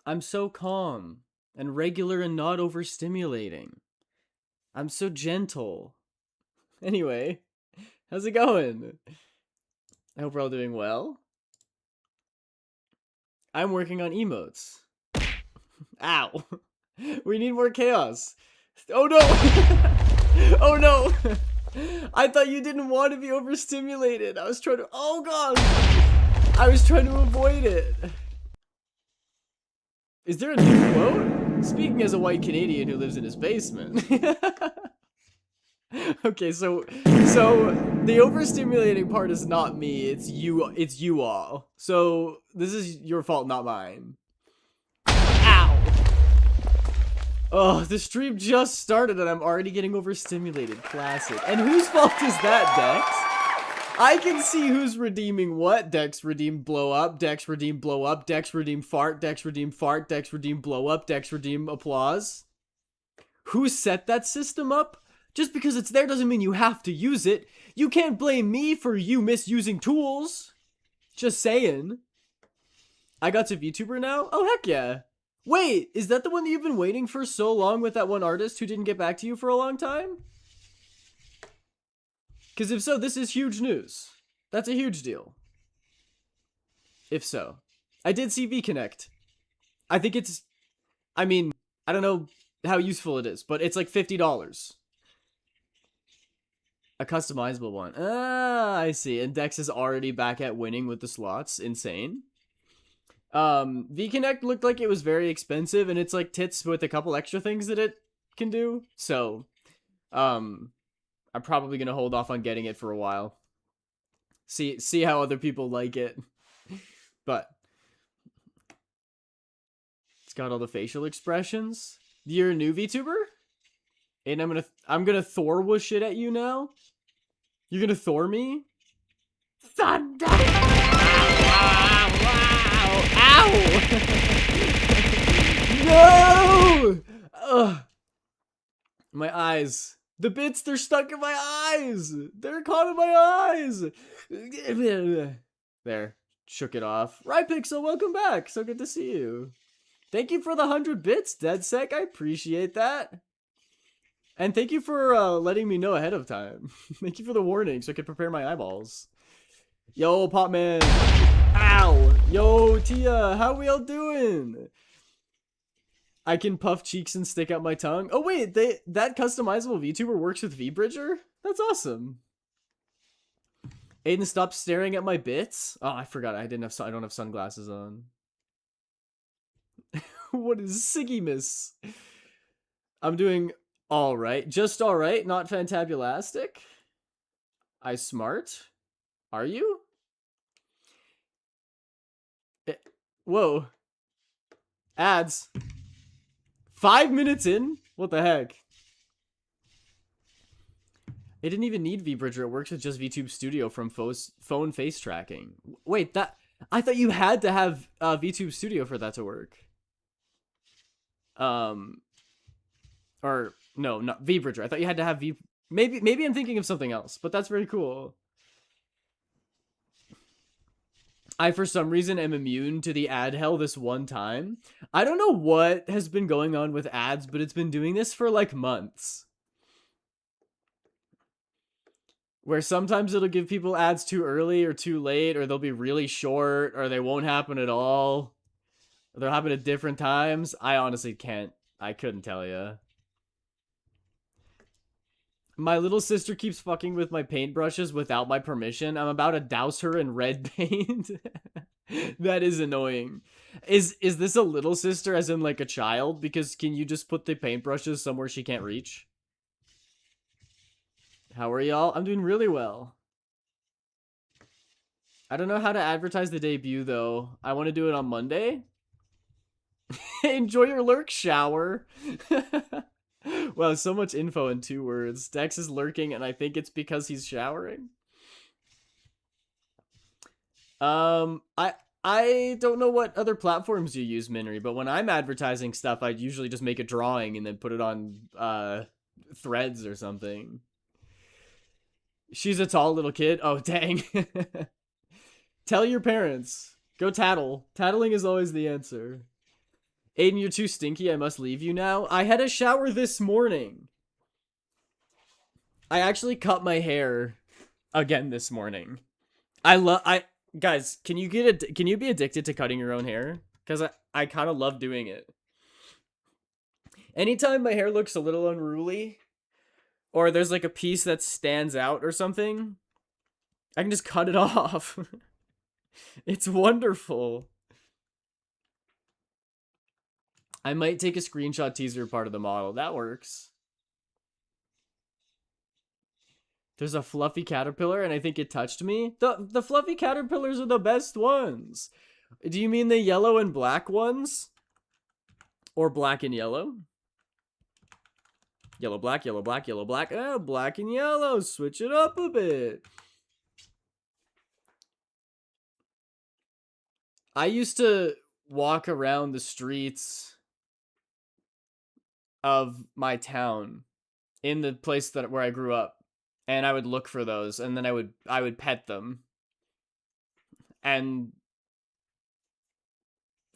I'm so calm and regular and not overstimulating. I'm so gentle. Anyway, how's it going? I hope we're all doing well. I'm working on emotes. Ow. We need more chaos. Oh no! Oh no! I thought you didn't want to be overstimulated. I was trying to. Oh god! I was trying to avoid it. Is there a new quote? Speaking as a white Canadian who lives in his basement. Okay, so the overstimulating part is not me. It's you all. So this is your fault, not mine. Ow! Oh, the stream just started and I'm already getting overstimulated. Classic. And whose fault is that, Dex? I can see who's redeeming what. Dex redeem blow up, Dex redeem blow up, Dex redeem fart, Dex redeem fart, Dex redeem blow up, Dex redeem applause. Who set that system up? Just because it's there doesn't mean you have to use it. You can't blame me for you misusing tools. Just saying. I got to VTuber now? Oh, heck yeah. Wait, is that the one that you've been waiting for so long with that one artist who didn't get back to you for a long time? Because if so, this is huge news. That's a huge deal. If so. I did see VConnect. I think it's... I mean, I don't know how useful it is, but it's like $50. A customizable one. Ah, I see. And Dex is already back at winning with the slots. Insane. VConnect looked like it was very expensive, and it's like tits with a couple extra things that it can do. So, I'm probably gonna hold off on getting it for a while. See how other people like it. But it's got all the facial expressions. You're a new VTuber? And I'm gonna Thor whoosh it at you now. You're gonna Thor me? Thunder! Wow! Ow! No! Ugh. My eyes. The bits, they're stuck in my eyes. They're caught in my eyes. There. Shook it off. Right, Pixel, welcome back. So good to see you. Thank you for the 100 bits, DeadSec. I appreciate that. And thank you for letting me know ahead of time. Thank you for the warning so I could prepare my eyeballs. Yo, Popman. Ow. Yo, Tia. How we all doing? I can puff cheeks and stick out my tongue. Oh, wait. That customizable VTuber works with VBridger? That's awesome. Aiden, stop staring at my bits. Oh, I forgot. I don't have sunglasses on. What is Siggy Miss? I'm doing all right. Just all right. Not fantabulastic. I smart. Are you? Whoa. Ads. 5 minutes in? What the heck? It didn't even need VBridger. It works with just VTube Studio from phone face tracking. Wait, I thought you had to have VTube Studio for that to work. Or no, not VBridger. I thought you had to have Maybe I'm thinking of something else, but that's very cool. I, for some reason, am immune to the ad hell this one time. I don't know what has been going on with ads, but it's been doing this for like months. Where sometimes it'll give people ads too early or too late, or they'll be really short, or they won't happen at all. Or they'll happen at different times. I honestly I couldn't tell you. My little sister keeps fucking with my paintbrushes without my permission. I'm about to douse her in red paint. That is annoying. Is this a little sister as in like a child? Because can you just put the paintbrushes somewhere she can't reach? How are y'all? I'm doing really well. I don't know how to advertise the debut though. I want to do it on Monday. Enjoy your lurk shower. Wow, so much info in 2 words. Dex is lurking, and I think it's because he's showering. I don't know what other platforms you use, Minry, but when I'm advertising stuff, I usually just make a drawing and then put it on Threads or something. She's a tall little kid. Oh, dang. Tell your parents. Go tattle. Tattling is always the answer. Aiden, you're too stinky. I must leave you now. I had a shower this morning. I actually cut my hair again this morning. Guys, can you be addicted to cutting your own hair? Because I kind of love doing it. Anytime my hair looks a little unruly, or there's like a piece that stands out or something, I can just cut it off. It's wonderful. I might take a screenshot teaser part of the model. That works. There's a fluffy caterpillar, and I think it touched me. The fluffy caterpillars are the best ones. Do you mean the yellow and black ones? Or black and yellow? Yellow, black, yellow, black, yellow, black. Oh, black and yellow. Switch it up a bit. I used to walk around the streets of my town in the place where I grew up, and I would look for those, and then I would pet them and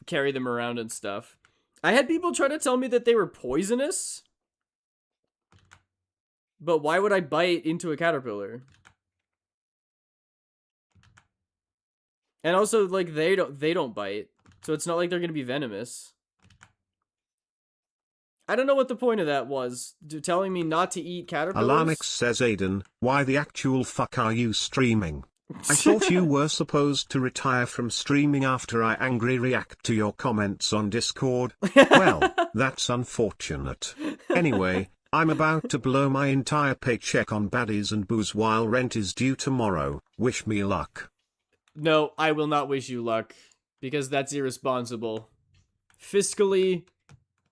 carry them around and stuff. I had people try to tell me that they were poisonous, but why would I bite into a caterpillar? And also, like, they don't bite, so it's not like they're gonna be venomous. I don't know what the point of that was. Telling me not to eat caterpillars? Alanix says, Aiden, why the actual fuck are you streaming? I thought you were supposed to retire from streaming after I angry react to your comments on Discord. Well, that's unfortunate. Anyway, I'm about to blow my entire paycheck on baddies and booze while rent is due tomorrow. Wish me luck. No, I will not wish you luck, because that's irresponsible. Fiscally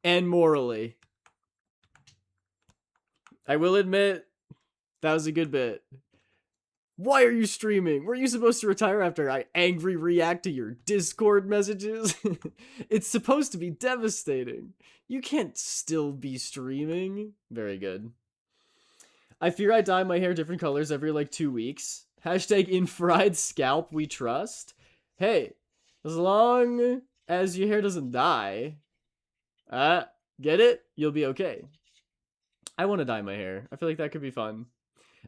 and morally. I will admit, that was a good bit. Why are you streaming? Were you supposed to retire after I angry react to your Discord messages? It's supposed to be devastating. You can't still be streaming. Very good. I fear I dye my hair different colors every like 2 weeks. Hashtag in fried scalp we trust. Hey, as long as your hair doesn't dye, get it? You'll be okay. I want to dye my hair. I feel like that could be fun.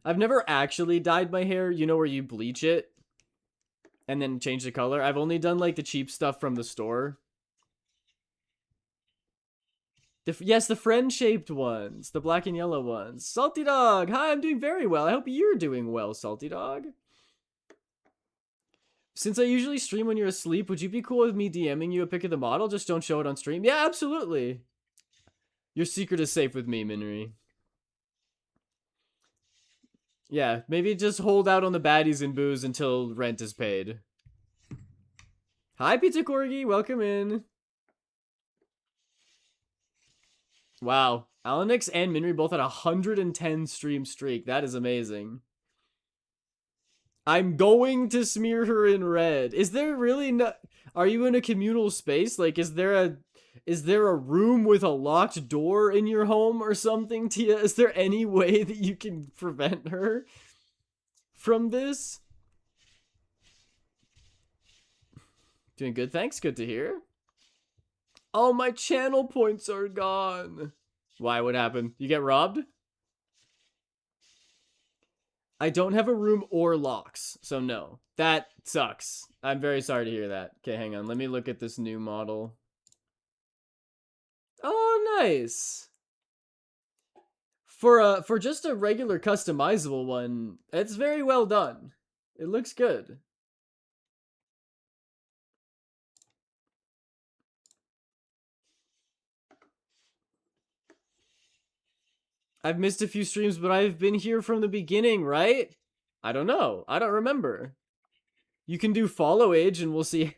I've never actually dyed my hair, you know, where you bleach it and then change the color. I've only done like the cheap stuff from the store. Yes, the friend-shaped ones. The black and yellow ones. Salty Dog! Hi, I'm doing very well. I hope you're doing well, Salty Dog. Since I usually stream when you're asleep, would you be cool with me DMing you a pic of the model? Just don't show it on stream. Yeah, absolutely. Your secret is safe with me, Minri. Yeah, maybe just hold out on the baddies and booze until rent is paid. Hi, Pizza Corgi. Welcome in. Wow. Alanix and Minri both had 110 stream streak. That is amazing. I'm going to smear her in red. Is there really no... Are you in a communal space? Like, is there a room with a locked door in your home or something, Tia? Is there any way that you can prevent her from this? Doing good, thanks. Good to hear. Oh, my channel points are gone. Why? What happened? You get robbed? I don't have a room or locks, so no. That sucks. I'm very sorry to hear that. Okay, hang on. Let me look at this new model. Oh, nice. For just a regular customizable one, it's very well done. It looks good. I've missed a few streams, but I've been here from the beginning, right? I don't know. I don't remember. You can do follow age and we'll see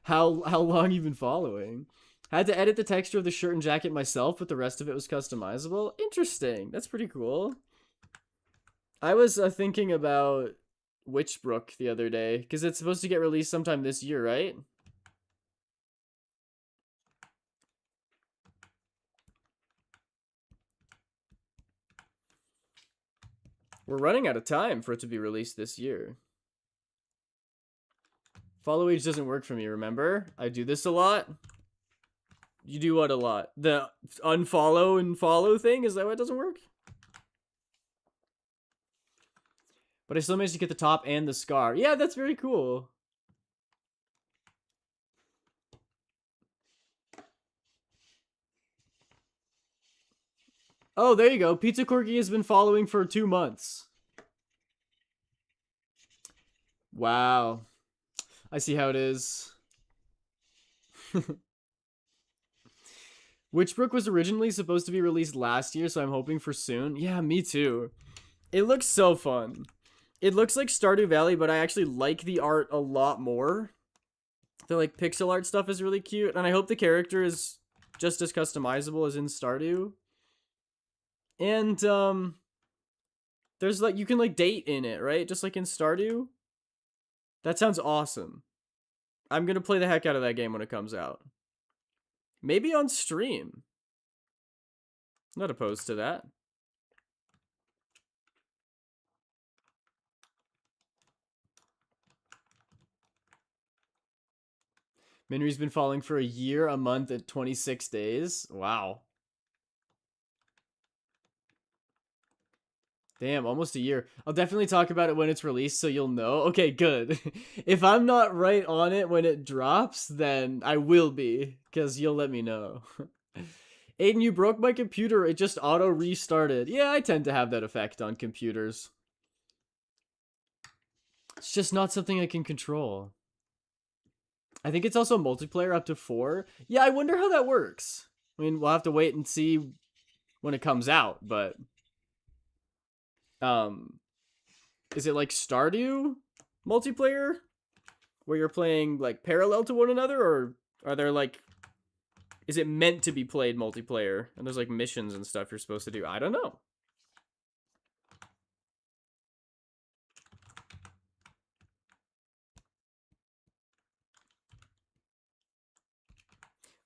how long you've been following. Had to edit the texture of the shirt and jacket myself, but the rest of it was customizable. Interesting. That's pretty cool. I was thinking about Witchbrook the other day, because it's supposed to get released sometime this year, right? We're running out of time for it to be released this year. Follow age doesn't work for me, remember? I do this a lot. You do what a lot? The unfollow and follow thing? Is that why it doesn't work? But I still managed to get the top and the scar. Yeah, that's very cool. Oh, there you go. Pizza Corky has been following for 2 months. Wow. I see how it is. Witchbrook was originally supposed to be released last year, so I'm hoping for soon. Yeah, me too. It looks so fun. It looks like Stardew Valley, but I actually like the art a lot more. The like pixel art stuff is really cute, and I hope the character is just as customizable as in Stardew. And there's like you can like date in it, right? Just like in Stardew. That sounds awesome. I'm gonna play the heck out of that game when it comes out. Maybe on stream. Not opposed to that. Minry's been falling for a year, a month, and 26 days. Wow. Damn, almost a year. I'll definitely talk about it when it's released so you'll know. Okay, good. If I'm not right on it when it drops, then I will be, because you'll let me know. Aiden, you broke my computer. It just auto restarted. Yeah, I tend to have that effect on computers. It's just not something I can control. I think it's also multiplayer up to 4. Yeah, I wonder how that works. I mean, we'll have to wait and see when it comes out, but um is it like Stardew multiplayer where you're playing like parallel to one another, or are there like is it meant to be played multiplayer and there's like missions and stuff you're supposed to do? I don't know.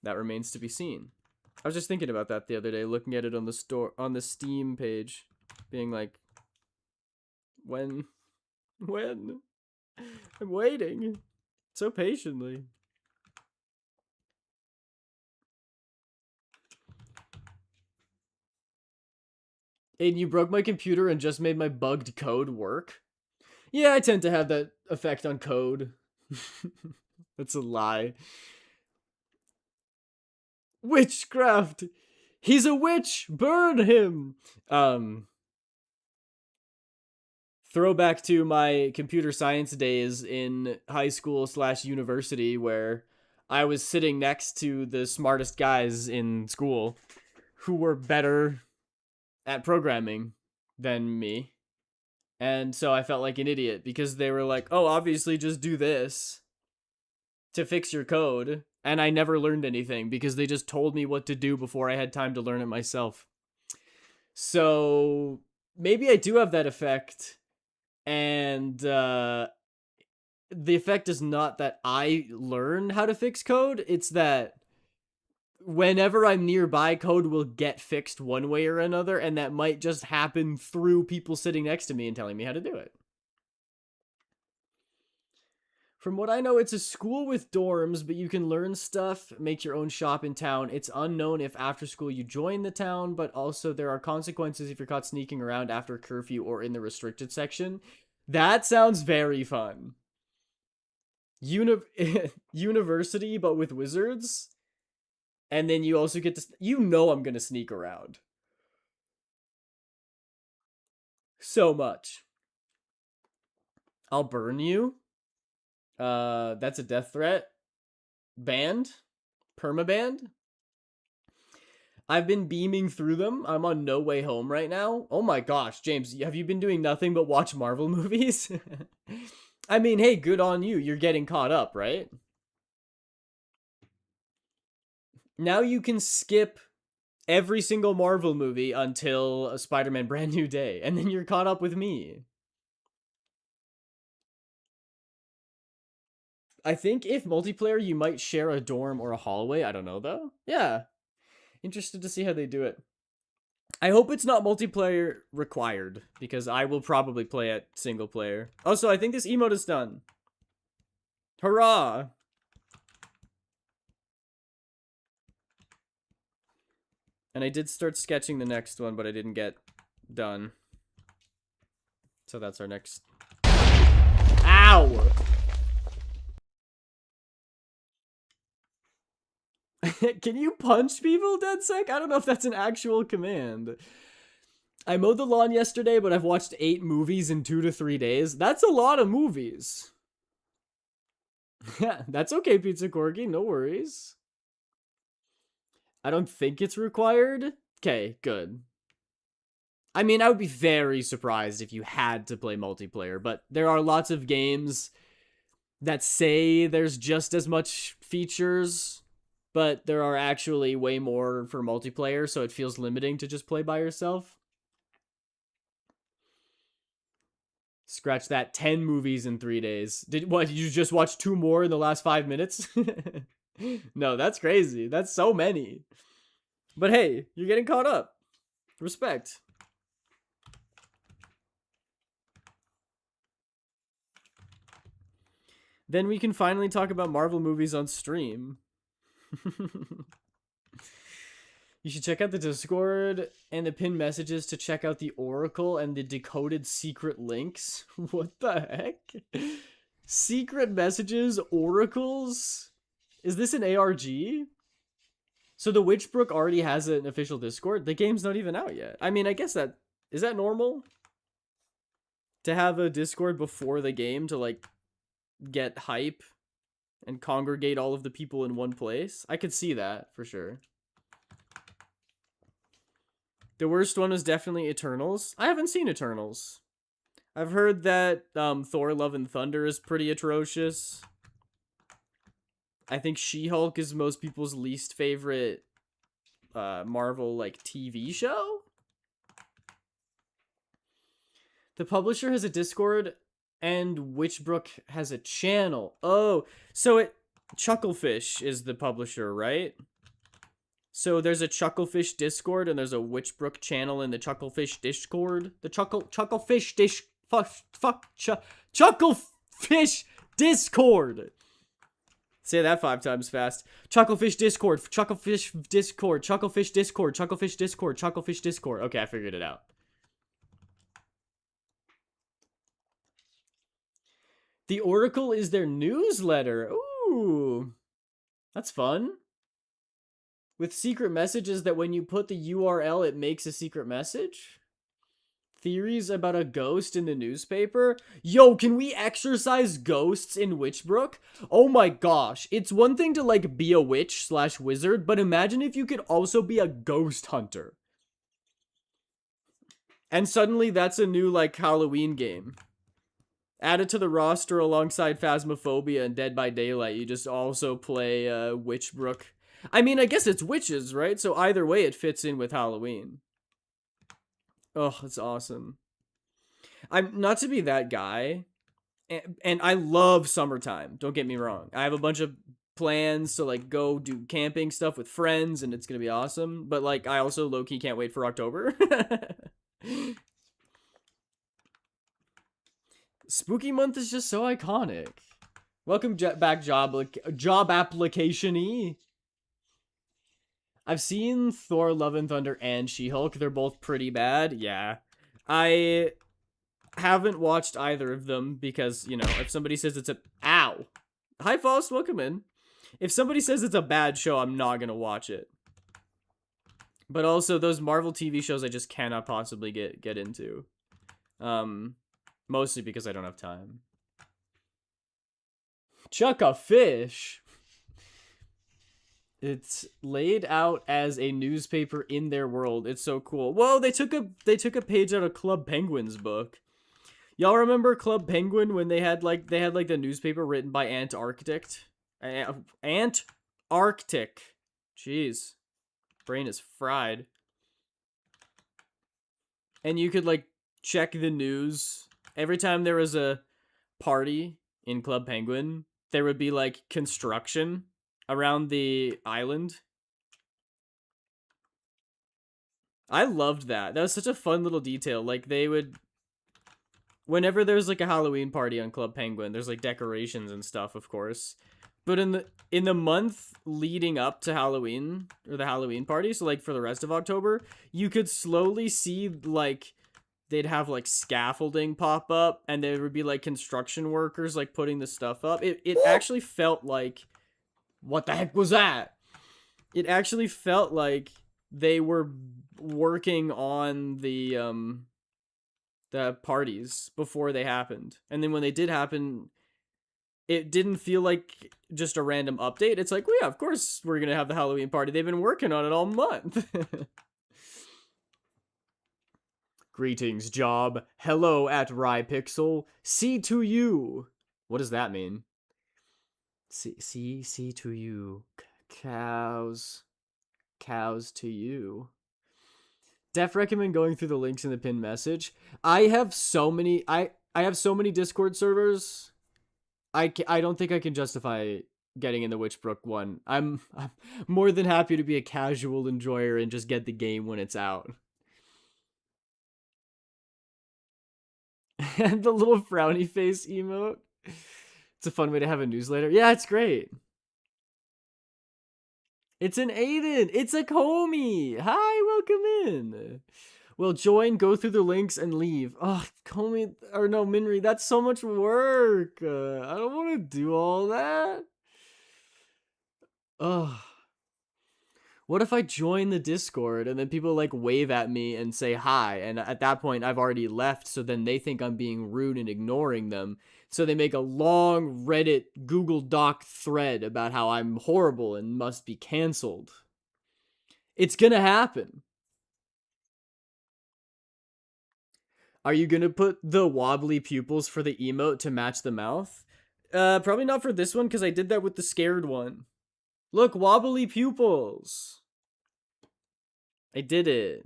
That remains to be seen. I was just thinking about that the other day, looking at it on the store on the Steam page, being like, when I'm waiting so patiently. Aiden, you broke my computer and just made my bugged code work. Yeah, I tend to have that effect on code. That's a lie. Witchcraft. He's a witch. Burn him. Throwback to my computer science days in high school / university, where I was sitting next to the smartest guys in school who were better at programming than me. And so I felt like an idiot because they were like, oh, obviously just do this to fix your code. And I never learned anything because they just told me what to do before I had time to learn it myself. So maybe I do have that effect. And the effect is not that I learn how to fix code. It's that whenever I'm nearby, code will get fixed one way or another. And that might just happen through people sitting next to me and telling me how to do it. From what I know, it's a school with dorms, but you can learn stuff, make your own shop in town. It's unknown if after school you join the town, but also there are consequences if you're caught sneaking around after curfew or in the restricted section. That sounds very fun. University, but with wizards. And then you also get to, I'm going to sneak around. So much. I'll burn you. That's a death threat. Banned. Permabanned. I've been beaming through them. I'm on No Way Home right now. Oh my gosh, James, have you been doing nothing but watch Marvel movies? I mean, hey, good on you. You're getting caught up, right? Now you can skip every single Marvel movie until a Spider-Man Brand New Day, and then you're caught up with me. I think if multiplayer, you might share a dorm or a hallway. I don't know, though. Yeah. Interested to see how they do it. I hope it's not multiplayer required, because I will probably play it single player. Also, I think this emote is done. Hurrah! And I did start sketching the next one, but I didn't get done. So that's our next. Ow! Can you punch people, DeadSec? I don't know if that's an actual command. I mowed the lawn yesterday, but I've watched 8 movies in 2 to 3 days. That's a lot of movies. Yeah, that's okay, Pizza Corgi. No worries. I don't think it's required. Okay, good. I mean, I would be very surprised if you had to play multiplayer, but there are lots of games that say there's just as much features, but there are actually way more for multiplayer, so it feels limiting to just play by yourself. Scratch that. 10 movies in 3 days. Did you just watch 2 more in the last 5 minutes? No, that's crazy. That's so many. But hey, you're getting caught up. Respect. Then we can finally talk about Marvel movies on stream. You should check out the Discord and the pinned messages to check out the Oracle and the decoded secret links. What the heck? Secret messages? Oracles? Is this an ARG? So the Witchbrook already has an official Discord? The game's not even out yet. I mean, I guess that... Is that normal? To have a Discord before the game to, like, get hype and congregate all of the people in one place? I could see that, for sure. The worst one is definitely Eternals. I haven't seen Eternals. I've heard that Thor Love and Thunder is pretty atrocious. I think She-Hulk is most people's least favorite Marvel like TV show. The publisher has a Discord and Witchbrook has a channel. Oh, so Chucklefish is the publisher, right? So there's a Chucklefish Discord and there's a Witchbrook channel in the Chucklefish Discord. The Chucklefish Chucklefish Discord. Say that 5 times fast. Chucklefish Discord, Chucklefish Discord, Chucklefish Discord, Chucklefish Discord, Chucklefish Discord. Okay, I figured it out. The Oracle is their newsletter. Ooh, that's fun. With secret messages that when you put the URL, it makes a secret message? Theories about a ghost in the newspaper? Yo, can we exorcise ghosts in Witchbrook? Oh my gosh. It's one thing to, like, be a witch / wizard, but imagine if you could also be a ghost hunter. And suddenly that's a new, like, Halloween game. Add it to the roster alongside Phasmophobia and Dead by Daylight. You just also play Witchbrook. I mean, I guess it's witches, right? So either way, it fits in with Halloween. Oh, that's awesome. I'm not to be that guy, and I love summertime. Don't get me wrong. I have a bunch of plans to like go do camping stuff with friends, and it's gonna be awesome. But like, I also low-key can't wait for October. Spooky month is just so iconic. Welcome back, job application-y. I've seen Thor, Love and Thunder, and She-Hulk. They're both pretty bad. Yeah. I haven't watched either of them because, you know, if somebody says it's a... Ow! Hi, Faust. Welcome in. If somebody says it's a bad show, I'm not gonna watch it. But also, those Marvel TV shows I just cannot possibly get into. Mostly because I don't have time. Chuck a fish! It's laid out as a newspaper in their world. It's so cool. Whoa, they took a page out of Club Penguin's book. Y'all remember Club Penguin when they had like the newspaper written by Antarctic? Antarctic. Jeez. Brain is fried. And you could like check the news every time there was a party in Club Penguin. There would be like construction around the island. I loved that. That was such a fun little detail. Like, they would... Whenever there's, like, a Halloween party on Club Penguin, there's, like, decorations and stuff, of course. But in the month leading up to Halloween or the Halloween party, so like for the rest of October, you could slowly see like they'd have like scaffolding pop up and there would be like construction workers like putting the stuff up. It actually felt like what the heck was that? It actually felt like they were working on the parties before they happened. And then when they did happen, it didn't feel like just a random update. It's like, well, yeah, of course we're gonna have the Halloween party. They've been working on it all month. Greetings, job. Hello at Rypixel. C to you. What does that mean? C to you. Cows. Cows to you. Def recommend going through the links in the pinned message. I have so many. I have so many Discord servers. I don't think I can justify getting in the Witchbrook one. I'm more than happy to be a casual enjoyer and just get the game when it's out. And the little frowny face emote. It's a fun way to have a newsletter. Yeah, it's great. It's an Aiden. It's a Comey. Hi, welcome in. Well, join, go through the links, and leave. Oh, Comey, or no, Minri, that's so much work. I don't want to do all that. Ugh. What if I join the Discord and then people like wave at me and say hi, and at that point I've already left, so then they think I'm being rude and ignoring them. So they make a long Reddit Google Doc thread about how I'm horrible and must be canceled. It's gonna happen. Are you gonna put the wobbly pupils for the emote to match the mouth? Probably not for this one because I did that with the scared one. Look, wobbly pupils. I did it.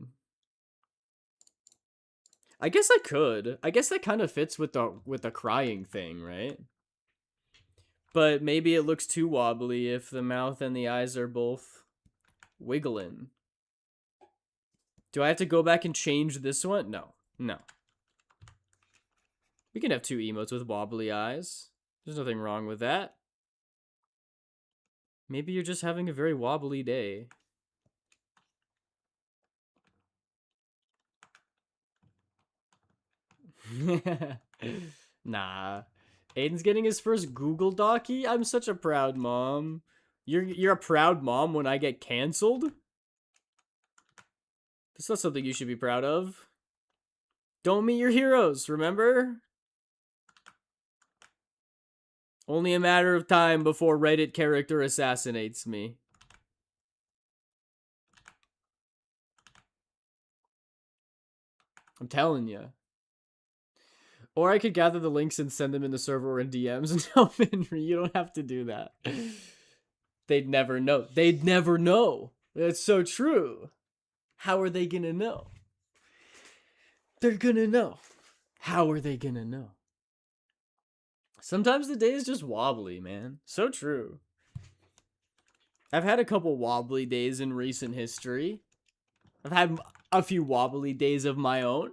I guess I could. I guess that kind of fits with the crying thing, right? But maybe it looks too wobbly if the mouth and the eyes are both wiggling. Do I have to go back and change this one? No. No. We can have two emotes with wobbly eyes. There's nothing wrong with that. Maybe you're just having a very wobbly day. Nah. Aiden's getting his first Google Docky? I'm such a proud mom. You're a proud mom when I get canceled? That's not something you should be proud of. Don't meet your heroes, remember? Only a matter of time before Reddit character assassinates me. I'm telling you. Or I could gather the links and send them in the server or in DMs. No, Minri, you don't have to do that. They'd never know. They'd never know. That's so true. How are they gonna know? They're gonna know. How are they gonna know? Sometimes the day is just wobbly, man. So true. I've had a couple wobbly days in recent history. I've had a few wobbly days of my own.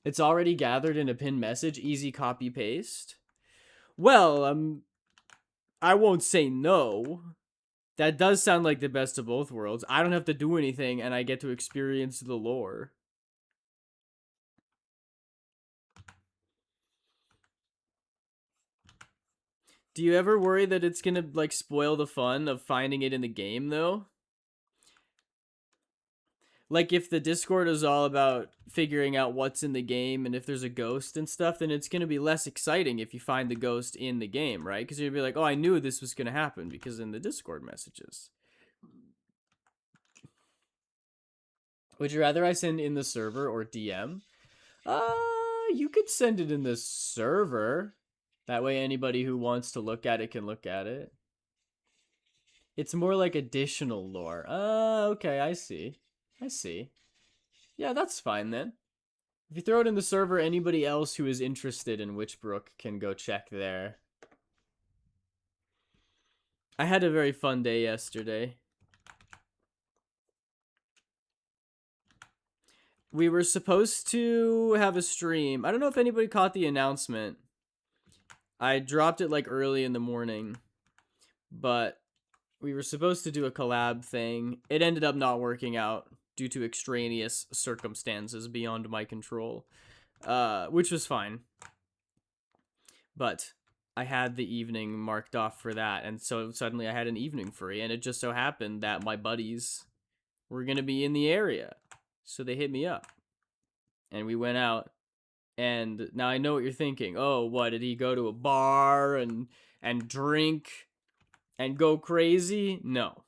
It's already gathered in a pinned message. Easy copy paste. Well, I won't say no. That does sound like the best of both worlds. I don't have to do anything and I get to experience the lore. Do you ever worry that it's gonna like spoil the fun of finding it in the game though? Like if the Discord is all about figuring out what's in the game and if there's a ghost and stuff, then it's gonna be less exciting if you find the ghost in the game, right? Because you'd be like, oh, I knew this was gonna happen because in the Discord messages. Would you rather I send in the server or DM? You could send it in the server. That way anybody who wants to look at it can look at it. It's more like additional lore. Okay, I see. I see. Yeah, that's fine then. If you throw it in the server, anybody else who is interested in Witchbrook can go check there. I had a very fun day yesterday. We were supposed to have a stream. I don't know if anybody caught the announcement. I dropped it like early in the morning, but we were supposed to do a collab thing. It ended up not working out due to extraneous circumstances beyond my control, which was fine. But I had the evening marked off for that, and so suddenly I had an evening free, and it just so happened that my buddies were gonna be in the area, so they hit me up, and we went out. And now I know what you're thinking. Oh, what did he go to a bar and drink and go crazy? No.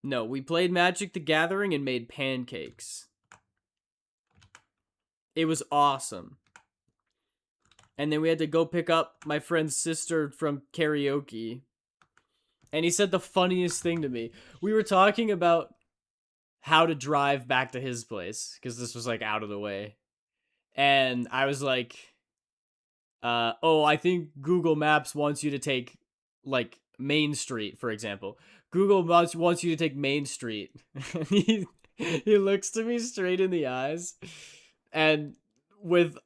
No, we played Magic the Gathering and made pancakes. It was awesome. And then we had to go pick up my friend's sister from karaoke. And he said the funniest thing to me. We were talking about how to drive back to his place because this was like out of the way. And I was like, oh, I think Google Maps wants you to take like Main Street, for example. Google Maps wants you to take Main Street. He looks to me straight in the eyes and with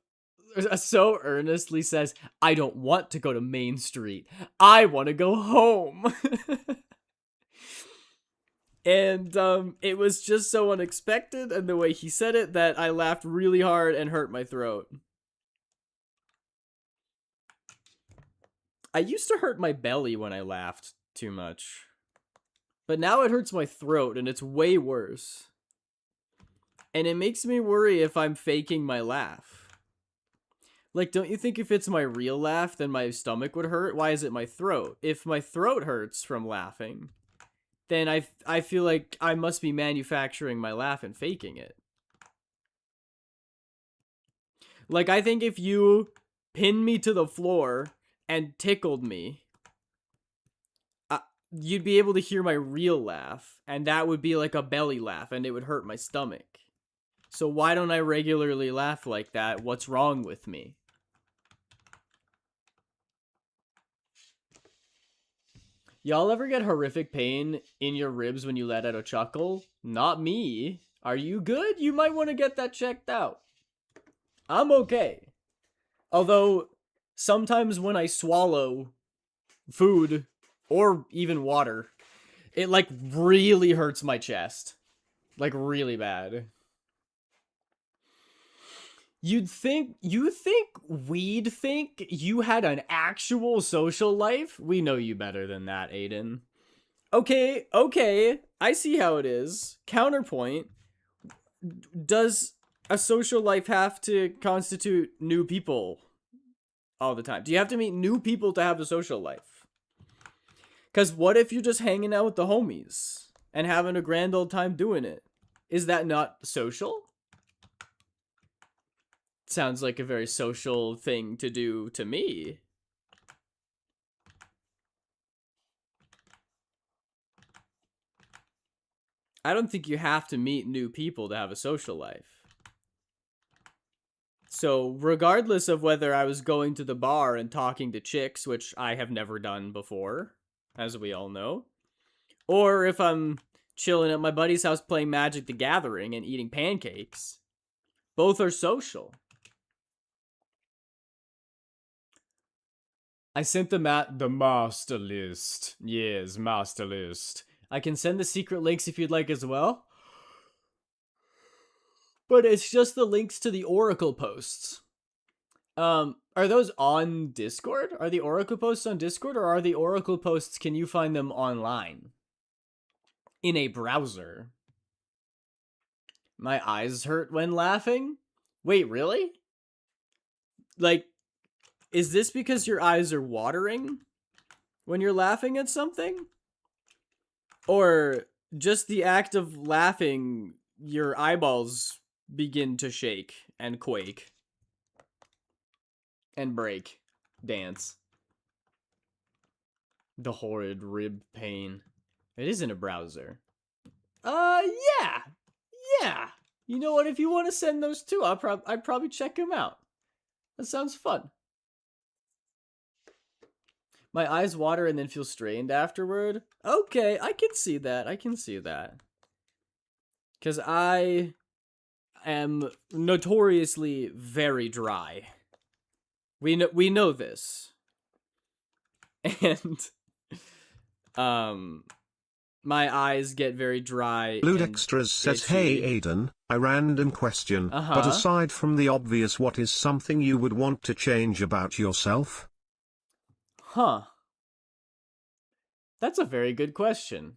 so earnestly says, I don't want to go to Main Street. I want to go home. And it was just so unexpected, and the way he said it, that I laughed really hard and hurt my throat. I used to hurt my belly when I laughed too much. But now it hurts my throat, and it's way worse. And it makes me worry if I'm faking my laugh. Like, don't you think if it's my real laugh, then my stomach would hurt? Why is it my throat? If my throat hurts from laughing, then I feel like I must be manufacturing my laugh and faking it. Like, I think if you pinned me to the floor and tickled me, you'd be able to hear my real laugh, and that would be like a belly laugh, and it would hurt my stomach. So why don't I regularly laugh like that? What's wrong with me? Y'all ever get horrific pain in your ribs when you let out a chuckle? Not me. Are you good? You might want to get that checked out. I'm okay. Although, sometimes when I swallow food, or even water, it like really hurts my chest. Like really bad. You think we'd think you had an actual social life? We know you better than that, Aiden. Okay, I see how it is. Counterpoint, does a social life have to constitute new people all the time? Do you have to meet new people to have a social life? Because what if you're just hanging out with the homies and having a grand old time doing it? Is that not social? Sounds like a very social thing to do to me. I don't think you have to meet new people to have a social life. So, regardless of whether I was going to the bar and talking to chicks, which I have never done before, as we all know, or if I'm chilling at my buddy's house playing Magic the Gathering and eating pancakes, both are social. I sent the master list. Yes, master list. I can send the secret links if you'd like as well. But it's just the links to the Oracle posts. Are those on Discord? Are the Oracle posts on Discord, or are the Oracle posts, can you find them online? In a browser? My eyes hurt when laughing? Wait, really? Like, is this because your eyes are watering when you're laughing at something? Or just the act of laughing, your eyeballs begin to shake and quake and break, dance. The horrid rib pain. It is in a browser. Yeah. Yeah. You know what? If you want to send those too, I'd probably check them out. That sounds fun. My eyes water and then feel strained afterward. Okay, I can see that. I can see that. Because I am notoriously very dry. We know this. and um my eyes get very dry Blued and Extras says, hey itchy. Aiden, a random question, but Uh-huh. aside from the obvious, what is something you would want to change about yourself? Huh. That's a very good question.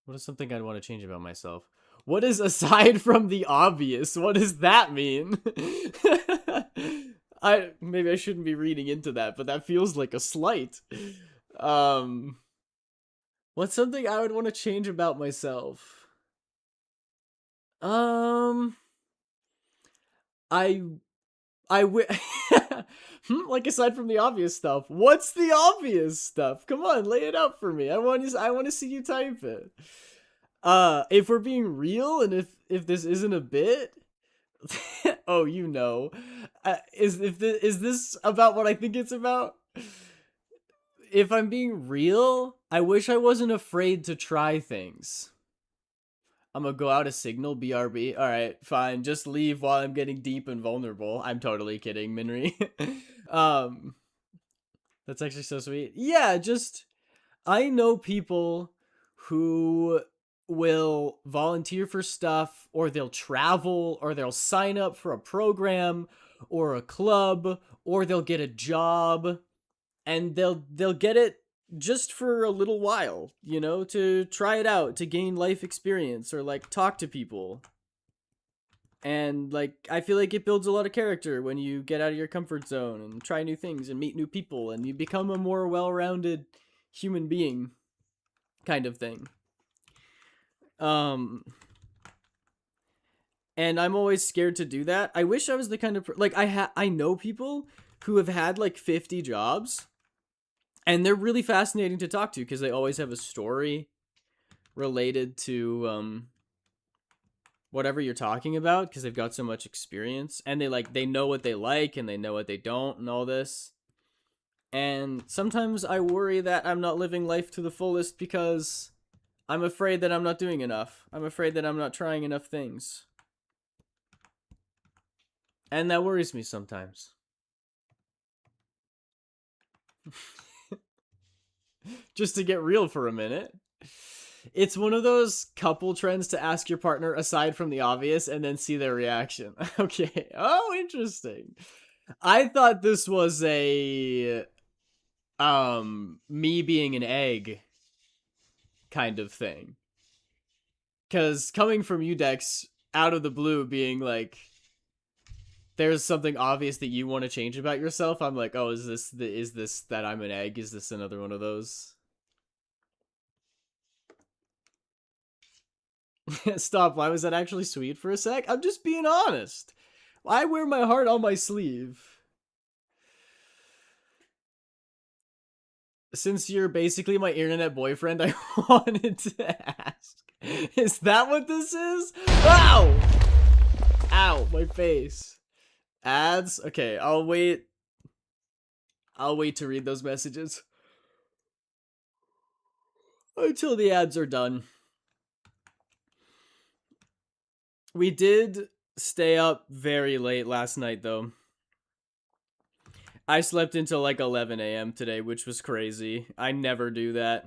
What is something I'd want to change about myself? What is aside from the obvious? What does that mean? I maybe I shouldn't be reading into that, but that feels like a slight. Um what's something I would want to change about myself? Um I I w- like aside from the obvious stuff, what's the obvious stuff? Come on, lay it out for me. I want to see you type it. If we're being real and if this isn't a bit, oh, you know. Is this about what I think it's about? If I'm being real, I wish I wasn't afraid to try things. I'm gonna go out a signal, BRB. Alright, fine. Just leave while I'm getting deep and vulnerable. I'm totally kidding, Minri. um, that's actually so sweet. Yeah, just I know people who will volunteer for stuff, or they'll travel, or they'll sign up for a program or a club, or they'll get a job, and they'll get it just for a little while, you know, to try it out, to gain life experience, or like talk to people. And like I feel like it builds a lot of character when you get out of your comfort zone and try new things and meet new people, and you become a more well-rounded human being, kind of thing. Um and I'm always scared to do that. I wish I was the kind of like I know people who have had like 50 jobs, and they're really fascinating to talk to because they always have a story related to whatever you're talking about, because they've got so much experience, and they know what they like and they know what they don't and all this. And sometimes I worry that I'm not living life to the fullest because I'm afraid that I'm not doing enough. I'm afraid that I'm not trying enough things. And that worries me sometimes. Just to get real for a minute. It's one of those couple trends to ask your partner aside from the obvious and then see their reaction. Okay. Oh, interesting. I thought this was a me being an egg kind of thing. Cuz coming from you, Dex, out of the blue being like there's something obvious that you want to change about yourself, I'm like, "Oh, is this that I'm an egg? Is this another one of those?" Stop. Why was that actually sweet for a sec? I'm just being honest. I wear my heart on my sleeve. Since you're basically my internet boyfriend, I wanted to ask. Is that what this is? Ow! Ow, my face. Ads? Okay, I'll wait. I'll wait to read those messages until the ads are done. We did stay up very late last night, though. I slept until like 11 a.m. today, which was crazy. I never do that.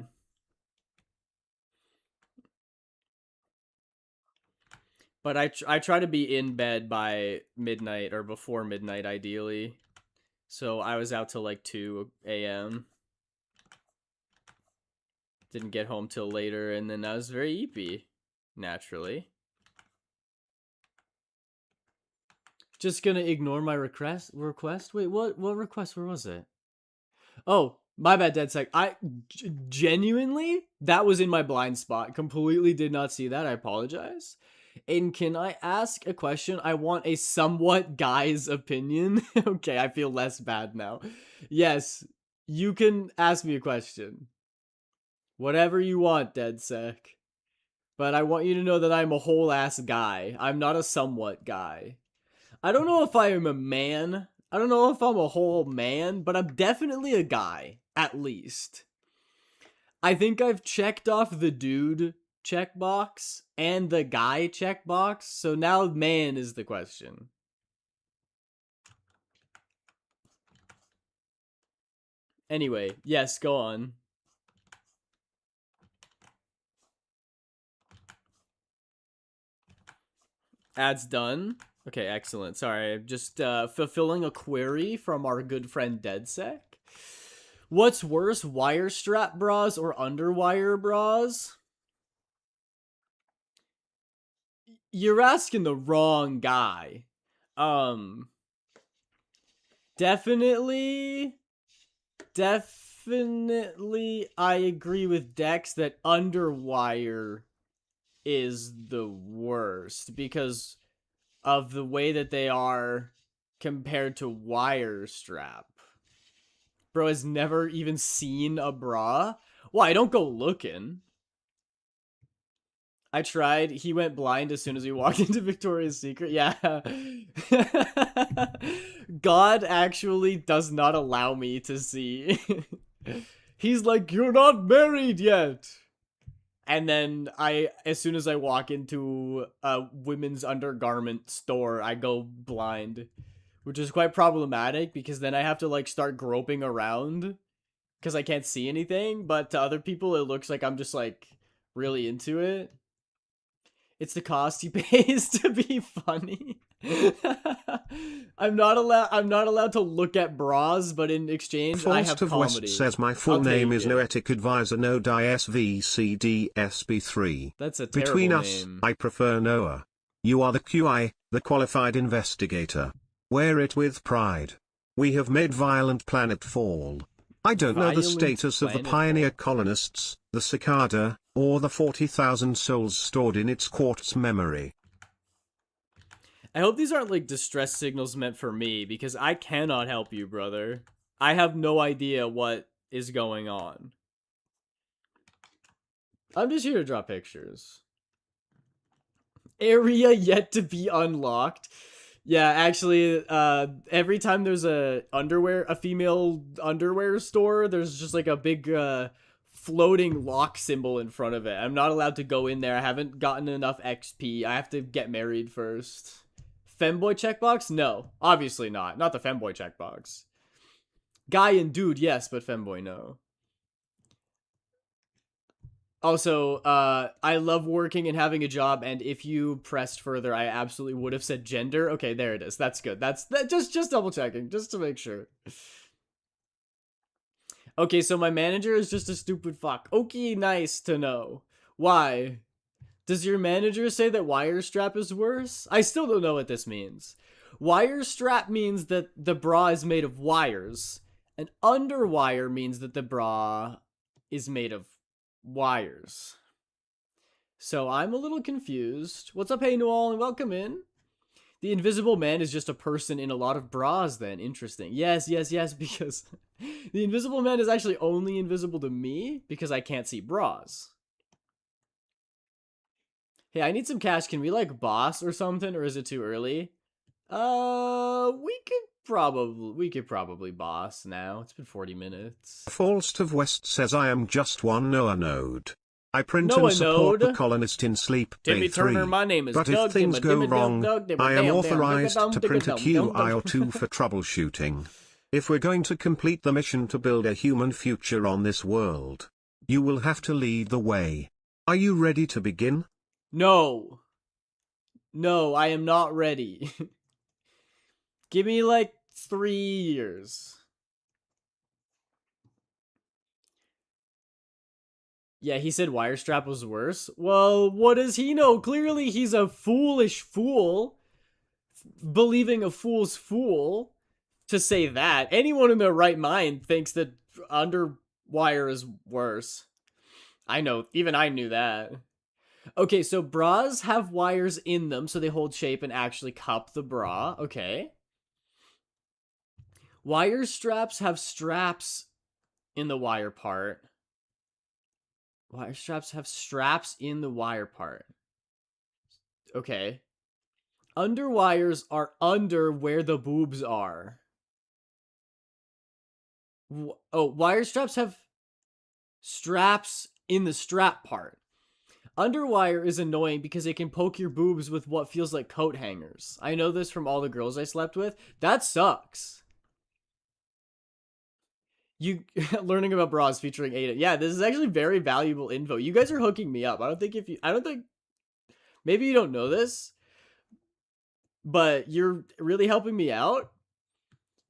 But I try to be in bed by midnight or before midnight, ideally. So I was out till like 2 a.m. Didn't get home till later, and then I was very eepy, naturally. Just gonna ignore my request. Wait, what request? Where was it? Oh, my bad, dead sec. Genuinely, that was in my blind spot. Completely did not see that. I apologize. And can I ask a question? I want a somewhat guy's opinion. Okay, I feel less bad now. Yes, you can ask me a question. Whatever you want, dead sec. But I want you to know that I'm a whole ass guy. I'm not a somewhat guy. I don't know if I am a man. I don't know if I'm a whole man, but I'm definitely a guy, at least. I think I've checked off the dude checkbox and the guy checkbox, so now man is the question. Anyway, yes, go on. Ads done. Okay, excellent. Sorry, I'm just fulfilling a query from our good friend DeadSec. What's worse, wire strap bras or underwire bras? You're asking the wrong guy. Um, definitely, definitely, I agree with Dex that underwire is the worst because of the way that they are compared to wire strap. Bro has never even seen a bra. Why? Don't go looking. I tried. He went blind as soon as we walked into Victoria's Secret. Yeah. God actually does not allow me to see. He's like, "You're not married yet." And then as soon as I walk into a women's undergarment store, I go blind, which is quite problematic because then I have to like start groping around because I can't see anything. But to other people, it looks like I'm just like really into it. It's the cost he pays to be funny. I'm not allowed to look at bras, but in exchange I have Faust of West comedy. says my I'll full name take is it. Noetic Advisor No Die SVCDSB3. That's a Between terrible us, name. I prefer Noah. You are the QI, the qualified investigator. Wear it with pride. We have made Violent Planet fall. I don't know the Violent status of the planetfall. pioneer colonists, the cicada, or the 40,000 souls stored in its quartz memory. I hope these aren't like distress signals meant for me because I cannot help you, brother. I have no idea what is going on. I'm just here to draw pictures. Area yet to be unlocked. Yeah, actually, every time there's a female underwear store, there's just like a big floating lock symbol in front of it. I'm not allowed to go in there. I haven't gotten enough XP. I have to get married first. Femboy checkbox? No, obviously not. Not the femboy checkbox. Guy and dude, yes, but femboy, no. Also, I love working and having a job, and if you pressed further, I absolutely would have said gender. Okay, there it is. That's good. That's that. Just double checking, just to make sure. Okay, so my manager is just a stupid fuck. Okay, nice to know. Why? Does your manager say that wire strap is worse? I still don't know what this means. Wire strap means that the bra is made of wires, and underwire means that the bra is made of wires. So I'm a little confused. What's up, hey Noel, and welcome in. The Invisible Man is just a person in a lot of bras then. Interesting. Yes, yes, yes, because the Invisible Man is actually only invisible to me because I can't see bras. Hey, I need some cash. Can we like boss or something, or is it too early? We could probably boss now. It's been 40 minutes. Faust of West says I am just one Noah node. I print and Noah support the node. colonist in Sleep Bay Timmy 3. Turner, my name is But if Doug. things Dimma, go dimma, wrong, Doug, dimma, I am damn, damn, authorized digga-dum, to print a digga-dum, QI or dum, two dum. for troubleshooting. If we're going to complete the mission to build a human future on this world, you will have to lead the way. Are you ready to begin? No. No, I am not ready. Give me like 3 years. Yeah, he said Wirestrap was worse. Well, what does he know? Clearly he's a foolish fool. Believing a fool's fool to say that. Anyone in their right mind thinks that Underwire is worse. I know, even I knew that. Okay, so bras have wires in them so they hold shape and actually cup the bra. Okay. Wire straps have straps in the wire part. Wire straps have straps in the wire part. Okay. Underwires are under where the boobs are. Oh, wire straps have straps in the strap part. Underwire is annoying because it can poke your boobs with what feels like coat hangers. I know this from all the girls I slept with. That sucks. You learning about bras featuring Ada. Yeah, this is actually very valuable info. You guys are hooking me up. I don't think maybe you don't know this, but you're really helping me out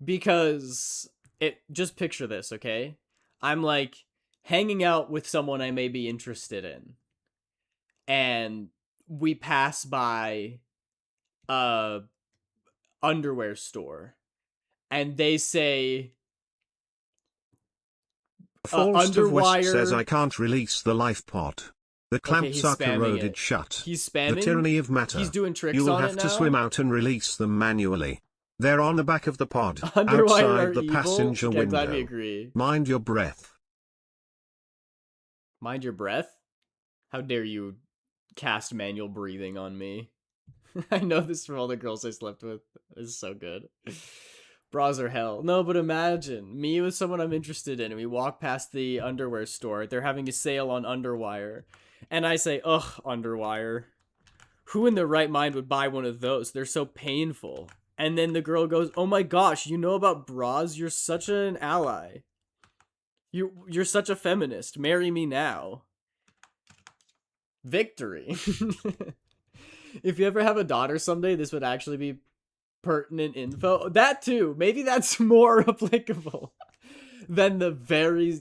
because just picture this, okay? I'm like hanging out with someone I may be interested in, and we pass by a underwear store, and they say The Forest of West says I underwire. can't release the life pod. The Okay, clamps he's are spamming corroded it. shut. He's The spamming. tyranny of He's matter. doing tricks You will on it have to swim now. out and release them manually. They're on the back of the pod, Underwire are outside the evil. passenger Okay, I'm glad we window. agree. Mind your breath. Mind your breath. How dare you cast manual breathing on me? I know this from all the girls I slept with. This is so good. Bras are hell. No, but imagine me with someone I'm interested in, and we walk past the underwear store. They're having a sale on underwire. And I say, ugh, underwire. Who in their right mind would buy one of those? They're so painful. And then the girl goes, oh my gosh, you know about bras? You're such an ally. You're such a feminist. Marry me now. Victory. If you ever have a daughter someday, this would actually be pertinent info. That too. Maybe that's more applicable than the very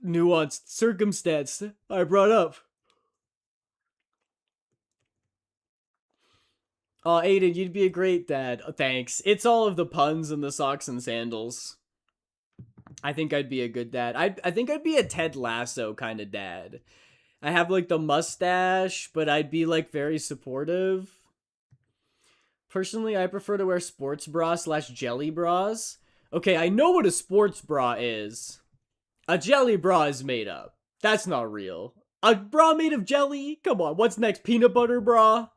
nuanced circumstance I brought up. Oh, Aiden, you'd be a great dad. Oh, thanks. It's all of the puns and the socks and sandals. I think I'd be a good dad. I think I'd be a Ted Lasso kind of dad. I have like the mustache, but I'd be like very supportive. Personally, I prefer to wear sports bra / jelly bras. Okay, I know what a sports bra is. A jelly bra is made up. That's not real. A bra made of jelly? Come on, what's next? Peanut butter bra?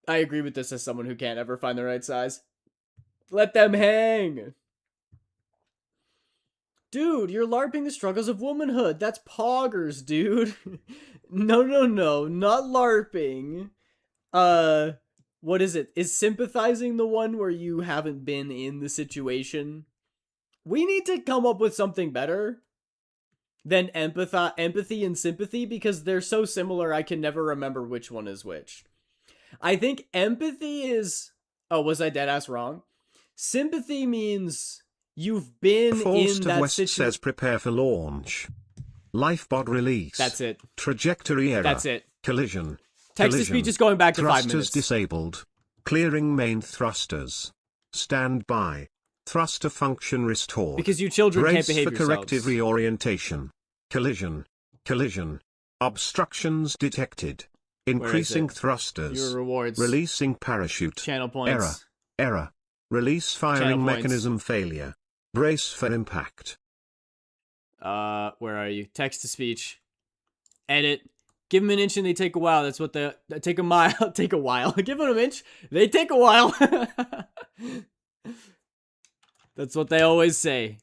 I agree with this as someone who can't ever find the right size. Let them hang. Dude, you're LARPing the struggles of womanhood. That's poggers, dude. No, not LARPing. What is it? Is sympathizing the one where you haven't been in the situation? We need to come up with something better than empathy and sympathy because they're so similar I can never remember which one is which. I think empathy is... Oh, was I deadass wrong? Sympathy means you've been The in Forest of that West situation. says prepare for launch. Lifebod release. That's it. Trajectory error. That's it. Collision. Text-to-speech is going back to 5 Thrusters minutes. disabled. Clearing main thrusters. Stand by. Thruster function restored. Because you children Brace can't behave for yourselves. corrective reorientation. Collision. Obstructions detected. Increasing thrusters. Your rewards. Releasing parachute. Channel points. Error. Release Channel firing points. mechanism failure. Brace for impact. Where are you? Text to speech. Edit. Give them an inch and they take a while. That's what they take a mile. Take a while. Give them an inch. They take a while. That's what they always say.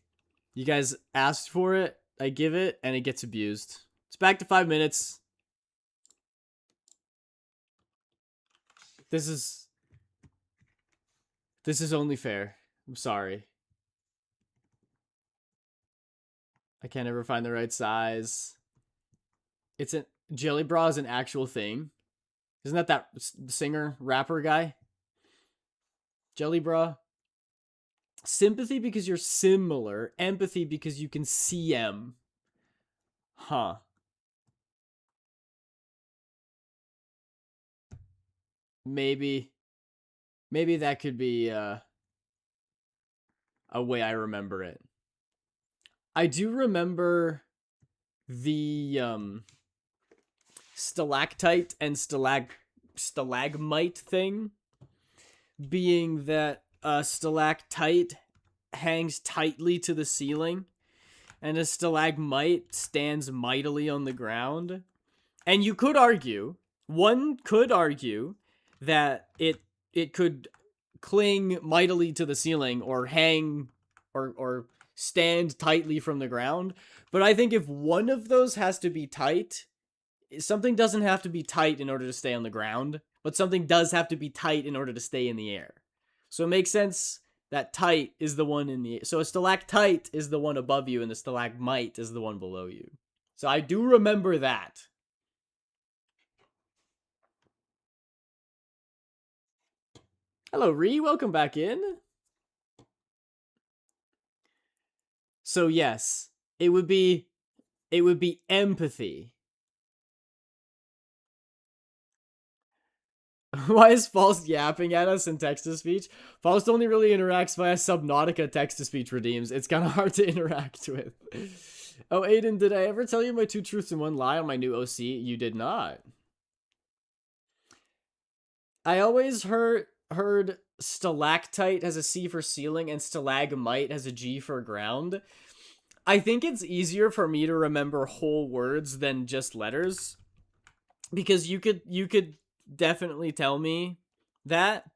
You guys asked for it. I give it and it gets abused. It's back to 5 minutes. This is only fair. I'm sorry. I can't ever find the right size. It's a jelly bra is an actual thing. Isn't that singer rapper guy? Jelly bra. Sympathy because you're similar. Empathy because you can see them. Huh. Maybe that could be a way I remember it. I do remember the stalactite and stalagmite thing being that a stalactite hangs tightly to the ceiling and a stalagmite stands mightily on the ground. And you could argue, one could argue that it could cling mightily to the ceiling or hang or stand tightly from the ground. But I think if one of those has to be tight, something doesn't have to be tight in order to stay on the ground, but something does have to be tight in order to stay in the air. So it makes sense that tight is the one in the... So a stalactite is the one above you, and the stalagmite is the one below you. So I do remember that. Hello, Ree. Welcome back in. So yes, it would be empathy. Why is Faust yapping at us in text-to-speech? Faust only really interacts via Subnautica text-to-speech redeems. It's kind of hard to interact with. Oh, Aiden, did I ever tell you my 2 truths and 1 lie on my new OC? You did not. I always heard stalactite has a C for ceiling and stalagmite has a G for ground. I think it's easier for me to remember whole words than just letters, because you could definitely tell me that,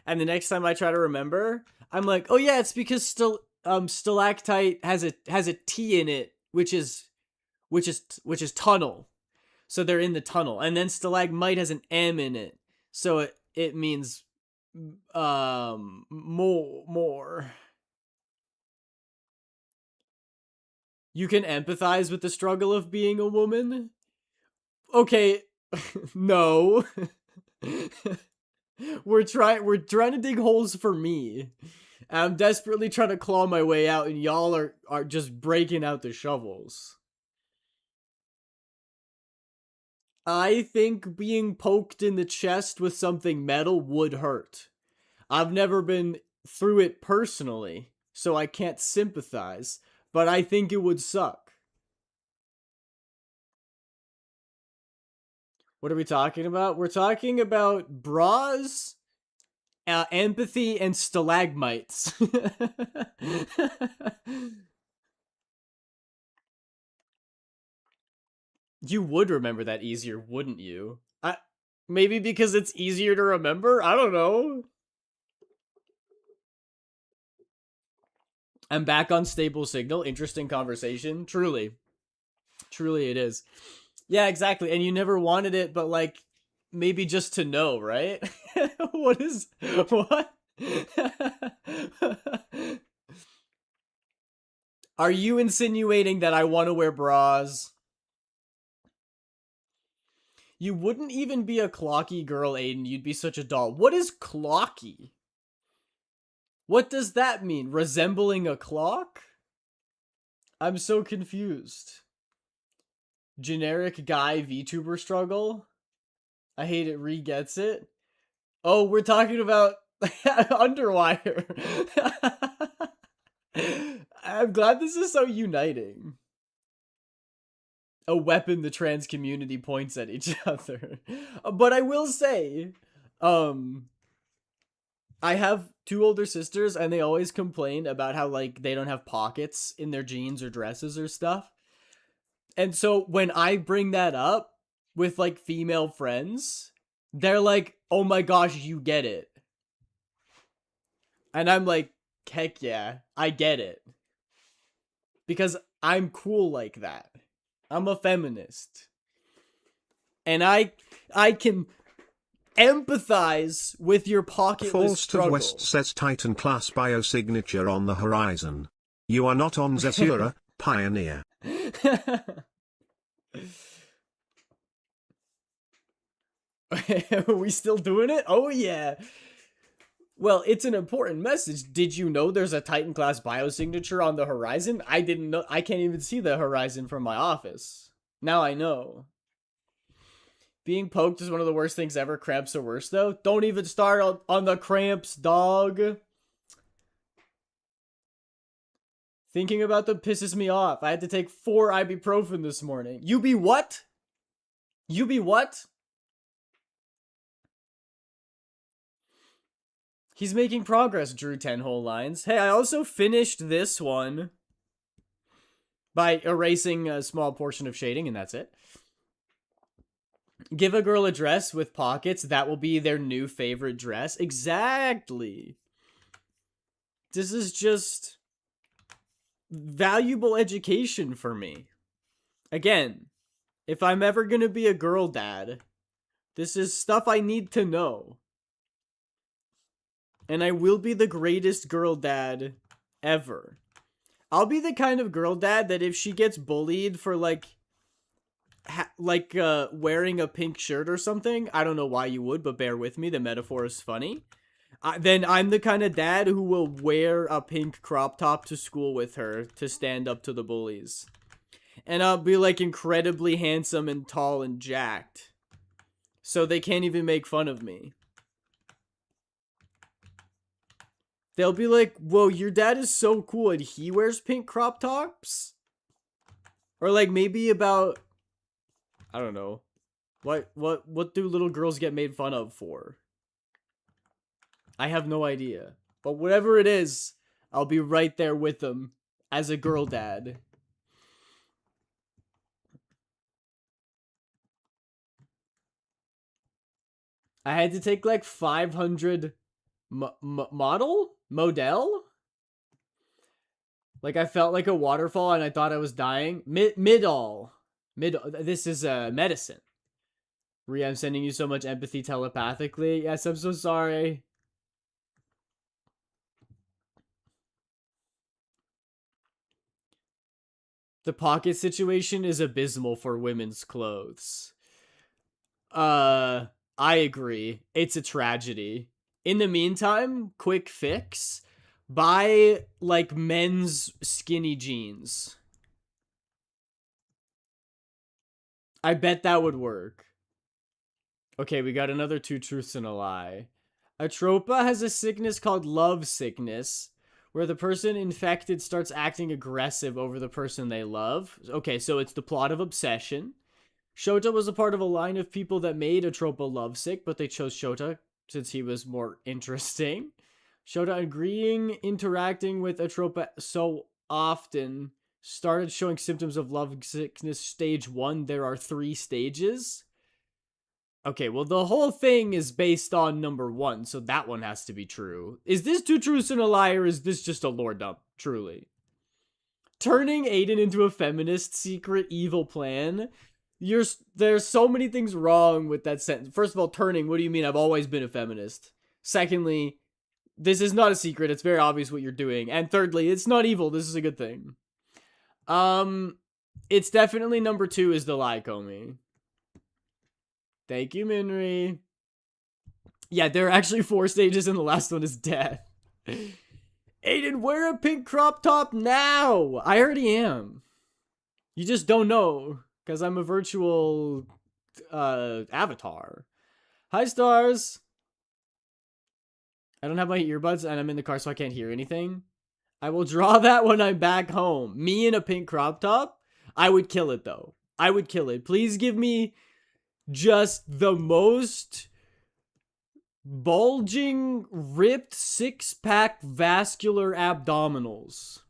and the next time I try to remember, I'm like, oh yeah, it's because stalactite has a T in it, which is tunnel, so they're in the tunnel, and then stalagmite has an M in it, so it means more. You can empathize with the struggle of being a woman. Okay, no. we're trying to dig holes for me. I'm desperately trying to claw my way out, and y'all are just breaking out the shovels. I think being poked in the chest with something metal would hurt. I've never been through it personally, so I can't sympathize, but I think it would suck. What are we talking about? We're talking about bras, empathy, and stalagmites. You would remember that easier, wouldn't you? Maybe because it's easier to remember? I don't know. I'm back on stable signal. Interesting conversation. Truly. Truly it is. Yeah, exactly. And you never wanted it, but like, maybe just to know, right? What? Are you insinuating that I want to wear bras? You wouldn't even be a clocky girl, Aiden. You'd be such a doll. What is clocky? What does that mean? Resembling a clock? I'm so confused. Generic guy VTuber struggle? I hate it, re-gets it. Oh, we're talking about Underwire. I'm glad this is so uniting. A weapon the trans community points at each other. But I will say, I have 2 older sisters, and they always complain about how, like, they don't have pockets in their jeans or dresses or stuff. And so when I bring that up with, like, female friends, they're like, oh my gosh, you get it. And I'm like, heck yeah, I get it. Because I'm cool like that. I'm a feminist. And I can empathize with your pocketless Faust struggle. of West says Titan class biosignature on the horizon. You are not on Zazura, pioneer. Are we still doing it? Oh yeah. Well, it's an important message. Did you know there's a Titan class biosignature on the horizon? I didn't know. I can't even see the horizon from my office. Now I know. Being poked is one of the worst things ever. Cramps are worse, though. Don't even start on the cramps, dog. Thinking about them pisses me off. I had to take 4 ibuprofen this morning. You be what? You be what? He's making progress, drew 10 whole lines. Hey, I also finished this one by erasing a small portion of shading, and that's it. Give a girl a dress with pockets, that will be their new favorite dress. Exactly. This is just valuable education for me. Again, if I'm ever gonna be a girl dad, this is stuff I need to know. And I will be the greatest girl dad ever. I'll be the kind of girl dad that if she gets bullied for like wearing a pink shirt or something, I don't know why you would, but bear with me, the metaphor is funny. Then I'm the kind of dad who will wear a pink crop top to school with her to stand up to the bullies. And I'll be like incredibly handsome and tall and jacked. So they can't even make fun of me. They'll be like, whoa, your dad is so cool and he wears pink crop tops? Or like maybe about, I don't know. What do little girls get made fun of for? I have no idea. But whatever it is, I'll be right there with them as a girl dad. I had to take like 500 model? Like I felt like a waterfall and I thought I was dying. Middle. This is medicine. Rhea, I'm sending you so much empathy telepathically. Yes, I'm so sorry. The pocket situation is abysmal for women's clothes. I agree. It's a tragedy. In the meantime, quick fix. Buy, like, men's skinny jeans. I bet that would work. Okay, we got another 2 truths and a lie. Atropa has a sickness called love sickness, where the person infected starts acting aggressive over the person they love. Okay, so it's the plot of Obsession. Shota was a part of a line of people that made Atropa lovesick, but they chose Shota since he was more interesting. Shota interacting with Atropa so often started showing symptoms of love sickness stage 1. There are 3 stages. Okay, well, the whole thing is based on number 1, so that one has to be true. Is this 2 truths and a lie, or is this just a lore dump, truly? Turning Aiden into a feminist secret evil plan? There's so many things wrong with that sentence. First of all, turning, what do you mean? I've always been a feminist. Secondly, this is not a secret. It's very obvious what you're doing. And thirdly, it's not evil. This is a good thing. It's definitely number 2 is the lie, Comey. Thank you, Minri. Yeah, there are actually 4 stages and the last one is death. Aiden, wear a pink crop top now! I already am. You just don't know, because I'm a virtual avatar. Hi, stars! I don't have my earbuds and I'm in the car so I can't hear anything. I will draw that when I'm back home. Me in a pink crop top? I would kill it, though. I would kill it. Please give me just the most bulging, ripped, 6-pack vascular abdominals.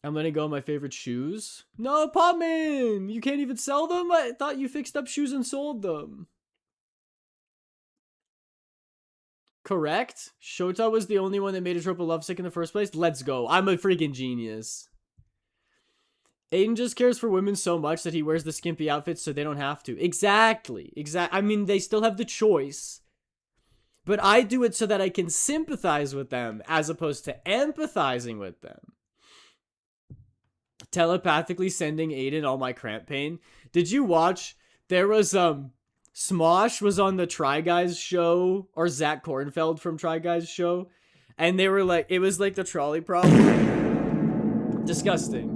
I'm gonna go my favorite shoes. No, Podman! You can't even sell them? I thought you fixed up shoes and sold them. Correct. Shota was the only one that made Atropa lovesick in the first place. Let's go. I'm a freaking genius. Aiden just cares for women so much that he wears the skimpy outfits so they don't have to. Exactly. I mean, they still have the choice. But I do it so that I can sympathize with them as opposed to empathizing with them. Telepathically sending Aiden all my cramp pain. Did you watch? There was, Smosh was on the Try Guys show, or Zach Kornfeld from Try Guys show. And they were like, it was like the trolley problem. Disgusting.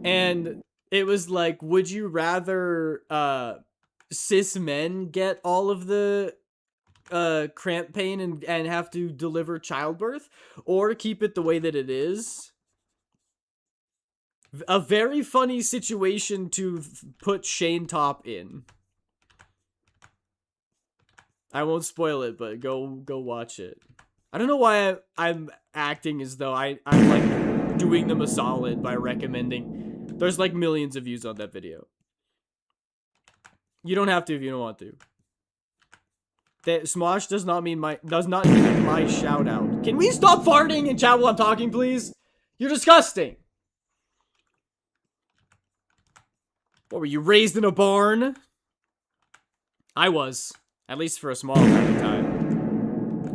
And it was like, would you rather cis men get all of the cramp pain and have to deliver childbirth, or keep it the way that it is? A very funny situation to put Shane Top in. I won't spoil it, but go watch it. I don't know why I'm acting as though I'm like doing them a solid by recommending. There's like millions of views on that video. You don't have to if you don't want to. That Smosh does not need my shout out. Can we stop farting in chat while I'm talking, please? You're disgusting. What were you, raised in a barn? I was. At least for a small amount of time.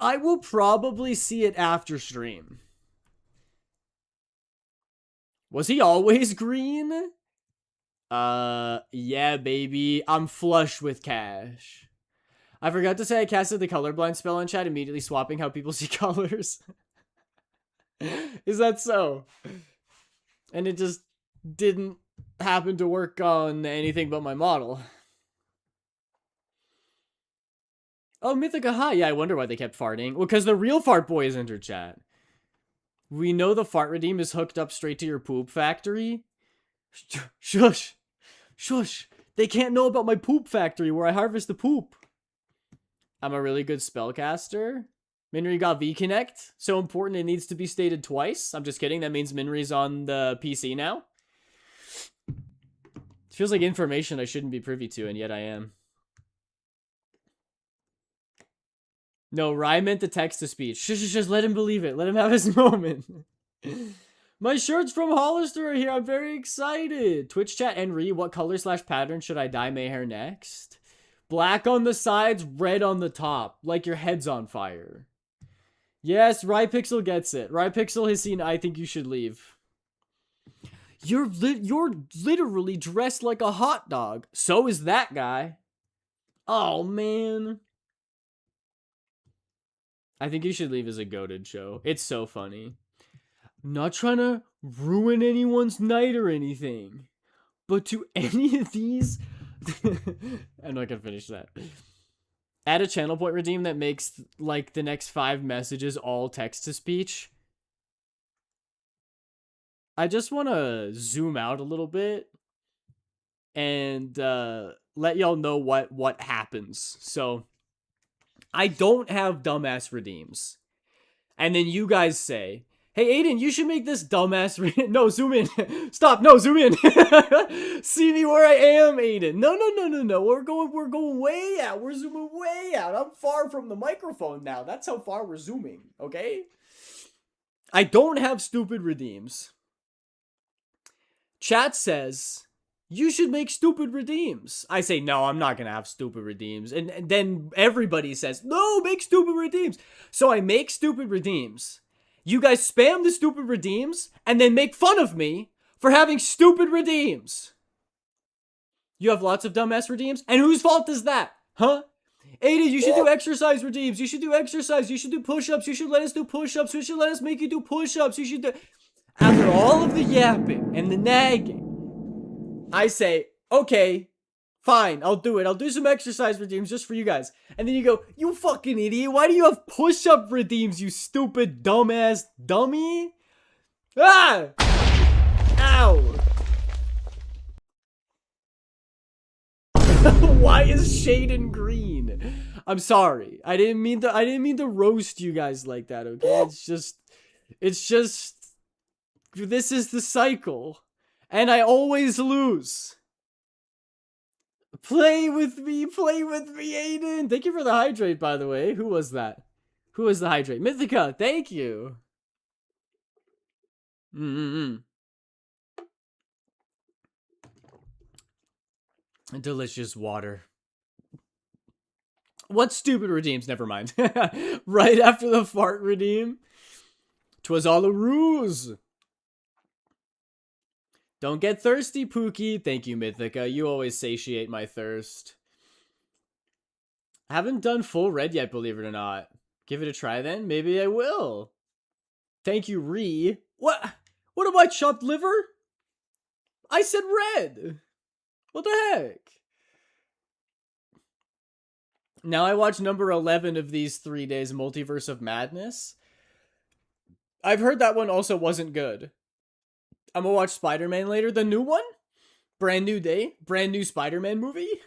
I will probably see it after stream. Was he always green? Yeah, baby. I'm flush with cash. I forgot to say I casted the colorblind spell in chat, immediately swapping how people see colors. Is that so? And it just didn't happen to work on anything but my model. Oh, Mythica, hi. Yeah, I wonder why they kept farting. Well, because the real fart boy is entered chat. We know the fart redeem is hooked up straight to your poop factory. Shush. Shush. They can't know about my poop factory where I harvest the poop. I'm a really good spellcaster. Minri got V-Connect. So important it needs to be stated twice. I'm just kidding. That means Minri's on the PC now. It feels like information I shouldn't be privy to, and yet I am. No, Rye meant the text-to-speech. Just let him believe it. Let him have his moment. My shirts from Hollister are here. I'm very excited. Twitch chat, Henry, what color/pattern should I dye my hair next? Black on the sides, red on the top. Like your head's on fire. Yes, Rypixel gets it. Rypixel has seen I Think You Should Leave. You're literally dressed like a hot dog. So is that guy. Oh, man. I Think You Should Leave is a goated show. It's so funny. I'm not trying to ruin anyone's night or anything. But to any of these... I'm not gonna finish that. Add a channel point redeem that makes, like, the next 5 messages all text-to-speech. I just want to zoom out a little bit and let y'all know what happens. So, I don't have dumbass redeems. And then you guys say, hey, Aiden, you should make this dumbass no, zoom in. Stop, no, zoom in. See me where I am, Aiden. No. We're going way out. We're zooming way out. I'm far from the microphone now. That's how far we're zooming, okay? I don't have stupid redeems. Chat says, you should make stupid redeems. I say, no, I'm not going to have stupid redeems. And then everybody says, no, make stupid redeems. So I make stupid redeems. You guys spam the stupid redeems and then make fun of me for having stupid redeems. You have lots of dumbass redeems? And whose fault is that? Huh? Ada, you should do exercise redeems. You should do exercise. You should do push-ups. You should let us do push-ups. We should let us make you do push-ups. You should do... After all of the yapping and the nagging, I say, okay, fine, I'll do it. I'll do some exercise redeems just for you guys. And then you go, you fucking idiot. Why do you have push-up redeems, you stupid dumbass dummy? Ah! Ow! Why is Shaden green? I'm sorry. I didn't mean to roast you guys like that, okay? It's just this is the cycle. And I always lose. Play with me, Aiden. Thank you for the hydrate, by the way. Who was that? Who was the hydrate? Mythica, thank you. Delicious water. What stupid redeems? Never mind. Right after the fart redeem. 'Twas all a ruse. Don't get thirsty, Pookie. Thank you, Mythica. You always satiate my thirst. I haven't done full red yet, believe it or not. Give it a try then. Maybe I will. Thank you, Ree. What? What am I, chopped liver? I said red. What the heck? Now I watch number 11 of these 3 days, Multiverse of Madness. I've heard that one also wasn't good. I'm gonna watch Spider-Man later. The new one? Brand new day. Brand new Spider-Man movie.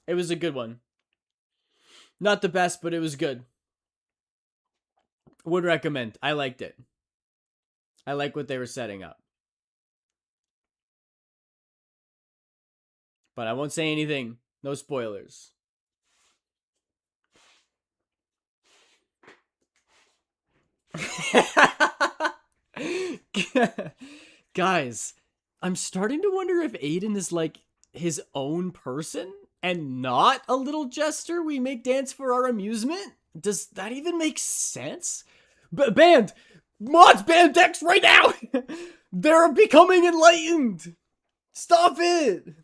It was a good one. Not the best, but it was good. Would recommend. I liked it. I like what they were setting up. But I won't say anything. No spoilers. Guys, I'm starting to wonder if Aiden is like his own person and not a little jester we make dance for our amusement. Does that even make sense? Banned! Mods ban decks right now! They're becoming enlightened! Stop it!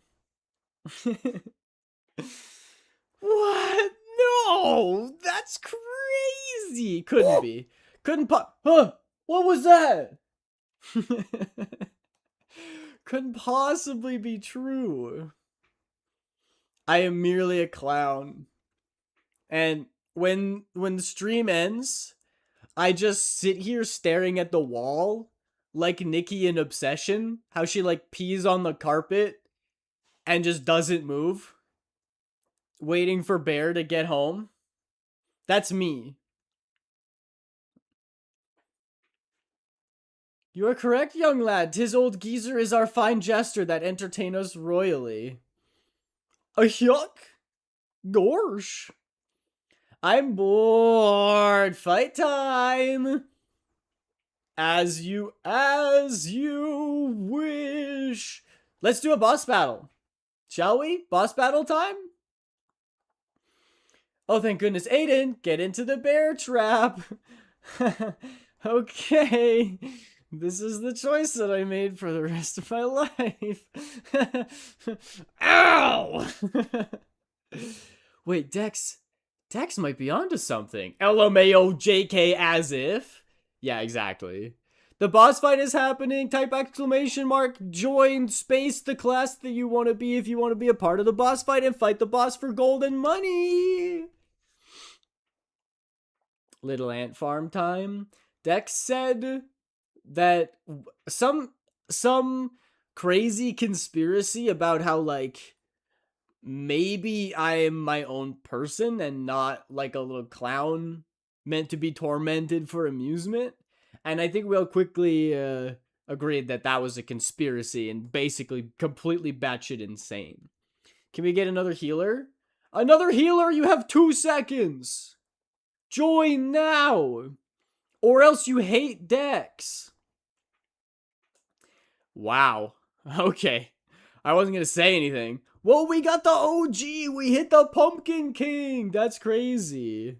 What? No! That's crazy! Couldn't be. Couldn't Huh! What was that? Couldn't possibly be true. I am merely a clown. And when the stream ends, I just sit here staring at the wall like Nikki in Obsession, how she like pees on the carpet and just doesn't move, waiting for Bear to get home. That's me. You are correct, young lad. 'Tis old geezer is our fine jester that entertain us royally. A yuck? Gorsh. I'm bored. Fight time. As you wish. Let's do a boss battle. Shall we? Boss battle time? Oh, thank goodness. Aiden, get into the bear trap. Okay. This is the choice that I made for the rest of my life. Ow! Wait, Dex might be onto something. LMAO JK as if. Yeah, exactly. The boss fight is happening. Type exclamation mark, join space the class that you want to be if you want to be a part of the boss fight and fight the boss for gold and money. Little ant farm time. Dex said that some crazy conspiracy about how like maybe I am my own person and not like a little clown meant to be tormented for amusement. And I think we'll quickly agreed that that was a conspiracy and basically completely batshit insane. Can we get another healer? Another healer, you have 2 seconds. Join now. Or else you hate Dex. Wow. Okay. I wasn't going to say anything. Whoa, we got the OG. We hit the Pumpkin King. That's crazy.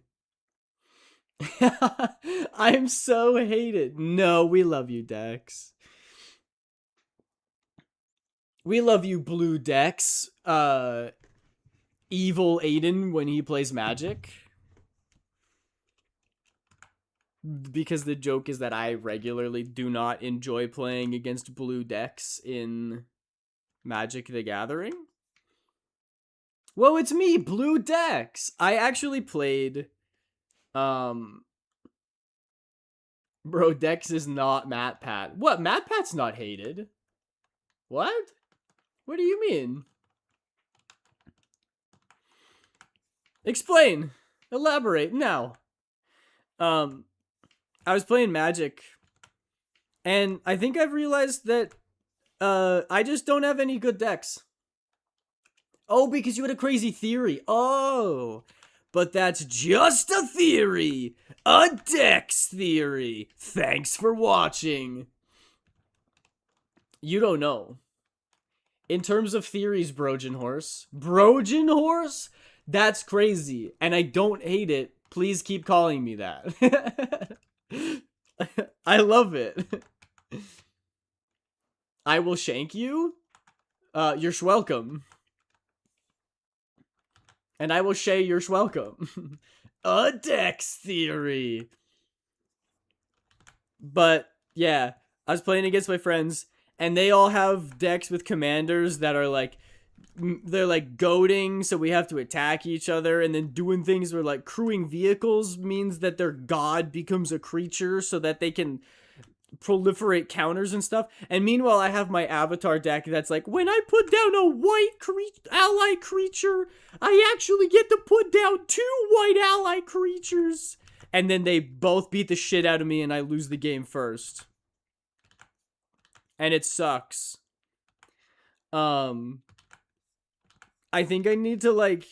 I'm so hated. No, we love you, Dex. We love you, Blue Dex. Evil Aiden when he plays Magic. Because the joke is that I regularly do not enjoy playing against Blue Decks in Magic the Gathering. Whoa, it's me, Blue Dex. I actually played... Bro, Dex is not Matt Pat. What? Matt Pat's not hated. What? What do you mean? Explain. Elaborate now. I was playing Magic, and I think I've realized that I just don't have any good decks. Oh, because you had a crazy theory. Oh, but that's just a theory. A Dex theory. Thanks for watching. You don't know. In terms of theories, Brogen Horse. Brogen Horse? That's crazy. And I don't hate it. Please keep calling me that. I love it. I will shank you. You're welcome. And I will say you're welcome. A Dex theory. But yeah, I was playing against my friends, and they all have decks with commanders that are like, they're like goading, so we have to attack each other, and then doing things where like crewing vehicles means that their god becomes a creature so that they can proliferate counters and stuff. And meanwhile, I have my avatar deck that's like, when I put down a white ally creature, I actually get to put down 2 white ally creatures. And then they both beat the shit out of me and I lose the game first. And it sucks. I think I need to like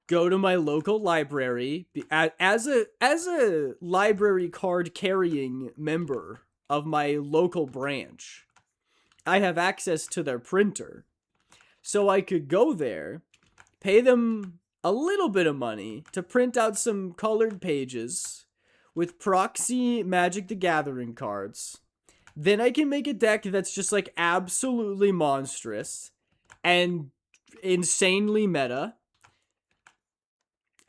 go to my local library as a library card carrying member of my local branch. I have access to their printer, so I could go there, pay them a little bit of money to print out some colored pages with proxy Magic the Gathering cards. Then I can make a deck that's just like absolutely monstrous and insanely meta.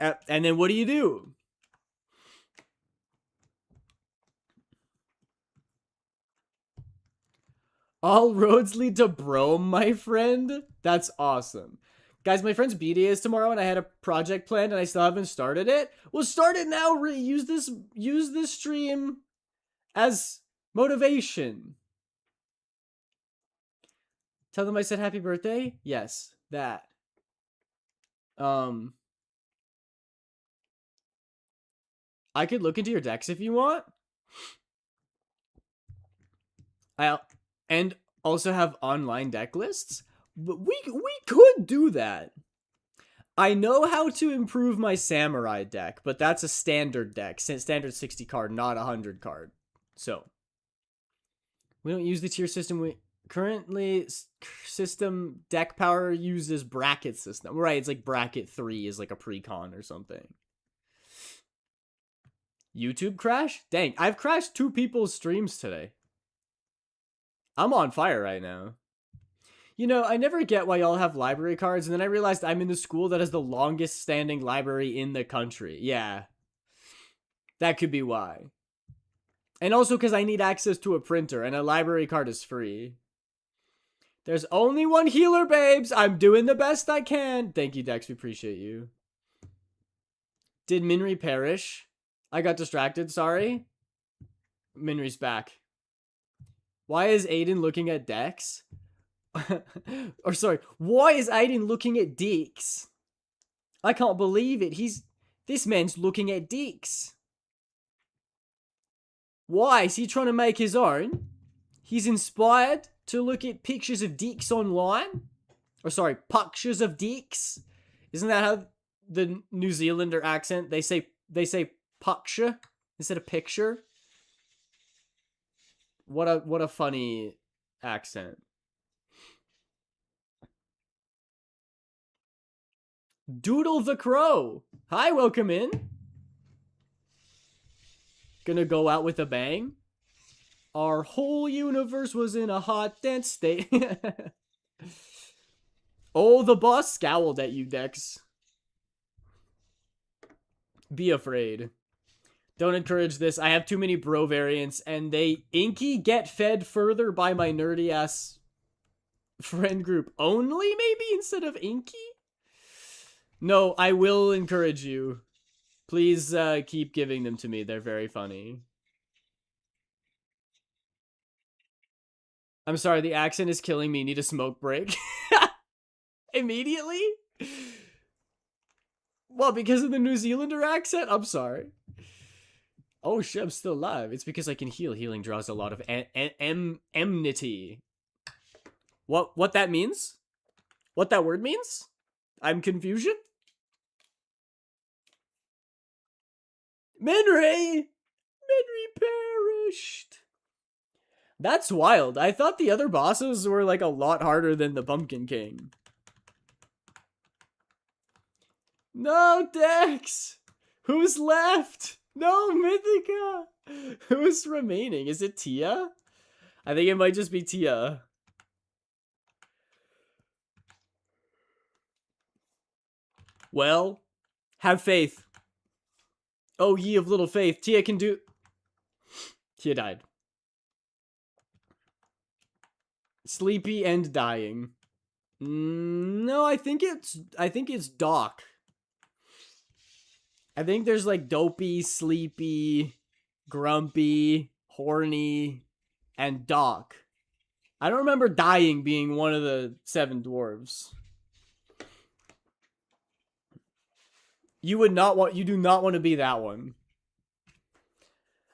And then what do you do? All roads lead to Brome, my friend. That's awesome. Guys, my friend's B-Day is tomorrow and I had a project planned and I still haven't started it. Well, start it now. Use this stream as motivation. Tell them I said happy birthday? Yes, that. I could look into your decks if you want. I and also have online deck lists. But we could do that. I know how to improve my samurai deck, but that's a standard deck, standard 60 card, not 100 card. So we don't use the tier system. We currently system deck power uses bracket system. Right, it's like bracket 3 is like a precon or something. YouTube crash? Dang, I've crashed 2 people's streams today. I'm on fire right now. You know, I never get why y'all have library cards, and then I realized I'm in the school that has the longest standing library in the country. Yeah. That could be why. And also because I need access to a printer, and a library card is free. There's only one healer, babes. I'm doing the best I can. Thank you, Dex. We appreciate you. Did Minri perish? I got distracted, sorry. Minri's back. Why is Aiden looking at Dex? Or sorry, why is Aiden looking at dicks? I can't believe it. This man's looking at dicks. Why? Is he trying to make his own? He's inspired to look at pictures of dicks online? Or sorry, pictures of dicks? Isn't that how the New Zealander accent, they say picture instead of picture? What a funny accent. Doodle the Crow. Hi, welcome in. Gonna go out with a bang. Our whole universe was in a hot, dense state. Oh, the boss scowled at you, Dex. Be afraid. Don't encourage this. I have too many bro variants, and they inky get fed further by my nerdy ass friend group only, maybe, instead of inky? No, I will encourage you. Please keep giving them to me. They're very funny. I'm sorry, the accent is killing me. Need a smoke break. Immediately? Well, because of the New Zealander accent? I'm sorry. Oh shit, I'm still alive. It's because I can heal. Healing draws a lot of enmity. What that means? What that word means? I'm confusion? Minri perished. That's wild. I thought the other bosses were like a lot harder than the Pumpkin King. No, Dex! Who's left? No, Mythica! Who's remaining? Is it Tia? I think it might just be Tia. Well, have faith. Oh, ye of little faith. Tia can do... Tia died. Sleepy and dying. No, I think it's Doc. I think there's like Dopey, Sleepy, Grumpy, Horny, and Doc. I don't remember dying being one of the 7 dwarves. You do not want to be that one.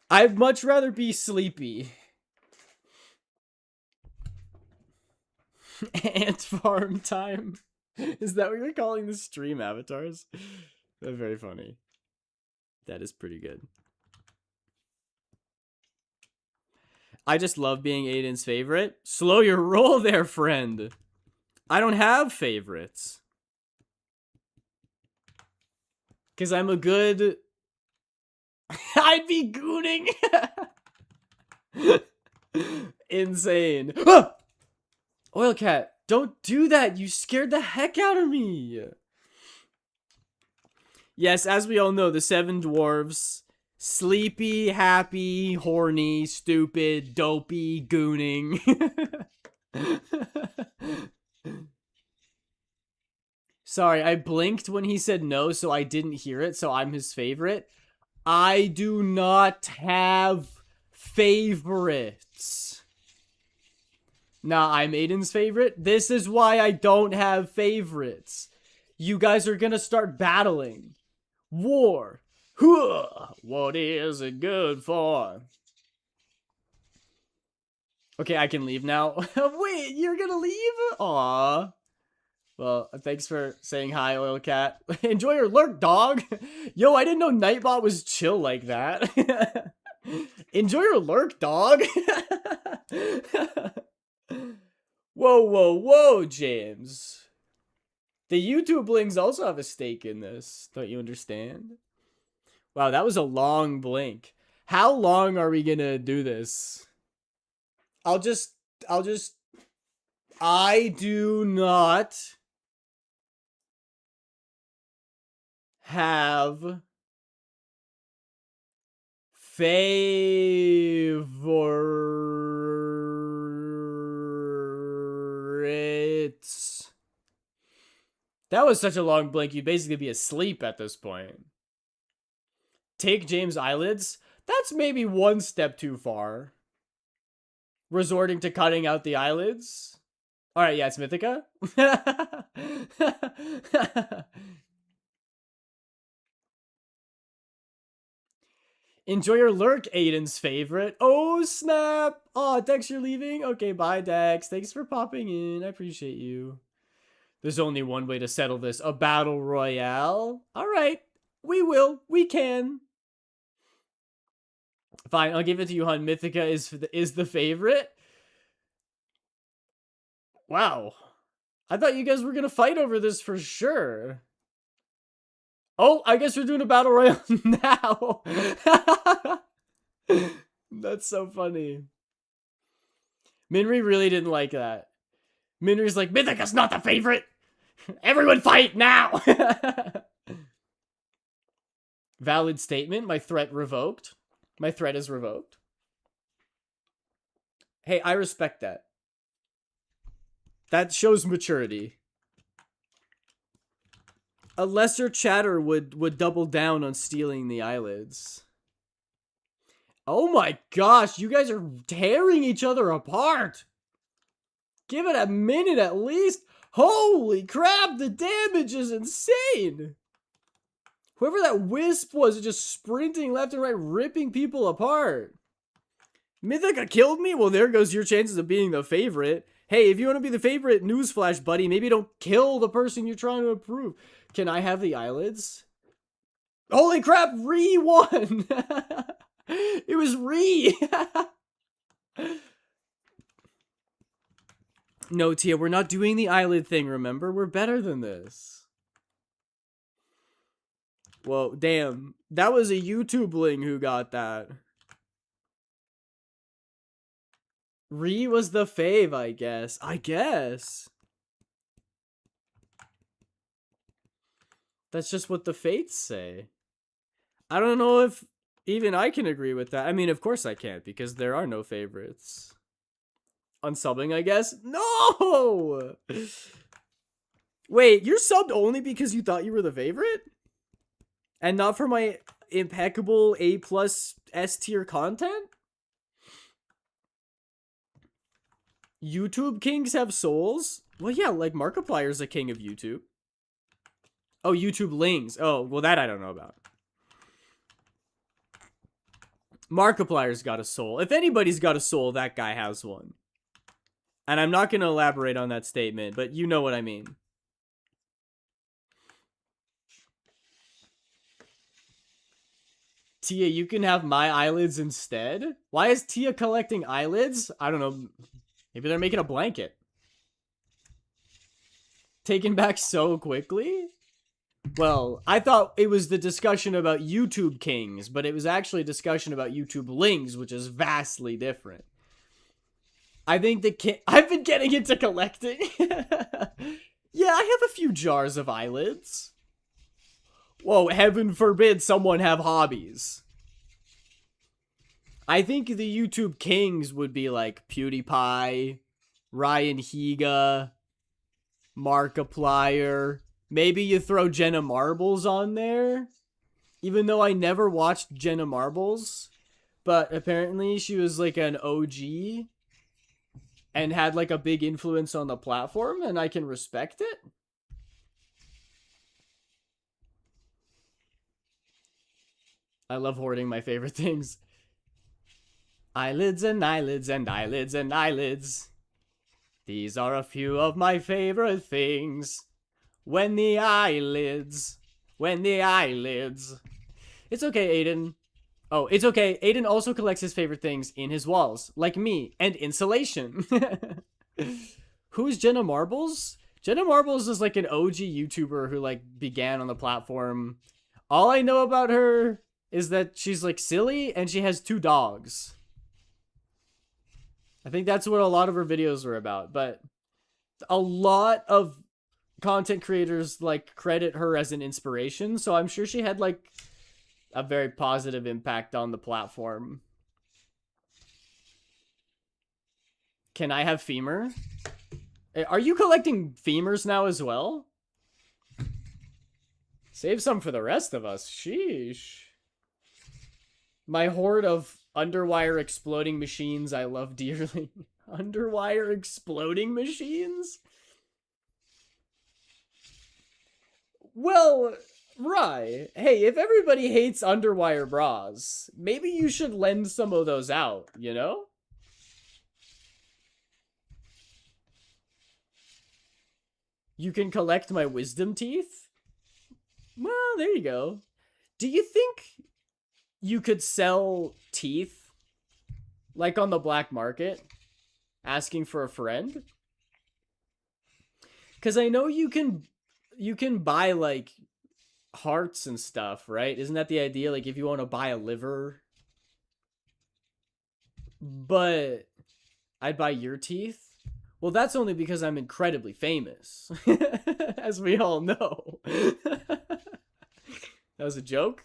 I'd much rather be Sleepy. Ant farm time. Is that what you're calling the stream avatars? That's very funny. That is pretty good. I just love being Aiden's favorite. Slow your roll there, friend. I don't have favorites. Because I'm a good... I'd be gooning! Insane. Oil Cat, don't do that! You scared the heck out of me! Yes, as we all know, the 7 dwarves... Sleepy, happy, horny, stupid, dopey, gooning. Sorry, I blinked when he said no, so I didn't hear it, so I'm his favorite. I do not have favorites. Nah, I'm Aiden's favorite. This is why I don't have favorites. You guys are gonna start battling. War. What is it good for? Okay, I can leave now. Wait, you're gonna leave? Aw. Well, thanks for saying hi, Oil Cat. Enjoy your lurk, dog. Yo, I didn't know Nightbot was chill like that. Enjoy your lurk, dog. Whoa, whoa, whoa, James. The YouTubelings also have a stake in this. Don't you understand? Wow, that was a long blink. How long are we gonna do this? I do not have favorites. That was such a long blink, you'd basically be asleep at this point. Take James' eyelids? That's maybe one step too far. Resorting to cutting out the eyelids? Alright, yeah, it's Mythica. Enjoy your lurk, Aiden's favorite. Oh, snap. Oh, Dex, you're leaving? Okay, bye, Dex. Thanks for popping in. I appreciate you. There's only one way to settle this. A battle royale. Alright, we will. We can. Fine, I'll give it to you, hun. Mythica is the favorite. Wow. I thought you guys were gonna fight over this for sure. Oh, I guess we're doing a battle royale now. That's so funny. Minri really didn't like that. Minri's like, Mythica's not the favorite. Everyone fight now. Valid statement. My threat revoked. My threat is revoked. Hey, I respect that. That shows maturity. A lesser chatter would double down on stealing the eyelids. Oh my gosh, you guys are tearing each other apart. Give it a minute at least. Holy crap, the damage is insane. Whoever that wisp was is just sprinting left and right, ripping people apart. Mythica killed me? Well, there goes your chances of being the favorite. Hey, if you want to be the favorite, newsflash, buddy, maybe don't kill the person you're trying to improve. Can I have the eyelids? Holy crap, Ree won! It was Ree! No, Tia, we're not doing the eyelid thing, remember? We're better than this. Whoa, damn. That was a YouTubeling who got that. Ree was the fave, I guess. That's just what the fates say. I don't know if even I can agree with that. I mean, of course I can't, because there are no favorites. Unsubbing, I guess? No! Wait, you're subbed only because you thought you were the favorite? And not for my impeccable A+ S tier content? YouTube kings have souls? Well, yeah, like Markiplier's a king of YouTube. Oh, YouTube lings. Oh, well, that I don't know about. Markiplier's got a soul. If anybody's got a soul, that guy has one. And I'm not going to elaborate on that statement, but you know what I mean. Tia, you can have my eyelids instead? Why is Tia collecting eyelids? I don't know. Maybe they're making a blanket. Taken back so quickly? Well, I thought it was the discussion about YouTube kings, but it was actually a discussion about YouTube lings, which is vastly different. I think I've been getting into collecting. Yeah, I have a few jars of eyelids. Whoa, heaven forbid someone have hobbies. I think the YouTube kings would be like PewDiePie, Ryan Higa, Markiplier. Maybe you throw Jenna Marbles on there. Even though I never watched Jenna Marbles, but apparently she was like an OG and had like a big influence on the platform, and I can respect it. I love hoarding my favorite things. Eyelids and eyelids and eyelids and eyelids. These are a few of my favorite things. When the eyelids. When the eyelids. It's okay, Aiden. Oh, it's okay. Aiden also collects his favorite things in his walls, like me, and insulation. Who's Jenna Marbles? Jenna Marbles is like an OG YouTuber who like began on the platform. All I know about her is that she's like silly and she has two dogs. I think that's what a lot of her videos were about, but a lot of content creators like credit her as an inspiration, so I'm sure she had like a very positive impact on the platform. Can I have femur? Are you collecting femurs now as well? Save some for the rest of us. Sheesh. My horde of underwire exploding machines I love dearly. Underwire exploding machines? Well, right. Hey, if everybody hates underwire bras, maybe you should lend some of those out, you know? You can collect my wisdom teeth? Well, there you go. Do you think you could sell teeth like on the black market asking for a friend? Cuz I know you can buy like hearts and stuff, right? Isn't that the idea? Like if you want to buy a liver, but I'd buy your teeth. Well, that's only because I'm incredibly famous, as we all know. That was a joke.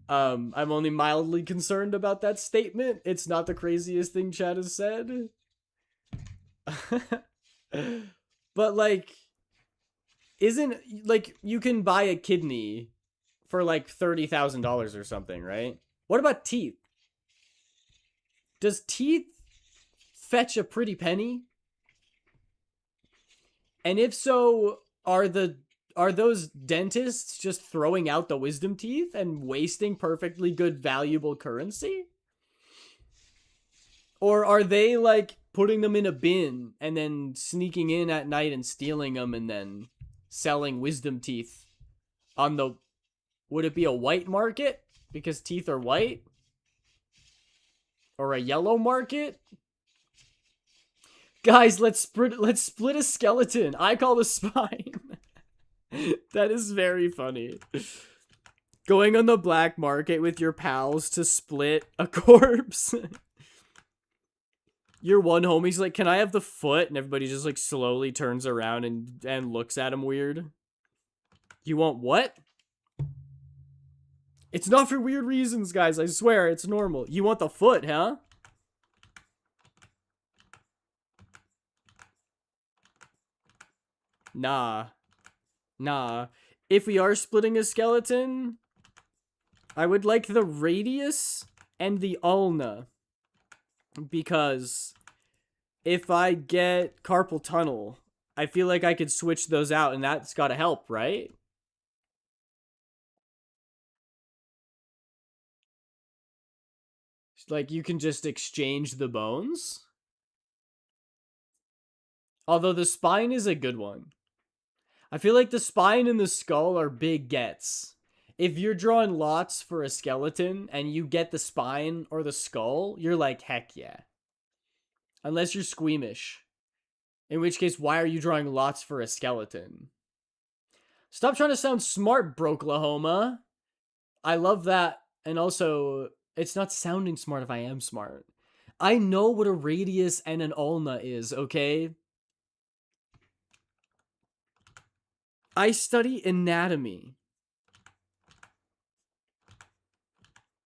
I'm only mildly concerned about that statement. It's not the craziest thing Chad has said. But like, isn't like you can buy a kidney for like $30,000 or something, right? What about teeth? Does teeth fetch a pretty penny? And if so, are those dentists just throwing out the wisdom teeth and wasting perfectly good valuable currency? Or are they like putting them in a bin and then sneaking in at night and stealing them and then selling wisdom teeth on the, would it be a white market because teeth are white? Or a yellow market? Guys, let's split a skeleton. I call the spine. That is very funny. Going on the black market with your pals to split a corpse. Your one homie's like, can I have the foot? And everybody just like slowly turns around and looks at him weird. You want what? It's not for weird reasons, guys. I swear, it's normal. You want the foot, huh? Nah. Nah. If we are splitting a skeleton, I would like the radius and the ulna. Because if I get carpal tunnel, I feel like I could switch those out, and that's gotta help, right? Like, you can just exchange the bones? Although the spine is a good one. I feel like the spine and the skull are big gets. If you're drawing lots for a skeleton and you get the spine or the skull, you're like, heck yeah. Unless you're squeamish. In which case, why are you drawing lots for a skeleton? Stop trying to sound smart, Broklahoma. I love that. And also, it's not sounding smart if I am smart. I know what a radius and an ulna is, okay? I study anatomy.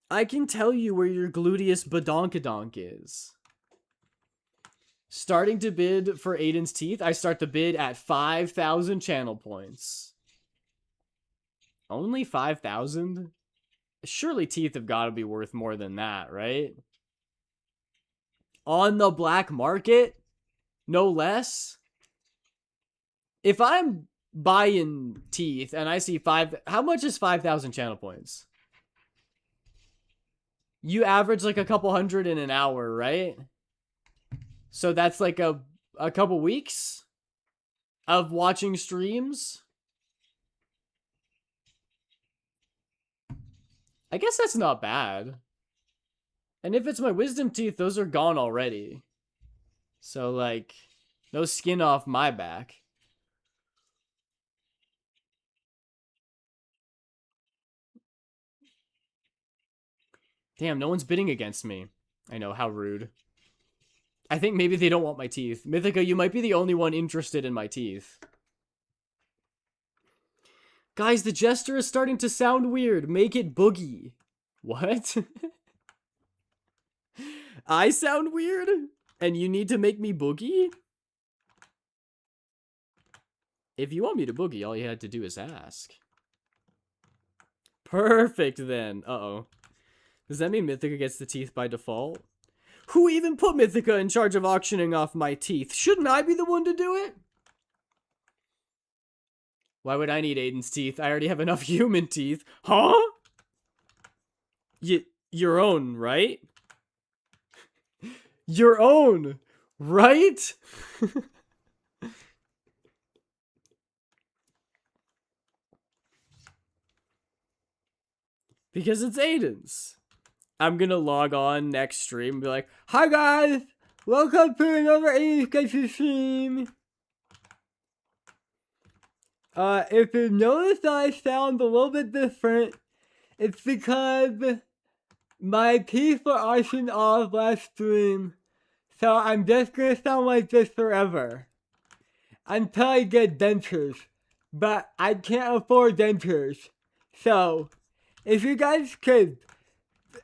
I can tell you where your gluteus badonkadonk is. Starting to bid for Aiden's teeth, I start the bid at 5,000 channel points. Only 5,000? Surely teeth have got to be worth more than that, right? On the black market? No less? If I'm buying teeth and I see how much is 5,000 channel points? You average like a couple hundred in an hour, right? So that's like a couple weeks of watching streams. I guess that's not bad. And if it's my wisdom teeth, those are gone already. So like, no skin off my back. Damn, no one's bidding against me. I know, how rude. I think maybe they don't want my teeth. Mythica, you might be the only one interested in my teeth. Guys, the gesture is starting to sound weird. Make it boogie. What? I sound weird? And you need to make me boogie? If you want me to boogie, all you had to do is ask. Perfect, then. Uh-oh. Does that mean Mythica gets the teeth by default? Who even put Mythica in charge of auctioning off my teeth? Shouldn't I be the one to do it? Why would I need Aiden's teeth? I already have enough human teeth. Huh? Your own, right? Your own, right? Because it's Aiden's. I'm gonna log on next stream and be like, hi guys, welcome to another Aiden's Sketchy stream. If you notice that I sound a little bit different, it's because my teeth were arching off last stream, so I'm just gonna sound like this forever. Until I get dentures, but I can't afford dentures. So, if you guys could,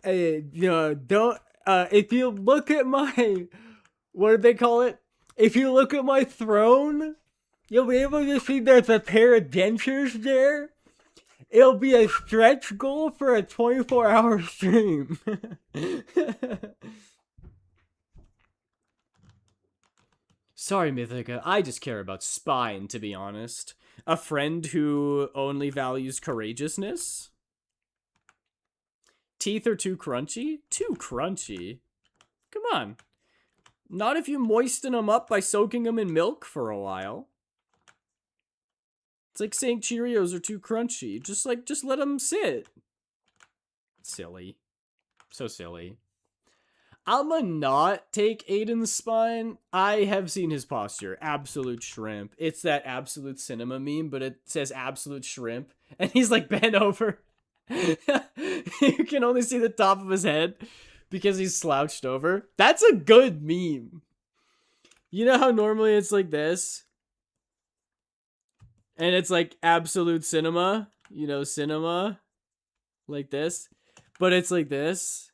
if you look at my, what do they call it? If you look at my throne, you'll be able to see there's a pair of dentures there. It'll be a stretch goal for a 24-hour stream. Sorry, Mythica, I just care about spine, to be honest. A friend who only values courageousness? Teeth are too crunchy? Too crunchy? Come on. Not if you moisten them up by soaking them in milk for a while. It's like saying Cheerios are too crunchy. Just let them sit. Silly. So silly. I'ma not take Aiden's spine. I have seen his posture. Absolute shrimp. It's that Absolute Cinema meme, but it says Absolute Shrimp. And he's like bent over. You can only see the top of his head because he's slouched over. That's a good meme. You know how normally it's like this? And it's like Absolute Cinema. You know, cinema. Like this. But it's like this.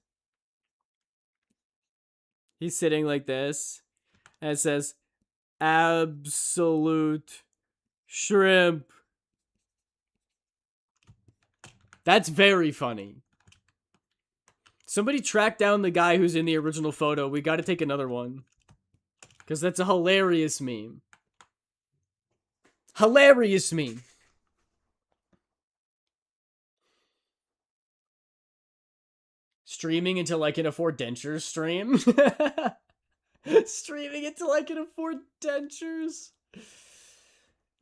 He's sitting like this. And it says, Absolute Shrimp. That's very funny. Somebody track down the guy who's in the original photo. We gotta take another one. Because that's a hilarious meme. Hilarious meme. Streaming until I can afford dentures stream. Streaming until I can afford dentures.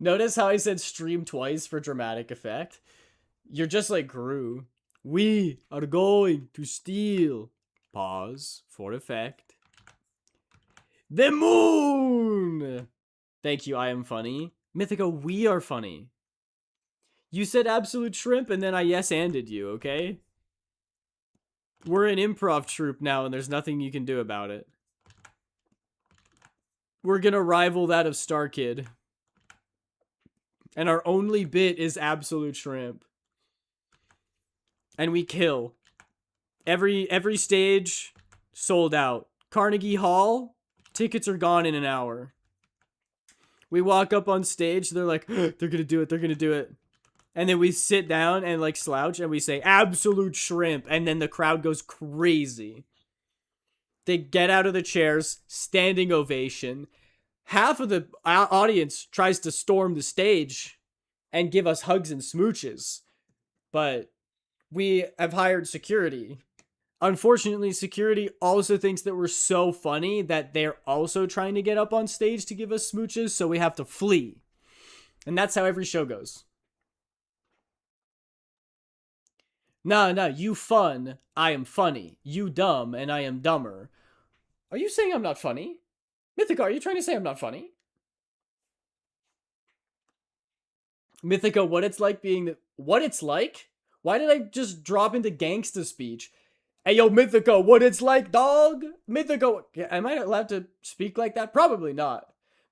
Notice how I said stream twice for dramatic effect? You're just like Gru. We are going to steal. Pause for effect. The moon! Thank you, I am funny. Mythica, we are funny. You said absolute shrimp, and then I yes-anded you, okay? We're an improv troupe now, and there's nothing you can do about it. We're gonna rival that of Star Kid. And our only bit is absolute shrimp. And we kill. Every stage sold out. Carnegie Hall, tickets are gone in an hour. We walk up on stage, they're like, they're gonna do it, they're gonna do it. And then we sit down and like slouch and we say absolute shrimp, and then the crowd goes crazy. They get out of the chairs, standing ovation. Half of the audience tries to storm the stage and give us hugs and smooches, but we have hired security. Unfortunately, security also thinks that we're so funny that they're also trying to get up on stage to give us smooches, so we have to flee. And that's how every show goes. No, you fun, I am funny. You dumb, and I am dumber. Are you saying I'm not funny? Mythica, are you trying to say I'm not funny? Mythica, what it's like being the... What it's like? Why did I just drop into gangsta speech? Hey, yo, Mythica, what it's like, dog? Mythica, am I allowed to speak like that? Probably not.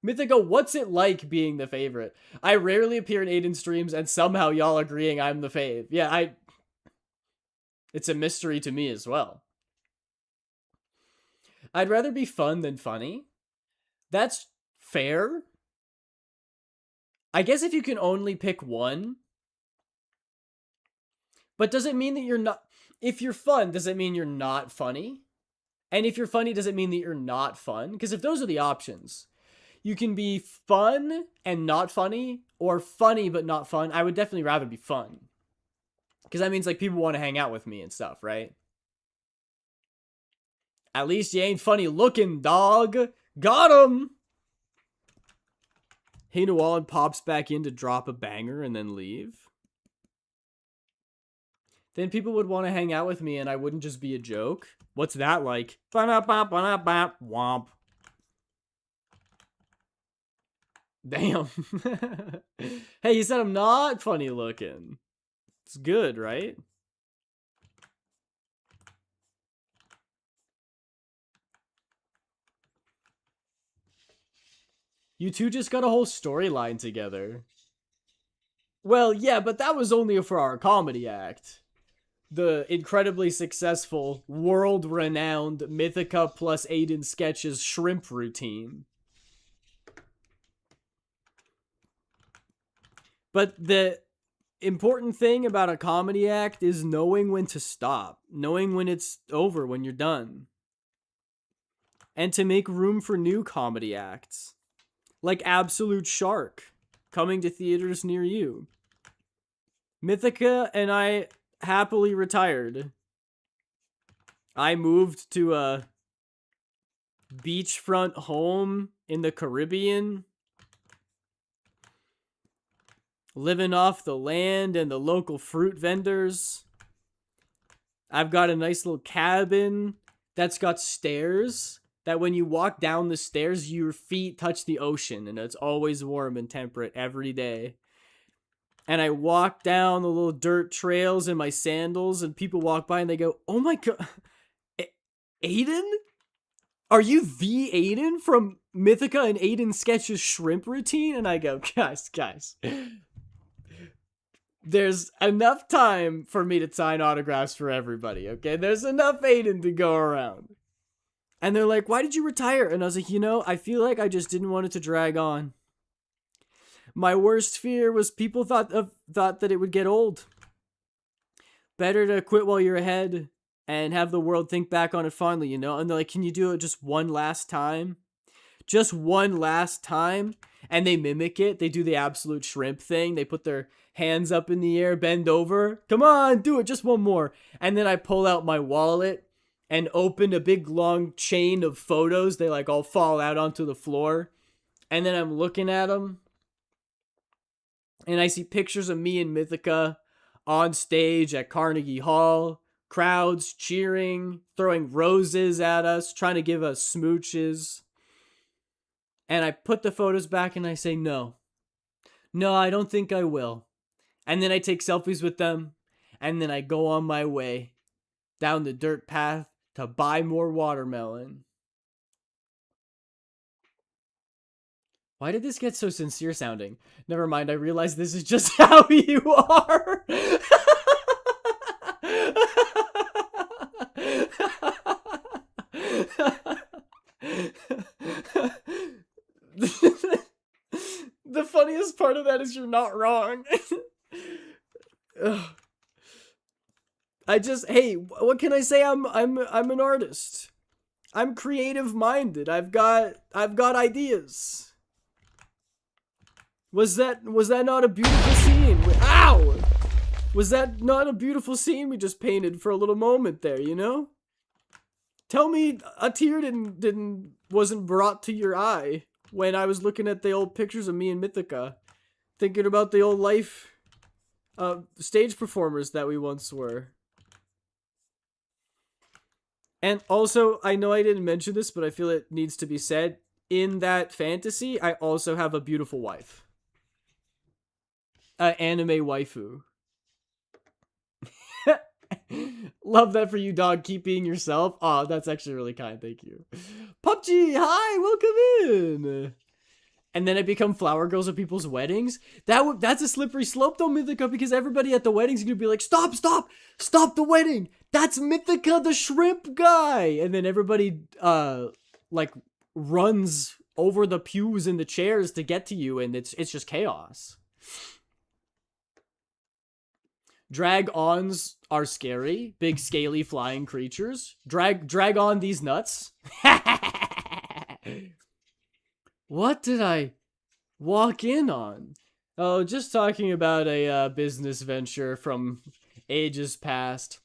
Mythica, what's it like being the favorite? I rarely appear in Aiden streams, and somehow y'all agreeing I'm the fave. Yeah, it's a mystery to me as well. I'd rather be fun than funny. That's fair. I guess if you can only pick one. But does it mean that you're not... If you're fun, does it mean you're not funny? And if you're funny, does it mean that you're not fun? Because if those are the options, you can be fun and not funny, or funny but not fun. I would definitely rather be fun. Because that means like people want to hang out with me and stuff, right? At least you ain't funny looking, dog. Got him! Hey, Nolan pops back in to drop a banger and then leave. Then people would want to hang out with me and I wouldn't just be a joke. What's that like? Womp. Damn. Hey, you said I'm not funny looking. It's good, right? You two just got a whole storyline together. Well, yeah, but that was only for our comedy act. The incredibly successful, world-renowned Mythica plus Aiden Sketches shrimp routine. But the important thing about a comedy act is knowing when to stop, knowing when it's over, when you're done. And to make room for new comedy acts. Like Absolute Shark, coming to theaters near you. Mythica and I happily retired. I moved to a beachfront home in the Caribbean, living off the land and the local fruit vendors. I've got a nice little cabin that's got stairs that when you walk down the stairs, your feet touch the ocean, and it's always warm and temperate every day. And I walk down the little dirt trails in my sandals, and people walk by and they go, "Oh my god, Aiden? Are you the Aiden from Mythica and Aiden Sketches shrimp routine?" And I go, guys, there's enough time for me to sign autographs for everybody, okay? There's enough Aiden to go around. And they're like, "Why did you retire?" And I was like, I feel like I just didn't want it to drag on. My worst fear was people thought that it would get old. Better to quit while you're ahead and have the world think back on it fondly, And they're like, "Can you do it just one last time?" Just one last time. And they mimic it. They do the absolute shrimp thing. They put their hands up in the air, bend over. "Come on, do it. Just one more." And then I pull out my wallet and open a big long chain of photos. They like all fall out onto the floor. And then I'm looking at them. And I see pictures of me and Mythica on stage at Carnegie Hall. Crowds cheering, throwing roses at us, trying to give us smooches. And I put the photos back and I say, no. No, I don't think I will. And then I take selfies with them. And then I go on my way down the dirt path to buy more watermelon. Why did this get so sincere sounding? Never mind, I realize this is just how you are. The funniest part of that is you're not wrong. Hey, what can I say? I'm an artist. I'm creative minded. I've got ideas. Was that not a beautiful scene? Ow! Was that not a beautiful scene we just painted for a little moment there, you know? Tell me a tear wasn't brought to your eye when I was looking at the old pictures of me and Mythica, thinking about the old life stage performers that we once were. And also, I know I didn't mention this, but I feel it needs to be said. In that fantasy, I also have a beautiful wife. Anime waifu. Love that for you, dog. Keep being yourself. Aw, that's actually really kind. Thank you. PUBG, hi, welcome in. And then I become flower girls at people's weddings. That's a slippery slope though, Mythica, because everybody at the wedding's gonna be like, stop the wedding. That's Mythica, the shrimp guy. And then everybody, like, runs over the pews and the chairs to get to you, and it's just chaos. Drag-ons are scary. Big, scaly, flying creatures. Drag on these nuts. What did I walk in on? Oh, just talking about a business venture from ages past.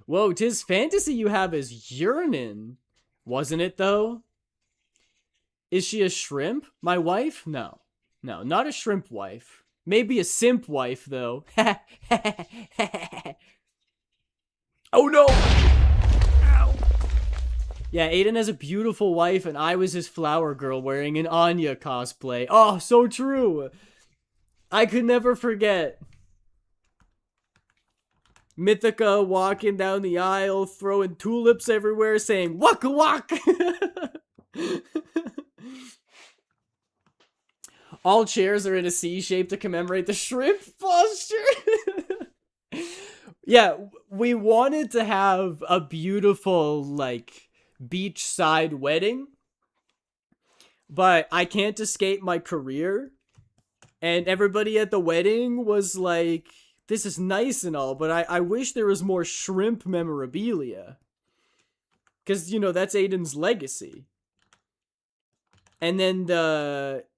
Whoa, 'tis fantasy you have as yearning. Wasn't it, though? Is she a shrimp? My wife? No. No, not a shrimp wife. Maybe a simp wife, though. Oh, no! Ow. Yeah, Aiden has a beautiful wife, and I was his flower girl wearing an Anya cosplay. Oh, so true! I could never forget. Mythica walking down the aisle, throwing tulips everywhere, saying, "Waka waka!" All chairs are in a C shape to commemorate the shrimp posture. Yeah, we wanted to have a beautiful, like, beachside wedding, but I can't escape my career. And everybody at the wedding was like, this is nice and all, but I wish there was more shrimp memorabilia. Because, you know, that's Aiden's legacy. And then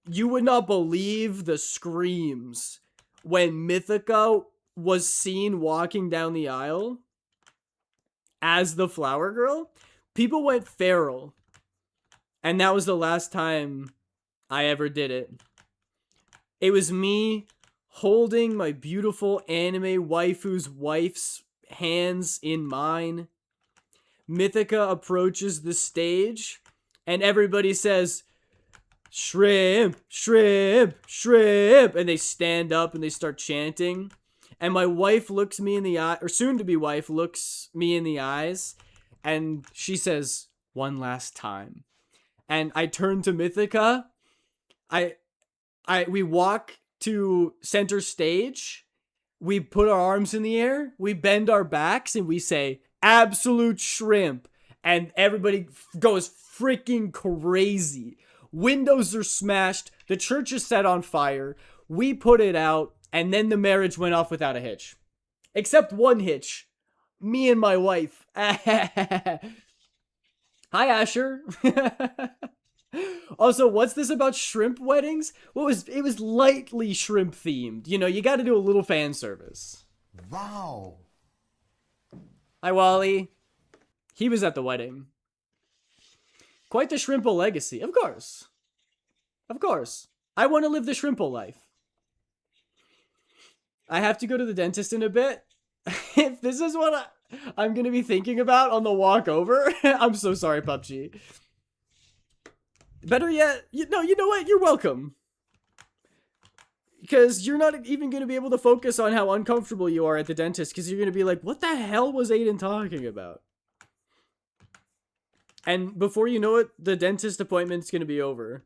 you would not believe the screams when Mythica was seen walking down the aisle as the flower girl. People went feral. And that was the last time I ever did it. It was me holding my beautiful anime waifu's wife's hands in mine. Mythica approaches the stage, and everybody says, "Shrimp, shrimp, shrimp," and they stand up and they start chanting. And my wife looks me in the eye, or soon-to-be wife looks me in the eyes, and she says, "One last time." And I turn to Mythica. We walk to center stage. We put our arms in the air. We bend our backs and we say, "Absolute shrimp." And everybody goes freaking crazy. Windows are smashed. The church is set on fire. We put it out. And then the marriage went off without a hitch. Except one hitch. Me and my wife. Hi, Asher. Also, what's this about shrimp weddings? It was lightly shrimp themed. You know, you gotta do a little fan service. Wow. Hi, Wally. He was at the wedding. Quite the shrimple legacy. Of course. Of course. I want to live the shrimple life. I have to go to the dentist in a bit. If this is what I'm going to be thinking about on the walk over, I'm so sorry, PUBG. Better yet, you know what? You're welcome. Because you're not even going to be able to focus on how uncomfortable you are at the dentist, because you're going to be like, what the hell was Aiden talking about? And before you know it, the dentist appointment's going to be over.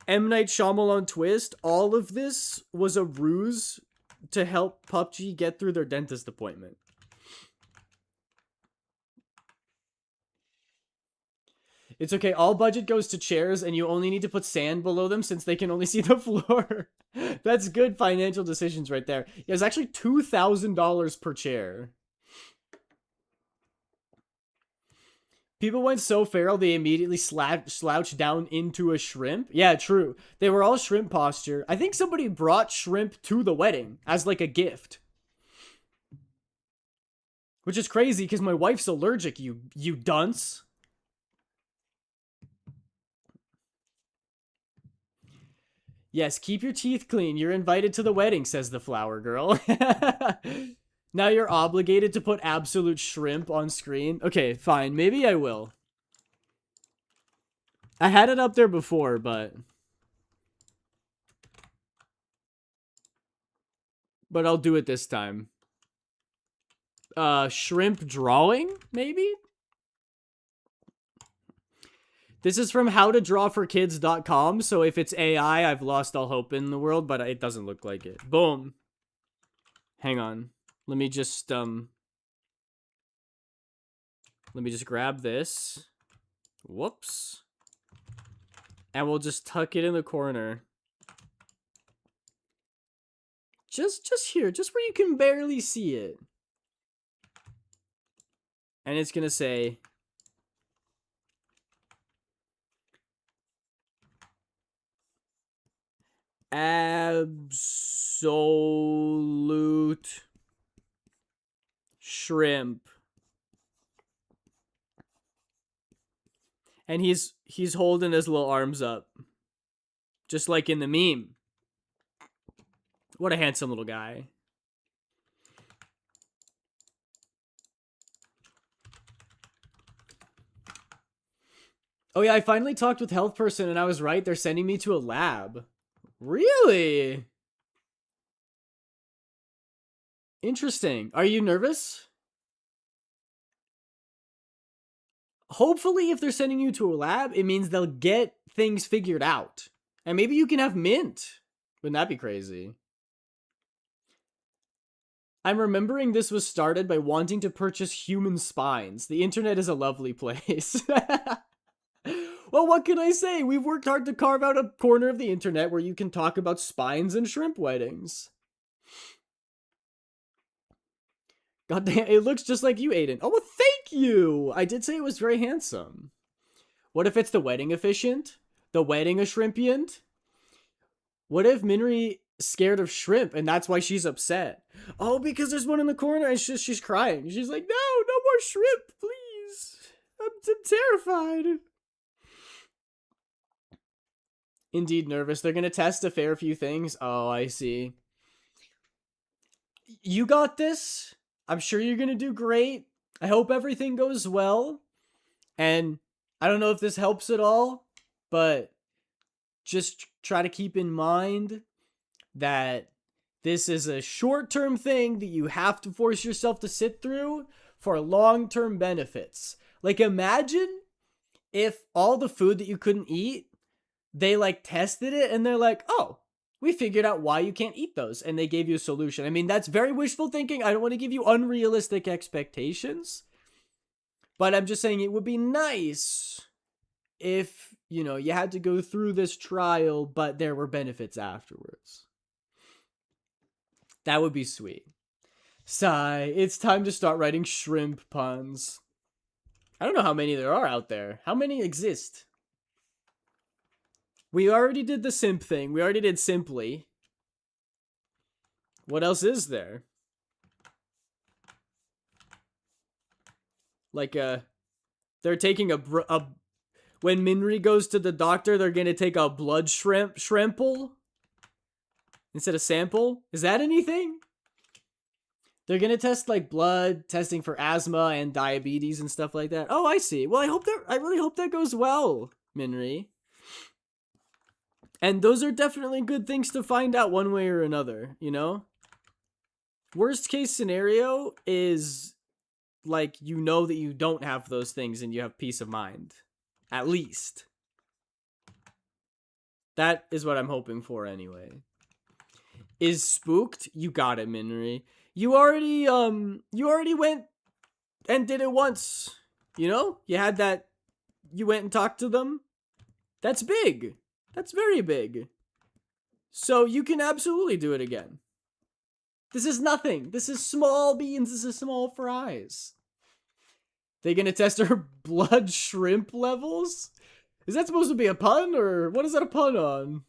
M. Night Shyamalan twist, all of this was a ruse to help PUBG get through their dentist appointment. It's okay, all budget goes to chairs, and you only need to put sand below them since they can only see the floor. That's good financial decisions right there. Yeah, it's actually $2,000 per chair. People went so feral they immediately slouched down into a shrimp. Yeah, true. They were all shrimp posture. I think somebody brought shrimp to the wedding as like a gift. Which is crazy because my wife's allergic, you dunce. Yes, keep your teeth clean. You're invited to the wedding, says the flower girl. Now you're obligated to put absolute shrimp on screen. Okay, fine. Maybe I will. I had it up there before, but I'll do it this time. Shrimp drawing, maybe? This is from howtodrawforkids.com, so if it's AI, I've lost all hope in the world, but it doesn't look like it. Boom. Hang on. Let me just grab this. Whoops. And we'll just tuck it in the corner. Just here, just where you can barely see it. And it's gonna say absolute shrimp. And he's holding his little arms up. Just like in the meme. What a handsome little guy. Oh yeah, I finally talked with health person and I was right. They're sending me to a lab. Really? Interesting. Are you nervous? Hopefully, if they're sending you to a lab, it means they'll get things figured out. And maybe you can have mint. Wouldn't that be crazy? I'm remembering this was started by wanting to purchase human spines. The internet is a lovely place. Well, what can I say? We've worked hard to carve out a corner of the internet where you can talk about spines and shrimp weddings. God damn, it looks just like you, Aiden. Oh, well, thank you! I did say it was very handsome. What if it's the wedding efficient? The wedding a shrimpient? What if Minri scared of shrimp and that's why she's upset? Oh, because there's one in the corner and she's crying. She's like, no more shrimp, please. I'm terrified. Indeed nervous. They're gonna test a fair few things. Oh, I see. You got this. I'm sure you're gonna do great. I hope everything goes well. And I don't know if this helps at all, but just try to keep in mind that this is a short-term thing that you have to force yourself to sit through for long-term benefits. Like, imagine if all the food that you couldn't eat, they like tested it and they're like, oh, we figured out why you can't eat those, and they gave you a solution. I mean, that's very wishful thinking. I don't want to give you unrealistic expectations, but I'm just saying it would be nice if, you know, you had to go through this trial, but there were benefits afterwards. That would be sweet. Sigh, it's time to start writing shrimp puns. I don't know how many there are out there. How many exist? We already did the simp thing. We already did simply. What else is there? Like they're taking when Minri goes to the doctor, they're gonna take a blood shrimple instead of sample. Is that anything? They're gonna test like blood, testing for asthma and diabetes and stuff like that. Oh, I see. Well, I really hope that goes well, Minri. And those are definitely good things to find out one way or another, you know? Worst case scenario is like you know that you don't have those things and you have peace of mind. At least. That is what I'm hoping for anyway. Is spooked? You got it, Minri. You already went and did it once. You know? You had that you went and talked to them. That's big. That's very big. So you can absolutely do it again. This is nothing. This is small beans. This is small fries. They gonna test our blood shrimp levels? Is that supposed to be a pun, or what is that a pun on?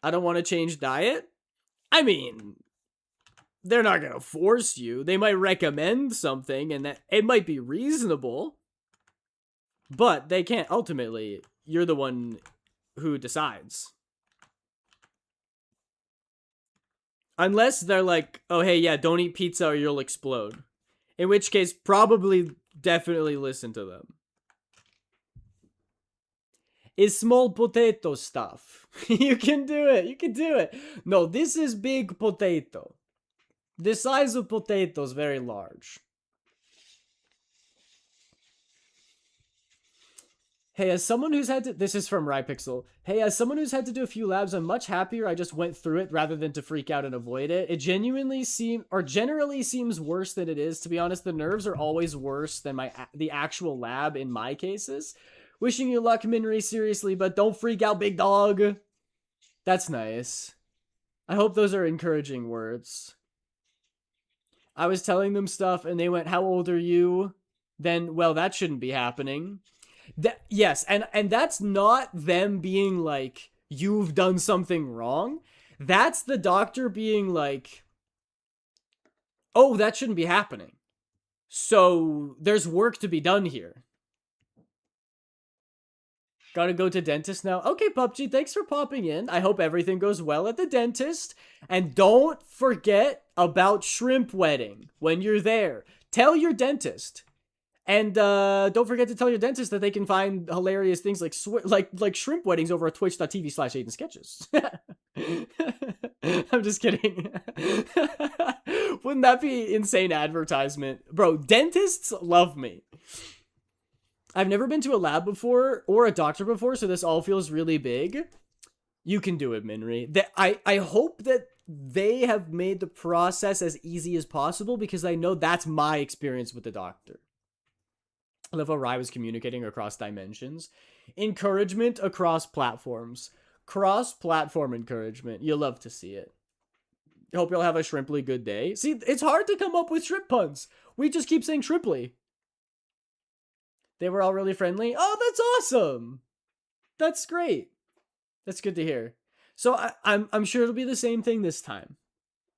I don't want to change diet? I mean, they're not gonna force you. They might recommend something, and that it might be reasonable. But they can't, ultimately, you're the one who decides. Unless they're like, oh hey, yeah, don't eat pizza or you'll explode. In which case, probably, definitely listen to them. Is small potato stuff. You can do it. You can do it. No, this is big potato. The size of potato is very large. Hey, as someone who's had to... This is from Rypixel. Hey, as someone who's had to do a few labs, I'm much happier I just went through it rather than to freak out and avoid it. It generally seems worse than it is. To be honest, the nerves are always worse than the actual lab in my cases. Wishing you luck, Minri, seriously, but don't freak out, big dog. That's nice. I hope those are encouraging words. I was telling them stuff and they went, how old are you? Then, well, that shouldn't be happening. Yes, and that's not them being like, you've done something wrong. That's the doctor being like, oh, that shouldn't be happening. So there's work to be done here. Gotta go to dentist now. Okay, PUBG, thanks for popping in. I hope everything goes well at the dentist. And don't forget about shrimp wedding when you're there. Tell your dentist. And don't forget to tell your dentist that they can find hilarious things like shrimp weddings over at twitch.tv/AidenSketches. I'm just kidding. Wouldn't that be insane advertisement? Bro, dentists love me. I've never been to a lab before or a doctor before, so this all feels really big. You can do it, Minri. I hope that they have made the process as easy as possible because I know that's my experience with the doctor. I love how Rai was communicating across dimensions. Encouragement across platforms. Cross-platform encouragement. You'll love to see it. Hope you'll have a shrimply good day. See, it's hard to come up with shrimp puns. We just keep saying shrimply. They were all really friendly. Oh, that's awesome. That's great. That's good to hear. So I'm sure it'll be the same thing this time.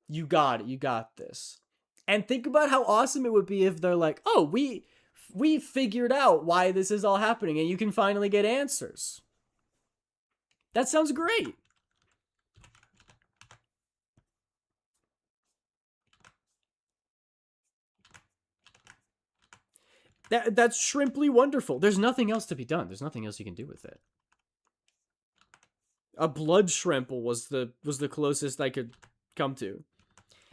You got it. You got this. And think about how awesome it would be if they're like, oh, we figured out why this is all happening and you can finally get answers. That sounds great. That's shrimply wonderful. There's nothing else to be done. There's nothing else you can do with it. A blood shrimple was the closest I could come to.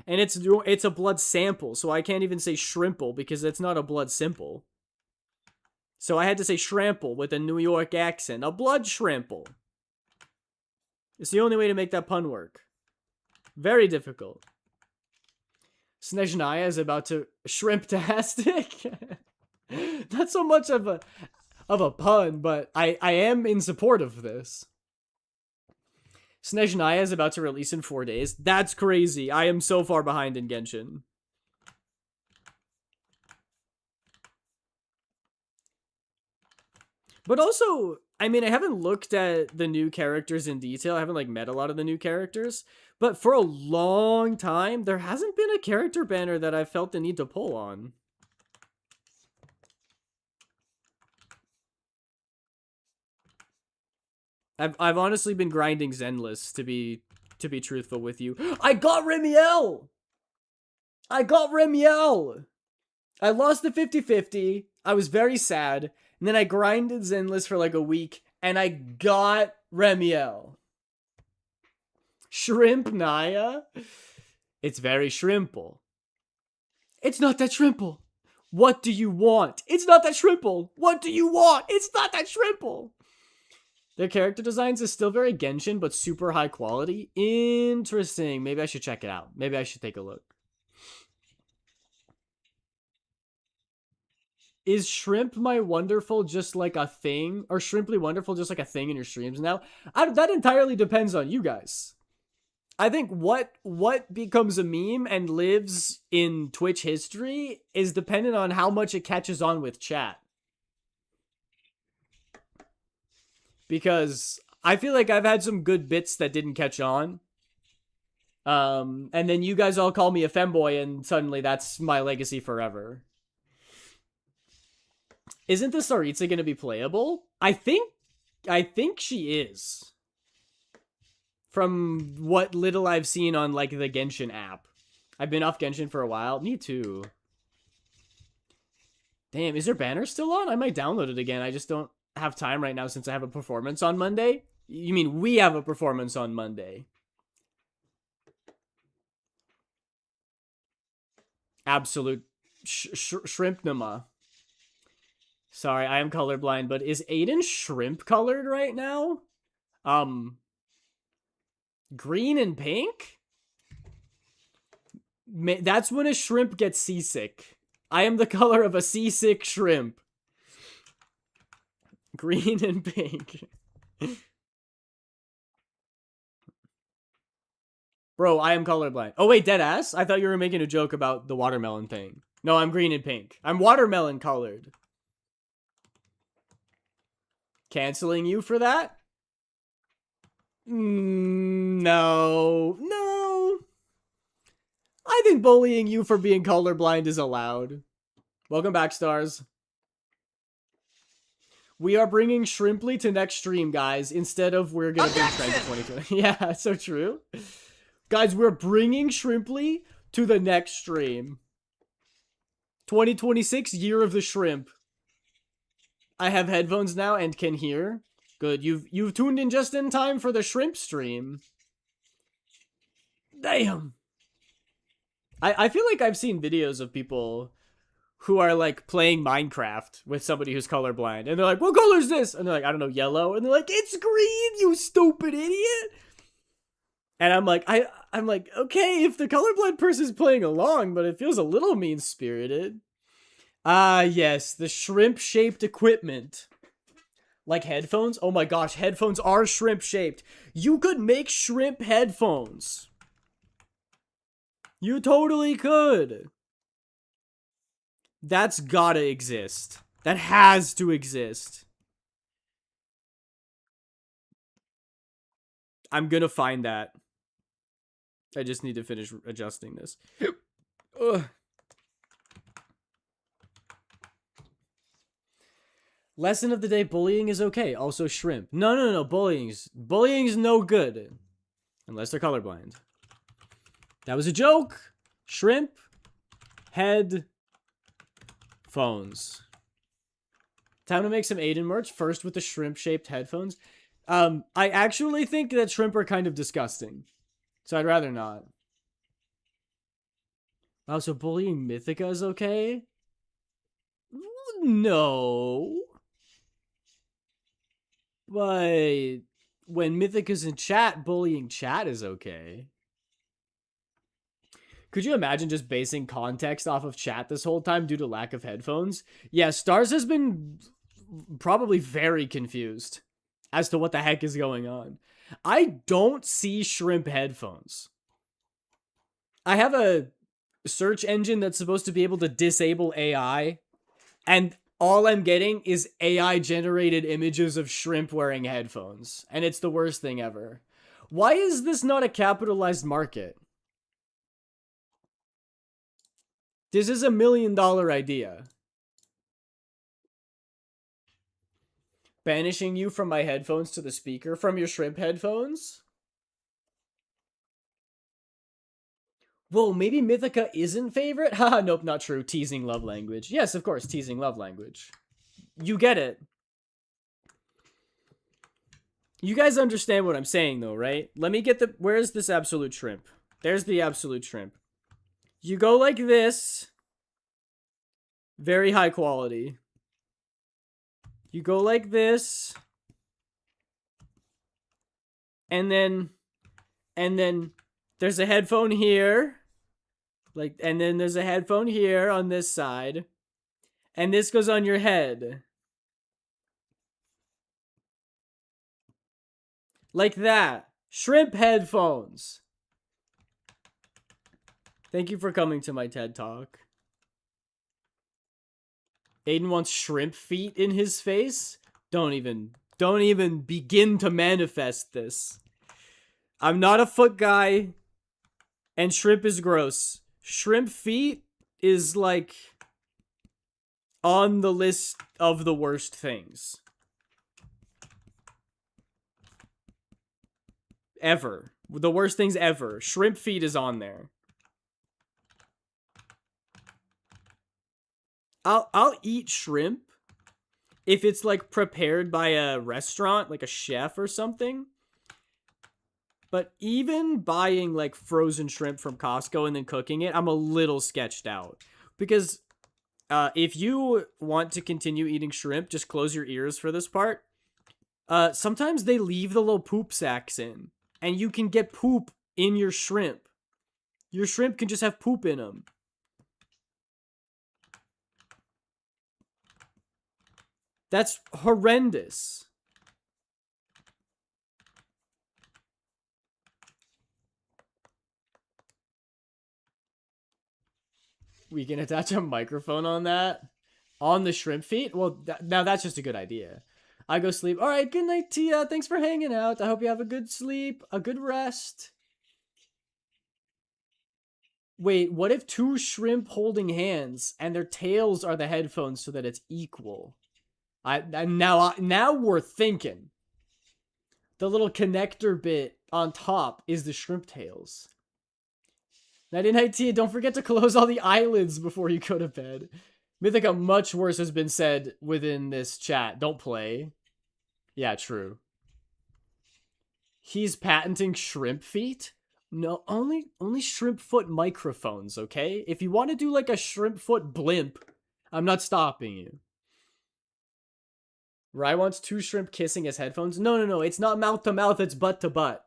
And it's a blood sample, so I can't even say shrimple because it's not a blood simple. So I had to say shrimple with a New York accent. A blood shrimple. It's the only way to make that pun work. Very difficult. Snezhnaya is about to shrimp-tastic. Not so much of a pun, but I am in support of this. Snezhnaya is about to release in 4 days. That's crazy. I am so far behind in Genshin. But also, I mean, I haven't looked at the new characters in detail. I haven't, like, met a lot of the new characters. But for a long time, there hasn't been a character banner that I've felt the need to pull on. I've honestly been grinding Zenless to be truthful with you. I got Remiel! I got Remiel! I lost the 50-50. I was very sad. And then I grinded Zenless for like a week. And I got Remiel. Shrimp Naya? It's very shrimple. It's not that shrimple. What do you want? It's not that shrimple. What do you want? It's not that shrimple. Their character designs is still very Genshin, but super high quality. Interesting. Maybe I should check it out. Maybe I should take a look. Is Shrimp My Wonderful just like a thing? Or Shrimply Wonderful just like a thing in your streams now? That entirely depends on you guys. I think what becomes a meme and lives in Twitch history is dependent on how much it catches on with chat. Because I feel like I've had some good bits that didn't catch on. And then you guys all call me a femboy and suddenly that's my legacy forever. Isn't the Saritsa going to be playable? I think she is. From what little I've seen on like the Genshin app. I've been off Genshin for a while. Me too. Damn, is their banner still on? I might download it again. I just don't have time right now since I have a performance on Monday. You mean we have a performance on Monday? Absolute shrimpnama. Sorry, I am colorblind, but is Aiden shrimp colored right now? Green and pink? That's when a shrimp gets seasick. I am the color of a seasick shrimp. Green and pink. Bro, I am colorblind. Oh wait, deadass? I thought you were making a joke about the watermelon thing. No, I'm green and pink. I'm watermelon colored. Canceling you for that? No. I think bullying you for being colorblind is allowed. Welcome back, stars. We are bringing Shrimply to next stream, guys, instead of we're gonna bring Trent to 2020. Yeah, so true. Guys, we're bringing Shrimply to the next stream. 2026, year of the shrimp. I have headphones now and can hear. Good, you've tuned in just in time for the shrimp stream. Damn. I feel like I've seen videos of people who are like playing Minecraft with somebody who's colorblind, and they're like, "What color is this?" And they're like, "I don't know, yellow." And they're like, "It's green, you stupid idiot." And I'm like, I'm like, okay, if the colorblind person's playing along, but it feels a little mean-spirited. Ah, yes, the shrimp-shaped equipment. Like headphones? Oh my gosh, headphones are shrimp-shaped. You could make shrimp headphones. You totally could. That's gotta exist. That has to exist. I'm gonna find that. I just need to finish adjusting this. Ugh. Lesson of the day, bullying is okay. Also shrimp. No. Bullying's no good. Unless they're colorblind. That was a joke. Shrimp. Head. Phones. Time to make some Aiden merch. First with the shrimp-shaped headphones. I actually think that shrimp are kind of disgusting. So I'd rather not. Wow, so bullying Mythica is okay? No. But when Mythica's in chat, bullying chat is okay. Could you imagine just basing context off of chat this whole time due to lack of headphones? Yeah, Stars has been probably very confused as to what the heck is going on. I don't see shrimp headphones. I have a search engine that's supposed to be able to disable AI, and all I'm getting is AI-generated images of shrimp wearing headphones, and it's the worst thing ever. Why is this not a capitalized market? This is $1 million idea. Banishing you from my headphones to the speaker from your shrimp headphones? Whoa, maybe Mythica isn't favorite? Haha, nope, not true. Teasing love language. Yes, of course, teasing love language. You get it. You guys understand what I'm saying, though, right? Let me get the... Where's this absolute shrimp? There's the absolute shrimp. You go like this. Very high quality. You go like this. And then there's a headphone here. Like, and then there's a headphone here on this side. And this goes on your head. Like that. Shrimp headphones. Thank you for coming to my TED Talk. Aiden wants shrimp feet in his face? Don't even begin to manifest this. I'm not a foot guy, and shrimp is gross. Shrimp feet is like on the list of the worst things. Ever. The worst things ever. Shrimp feet is on there. I'll eat shrimp if it's like prepared by a restaurant, like a chef or something. But even buying like frozen shrimp from Costco and then cooking it, I'm a little sketched out. Because if you want to continue eating shrimp, just close your ears for this part. Sometimes they leave the little poop sacks in, and you can get poop in your shrimp. Your shrimp can just have poop in them. That's horrendous. We can attach a microphone on that? On the shrimp feet? Well, now that's just a good idea. I go sleep. All right, good night, Tia. Thanks for hanging out. I hope you have a good sleep, a good rest. Wait, what if two shrimp holding hands and their tails are the headphones so that it's equal? Now we're thinking. The little connector bit on top is the shrimp tails. Nighty night, Tia. Don't forget to close all the eyelids before you go to bed. Mythica, much worse has been said within this chat. Don't play. Yeah, true. He's patenting shrimp feet? No, only shrimp foot microphones, okay? If you want to do like a shrimp foot blimp, I'm not stopping you. Rye wants two shrimp kissing his headphones? No. It's not mouth to mouth, it's butt to butt.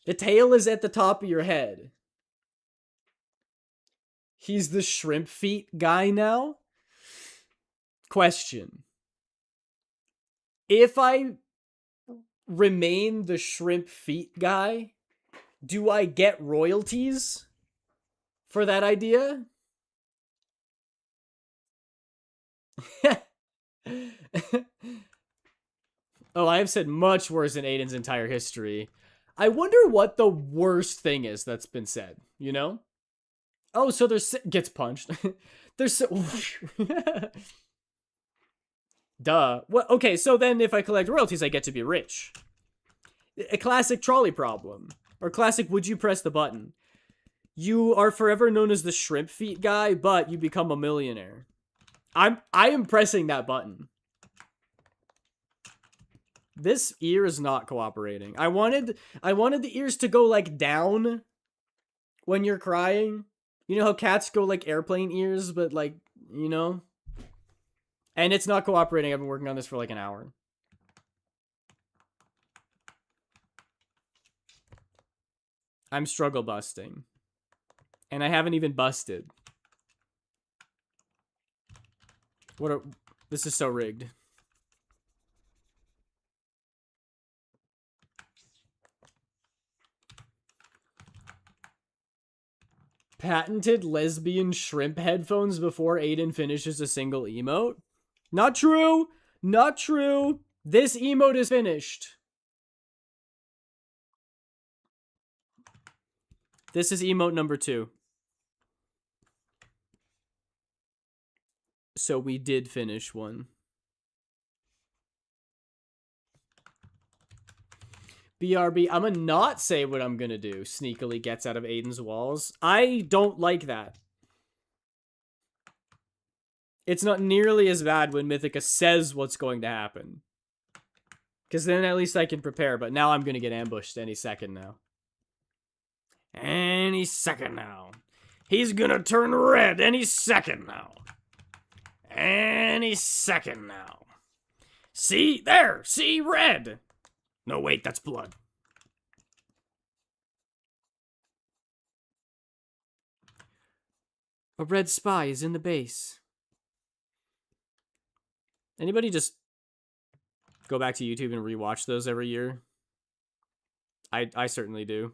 The tail is at the top of your head. He's the shrimp feet guy now? Question. If I remain the shrimp feet guy, do I get royalties for that idea? Oh, I have said much worse in Aiden's entire history. I wonder what the worst thing is that's been said, you know? Oh, so there's... Gets punched. There's... Duh. Well, okay, so then if I collect royalties, I get to be rich. A classic trolley problem. Or classic would you press the button. You are forever known as the shrimp feet guy, but you become a millionaire. I am pressing that button. This ear is not cooperating. I wanted the ears to go like down when you're crying. You know how cats go like airplane ears, but like, you know? And it's not cooperating. I've been working on this for like an hour. I'm struggle busting. And I haven't even busted. This is so rigged. Patented lesbian shrimp headphones before Aiden finishes a single emote? Not true! Not true! This emote is finished. This is emote number 2. So we did finish one. BRB, I'ma not say what I'm gonna do. Sneakily gets out of Aiden's walls. I don't like that. It's not nearly as bad when Mythica says what's going to happen. Because then at least I can prepare, but now I'm going to get ambushed any second now. Any second now. He's going to turn red any second now. Any second now. See? There! See? Red! No, wait, that's blood. A red spy is in the base. Anybody just go back to YouTube and rewatch those every year? I certainly do.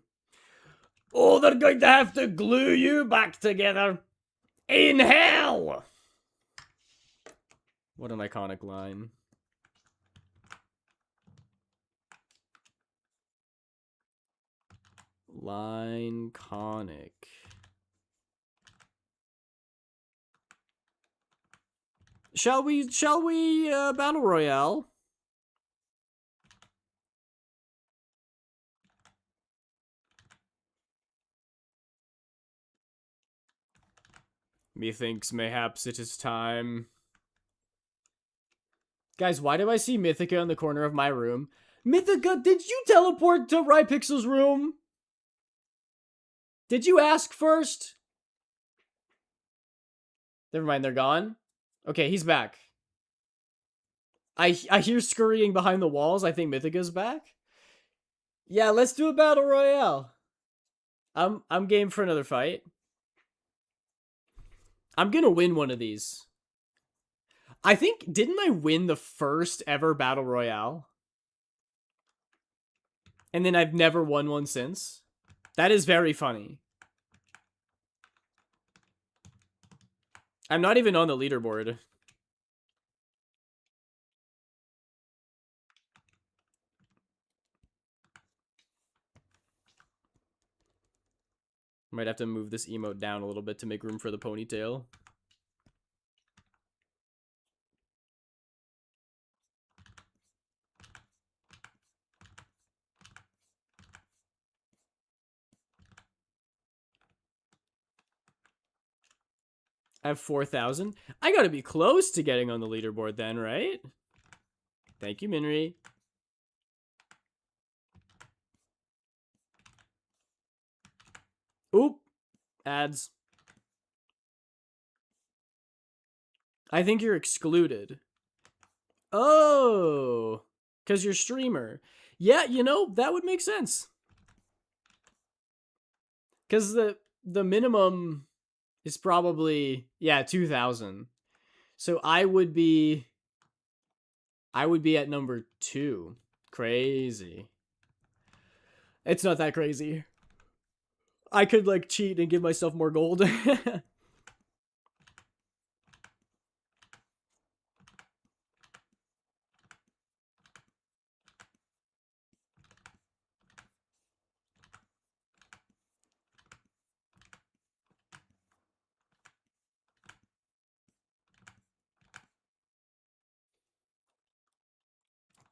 Oh, they're going to have to glue you back together. In hell! What an iconic line. Line conic. Shall we battle royale? Methinks mayhaps it is time. Guys, why do I see Mythica in the corner of my room? Mythica, did you teleport to Rypixel's room? Did you ask first? Never mind, they're gone. Okay, he's back. I hear scurrying behind the walls. I think Mythica's back. Yeah, let's do a battle royale. I'm game for another fight. I'm gonna win one of these. I think, didn't I win the first ever battle royale? And then I've never won one since. That is very funny. I'm not even on the leaderboard. Might have to move this emote down a little bit to make room for the ponytail. I have 4,000. I gotta be close to getting on the leaderboard then, right? Thank you, Minri. Oop. Ads. I think you're excluded. Oh. Because you're streamer. Yeah, you know, that would make sense. Because the minimum is probably, yeah, 2,000. So I would be at number 2. Crazy. It's not that crazy. I could, like, cheat and give myself more gold.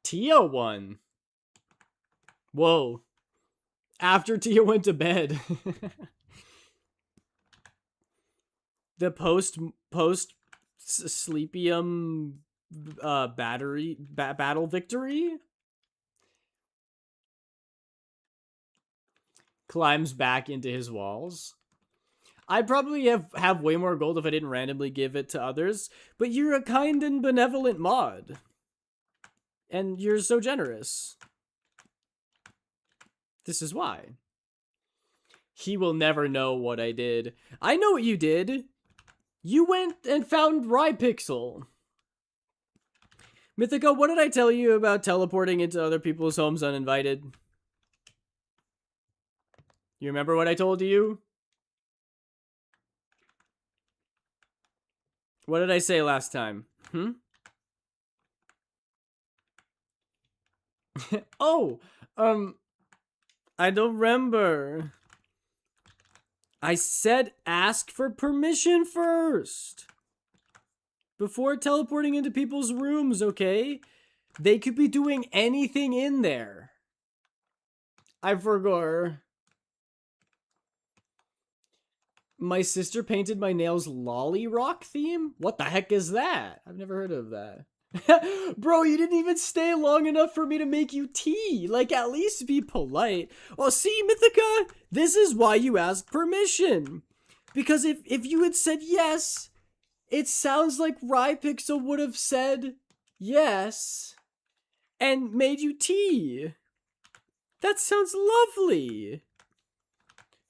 Tia won. Whoa. After Tia went to bed. The post sleepium battle victory climbs back into his walls. I'd probably have way more gold if I didn't randomly give it to others, but you're a kind and benevolent mod. And you're so generous. This is why. He will never know what I did. I know what you did. You went and found Rypixel. Mythica, what did I tell you about teleporting into other people's homes uninvited? You remember what I told you? What did I say last time? Oh, I don't remember. I said ask for permission first. Before teleporting into people's rooms, okay? They could be doing anything in there. I forgot. My sister painted my nails Lolly Rock theme? What the heck is that? I've never heard of that. Bro, you didn't even stay long enough for me to make you tea. Like, at least be polite. Well, see, Mythica, this is why you asked permission. Because if you had said yes, it sounds like Rypixel would have said yes and made you tea. That sounds lovely.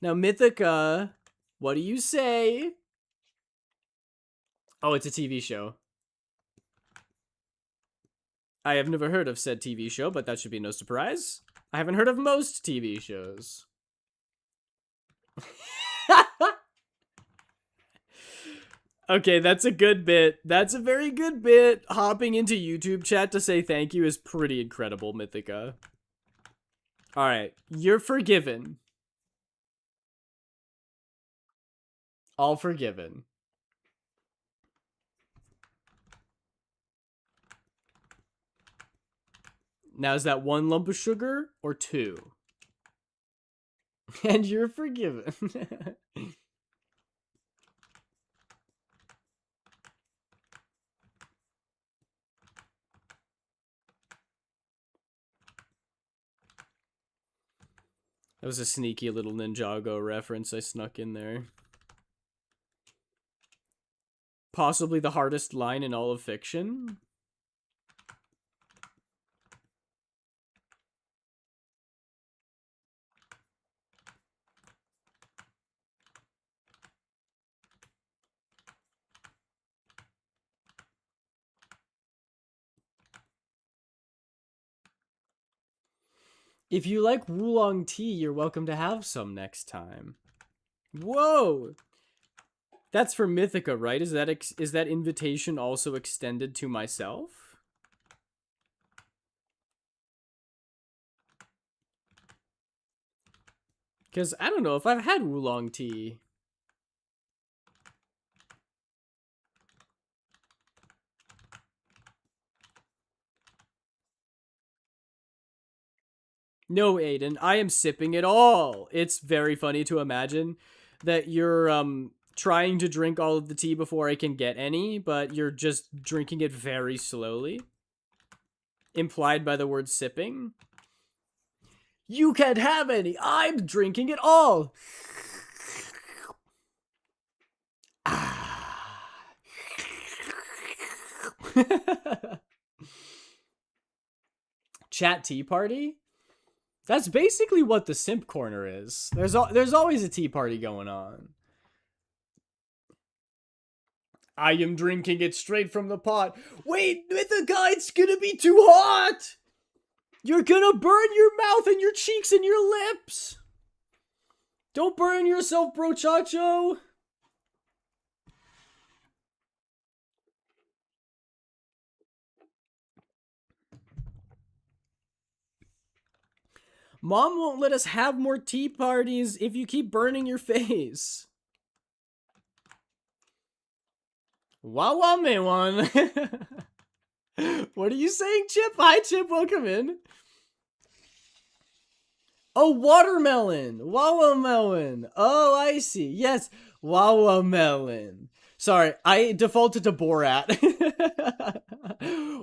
Now, Mythica, what do you say? Oh, it's a TV show. I have never heard of said TV show, but that should be no surprise. I haven't heard of most TV shows. Okay, that's a good bit. That's a very good bit. Hopping into YouTube chat to say thank you is pretty incredible, Mythica. Alright, you're forgiven. All forgiven. Now, is that 1 lump of sugar or 2? And you're forgiven. That was a sneaky little Ninjago reference I snuck in there. Possibly the hardest line in all of fiction. If you like Wulong tea, you're welcome to have some next time. Whoa! That's for Mythica, right? Is that invitation also extended to myself? Because I don't know if I've had Wulong tea. No, Aiden, I am sipping it all. It's very funny to imagine that you're trying to drink all of the tea before I can get any, but you're just drinking it very slowly. Implied by the word sipping. You can't have any. I'm drinking it all. Chat tea party? That's basically what the simp corner is. There's always a tea party going on. I am drinking it straight from the pot. Wait, Mythica, it's gonna be too hot! You're gonna burn your mouth and your cheeks and your lips! Don't burn yourself, brochacho! Mom won't let us have more tea parties if you keep burning your face. Wawa me one. What are you saying, Chip? Hi, Chip. Welcome in. Oh, watermelon. Wawa melon. Oh, I see. Yes, Wawa melon. Sorry, I defaulted to Borat.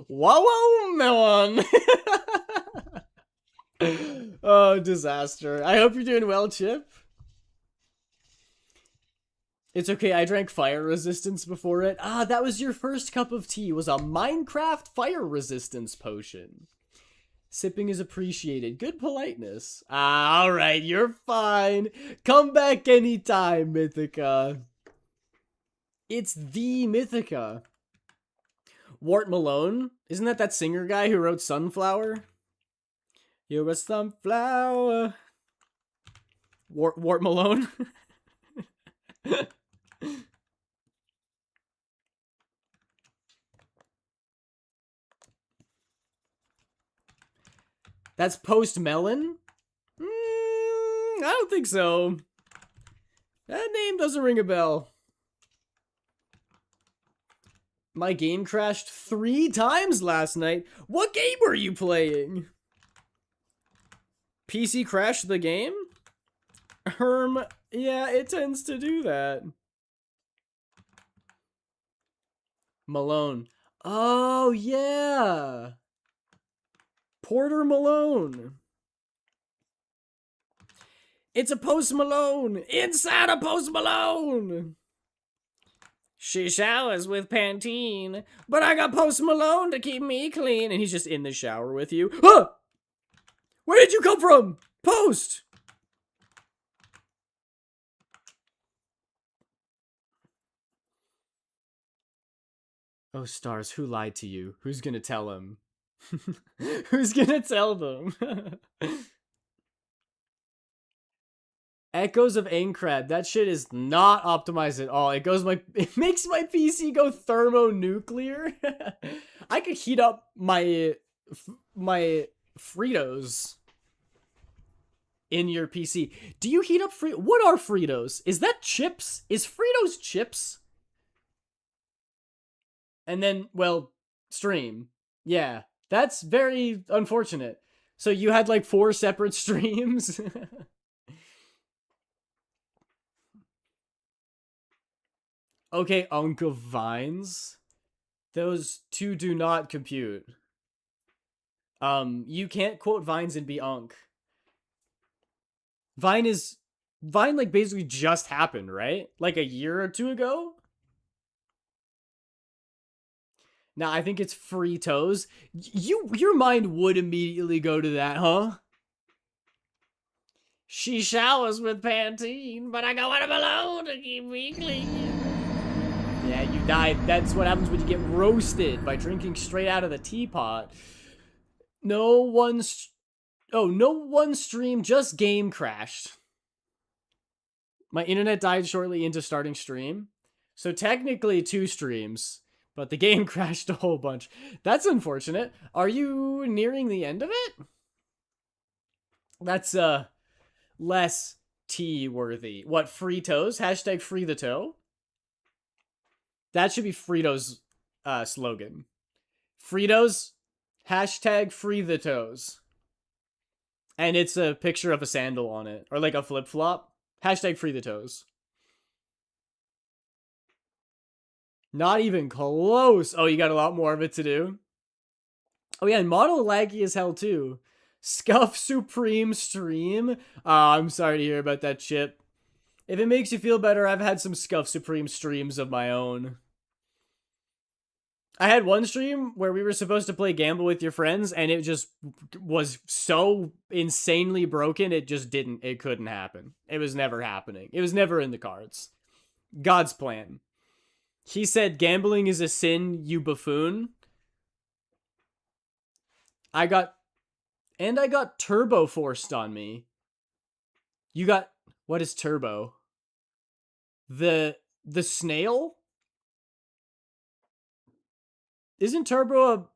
Wawa melon. Oh, disaster. I hope you're doing well, Chip. It's okay, I drank fire resistance before it. Ah, that was your first cup of tea, was a Minecraft fire resistance potion. Sipping is appreciated. Good politeness. Ah, alright, you're fine. Come back anytime, Mythica. It's the Mythica. Wart Malone? Isn't that singer guy who wrote Sunflower? You're a sunflower. Wart Malone? That's Post Melon? I don't think so. That name doesn't ring a bell. My game crashed 3 times last night. What game were you playing? PC crashed the game? Yeah, it tends to do that. Malone. Oh, yeah. Porter Malone. It's a Post Malone. Inside a Post Malone. She showers with Pantene, but I got Post Malone to keep me clean. And he's just in the shower with you. Huh! Where did you come from? Post! Oh, stars, who lied to you? Who's gonna tell him? Who's gonna tell them? Echoes of Aincrad. That shit is not optimized at all. It makes my PC go thermonuclear. I could heat up my Fritos in your PC. Do you heat up what are Fritos? Is that chips? Is Fritos chips? And then, well, stream. Yeah, that's very unfortunate. So you had like 4 separate streams? Okay, Unk of Vines. Those two do not compute. You can't quote Vines and be Unk. Vine like basically just happened, right? Like a year or two ago? Now I think it's Free Toes. Your mind would immediately go to that, huh? She showers with Pantene, but I got one below to keep me clean. Yeah, you died. That's what happens when you get roasted by drinking straight out of the teapot. No one stream, just game crashed. My internet died shortly into starting stream. So technically 2 streams, but the game crashed a whole bunch. That's unfortunate. Are you nearing the end of it? That's less tea worthy. What, free toes? Hashtag free the toe? That should be Frito's slogan. Fritos, hashtag free the toes. And it's a picture of a sandal on it. Or like a flip-flop. Hashtag free the toes. Not even close. Oh, you got a lot more of it to do. Oh yeah, and model laggy as hell too. Scuff Supreme stream. I'm sorry to hear about that, Chip. If it makes you feel better, I've had some Scuff Supreme streams of my own. I had one stream where we were supposed to play Gamble with your friends, and it just was so insanely broken, it couldn't happen. It was never happening. It was never in the cards. God's plan. He said, gambling is a sin, you buffoon. I got turbo forced on me. What is turbo? The snail? Isn't Turbo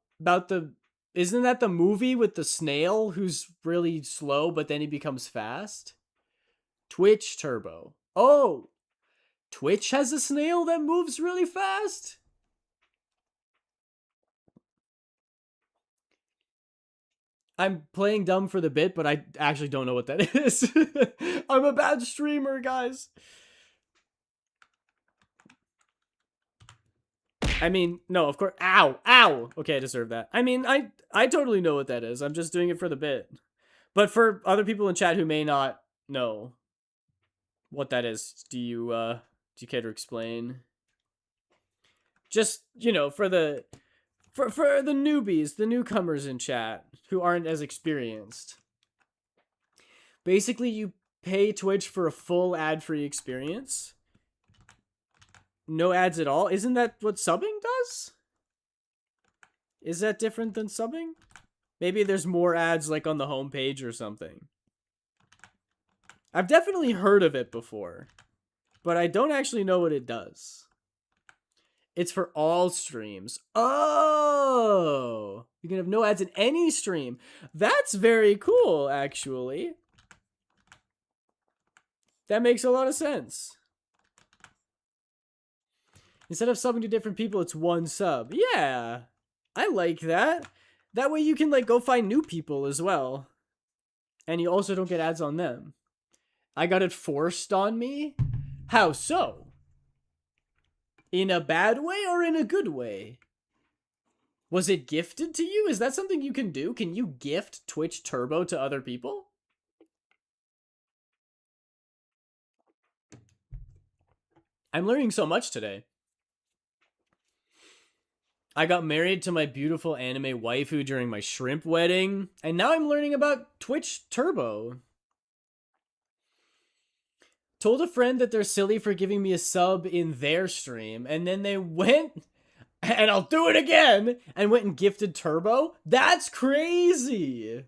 isn't that the movie with the snail who's really slow but then he becomes fast? Twitch Turbo. Oh, Twitch has a snail that moves really fast? I'm playing dumb for the bit, but I actually don't know what that is. I'm a bad streamer, guys. I mean, no, of course. Ow. Okay, I deserve that. I mean, I totally know what that is. I'm just doing it for the bit. But for other people in chat who may not know what that is, do you care to explain? Just, for the newbies, the newcomers in chat who aren't as experienced. Basically, you pay Twitch for a full ad-free experience. No ads at all? Isn't that what subbing does? Is that different than subbing? Maybe there's more ads like on the homepage or something. I've definitely heard of it before, but I don't actually know what it does. It's for all streams. Oh! You can have no ads in any stream. That's very cool, actually. That makes a lot of sense. Instead of subbing to different people, it's one sub. Yeah, I like that. That way you can like go find new people as well. And you also don't get ads on them. I got it forced on me? How so? In a bad way or in a good way? Was it gifted to you? Is that something you can do? Can you gift Twitch Turbo to other people? I'm learning so much today. I got married to my beautiful anime waifu during my shrimp wedding, and now I'm learning about Twitch Turbo. Told a friend that they're silly for giving me a sub in their stream, and then they went, and I'll do it again, and went and gifted Turbo? That's crazy!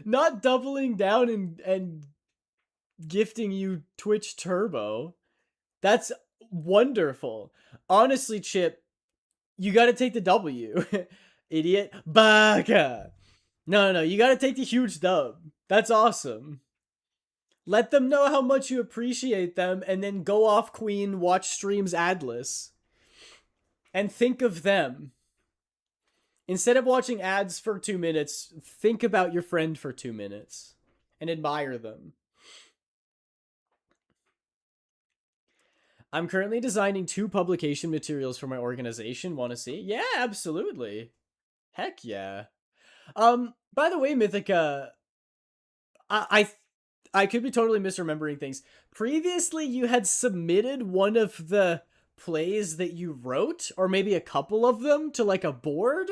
Not doubling down and gifting you Twitch Turbo. That's wonderful. Honestly, Chip, you gotta take the W. Idiot. Baka. No. You gotta take the huge dub. That's awesome. Let them know how much you appreciate them, and then go off, Queen, watch streams adless. And think of them. Instead of watching ads for 2 minutes, think about your friend for 2 minutes. And admire them. I'm currently designing 2 publication materials for my organization. Want to see? Yeah, absolutely. Heck yeah. By the way, Mythica, I could be totally misremembering things. Previously, you had submitted one of the plays that you wrote, or maybe a couple of them, to like a board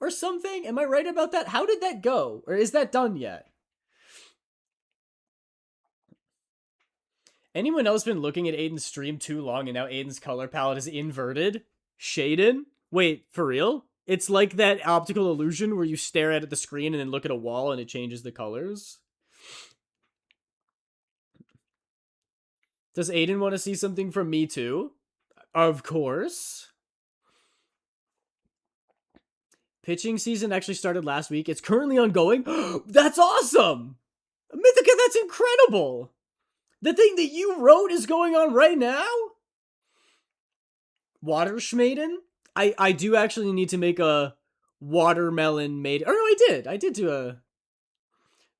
or something. Am I right about that? How did that go? Or is that done yet? Anyone else been looking at Aiden's stream too long and now Aiden's color palette is inverted? Shaden? Wait, for real? It's like that optical illusion where you stare at the screen and then look at a wall and it changes the colors? Does Aiden want to see something from me too? Of course. Pitching season actually started last week. It's currently ongoing. That's awesome! Mythica, that's incredible! The thing that you wrote is going on right now? Water Schmaden? I do actually need to make a watermelon maiden. Oh no, I did do a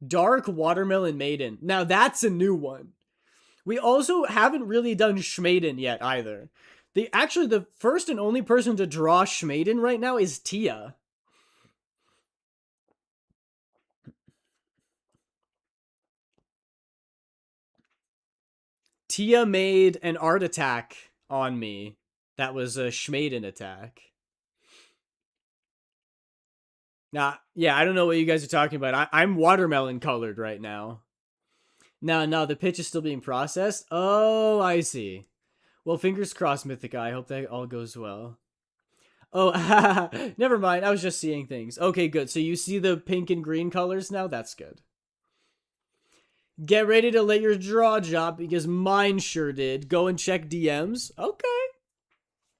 dark watermelon maiden. Now that's a new one. We also haven't really done Schmaden yet either. The first and only person to draw Schmaden right now is Tia. Tia made an art attack on me. That was a Schmaden attack. Nah, yeah, I don't know what you guys are talking about. I'm watermelon colored right now. No, the pitch is still being processed. Oh, I see. Well, fingers crossed, Mythica. I hope that all goes well. Oh, never mind. I was just seeing things. Okay, good. So you see the pink and green colors now? That's good. Get ready to let your draw drop because mine sure did. Go and check DMs. Okay.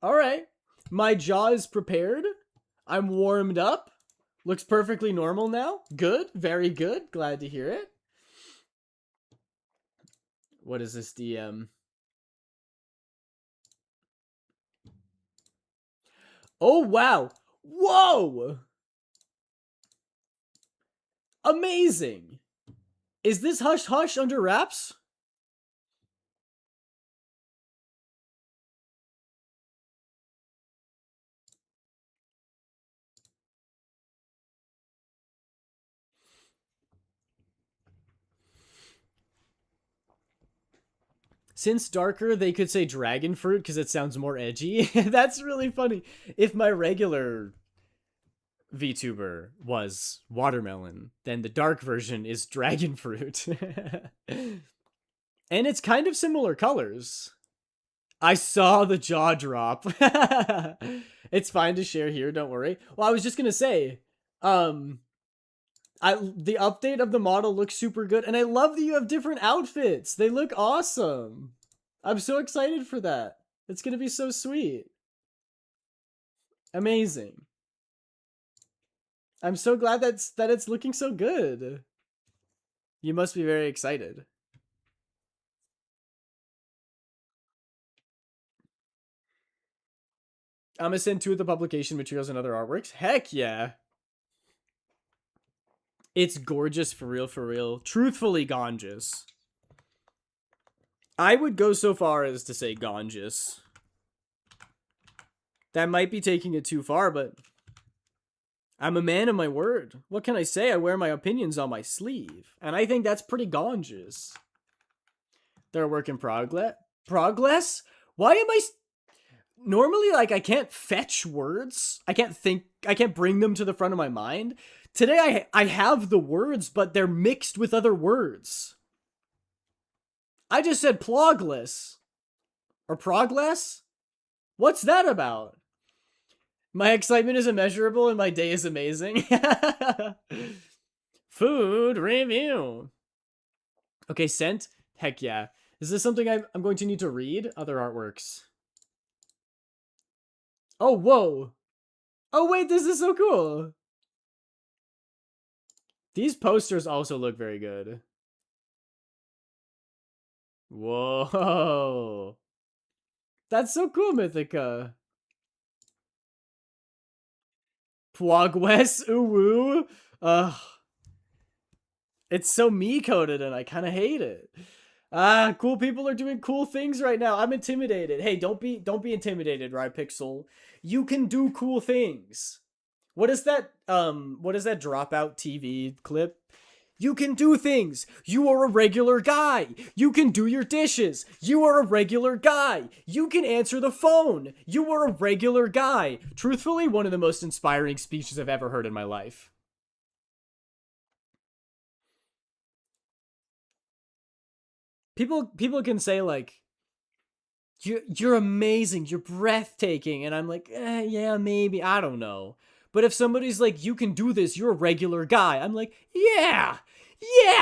All right. My jaw is prepared. I'm warmed up. Looks perfectly normal now. Good. Very good. Glad to hear it. What is this DM? Oh, wow. Whoa! Amazing. Is this Hush Hush under wraps? Since darker, they could say dragon fruit because it sounds more edgy. That's really funny. If my regular VTuber was watermelon, then the dark version is dragon fruit. And it's kind of similar colors. I saw the jaw drop. It's fine to share here, don't worry. Well, I was just gonna say, the update of the model looks super good, and I love that you have different outfits. They look awesome. I'm so excited for that. It's gonna be so sweet. Amazing. I'm so glad that it's looking so good. You must be very excited. I'm gonna send 2 of the publication materials and other artworks. Heck yeah. It's gorgeous for real, for real. Truthfully gorgeous. I would go so far as to say gorgeous. That might be taking it too far, but I'm a man of my word. What can I say? I wear my opinions on my sleeve. And I think that's pretty gorgeous. They're a work in progress. Progress? Why am I normally like I can't fetch words. I can't bring them to the front of my mind. Today I have the words, but they're mixed with other words. I just said plogless or progless? What's that about? My excitement is immeasurable and my day is amazing. Food review. Okay, sent? Heck yeah. Is this something I'm going to need to read? Other artworks. Oh, whoa. Oh, wait, this is so cool. These posters also look very good. Whoa. That's so cool, Mythica. Pwagwes uwu. Ugh. It's so me-coded and I kind of hate it. Ah, cool people are doing cool things right now. I'm intimidated. Hey, don't be intimidated, right, Pixel? You can do cool things. What is that dropout TV clip? You can do things. You are a regular guy. You can do your dishes. You are a regular guy. You can answer the phone. You are a regular guy. Truthfully, one of the most inspiring speeches I've ever heard in my life. People can say like, you're amazing, you're breathtaking, and I'm like, yeah, maybe, I don't know. But if somebody's like, you can do this, you're a regular guy, I'm like, yeah,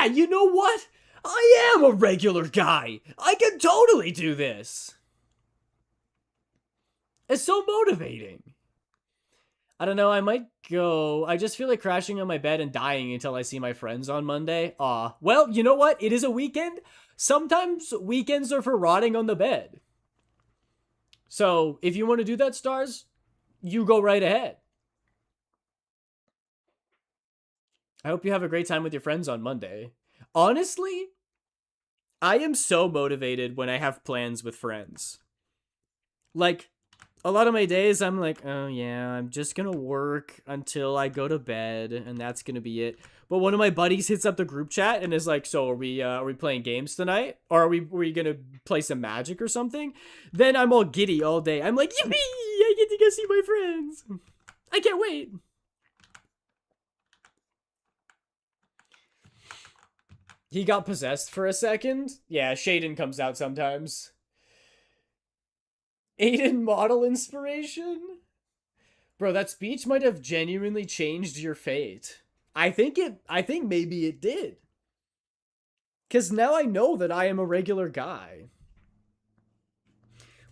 you know what? I am a regular guy. I can totally do this. It's so motivating. I don't know, I might go. I just feel like crashing on my bed and dying until I see my friends on Monday. Aw. Well, you know what? It is a weekend. Sometimes weekends are for rotting on the bed. So if you want to do that, Stars, you go right ahead. I hope you have a great time with your friends on Monday. Honestly, I am so motivated when I have plans with friends. Like, a lot of my days, I'm like, oh yeah, I'm just gonna work until I go to bed, and that's gonna be it. But one of my buddies hits up the group chat and is like, "So are we playing games tonight, or are we gonna play some Magic or something?" Then I'm all giddy all day. I'm like, yippee! I get to go see my friends. I can't wait. He got possessed for a second. Yeah, Shaden comes out sometimes. Aiden model inspiration? Bro, that speech might have genuinely changed your fate. I think maybe it did. Cause now I know that I am a regular guy.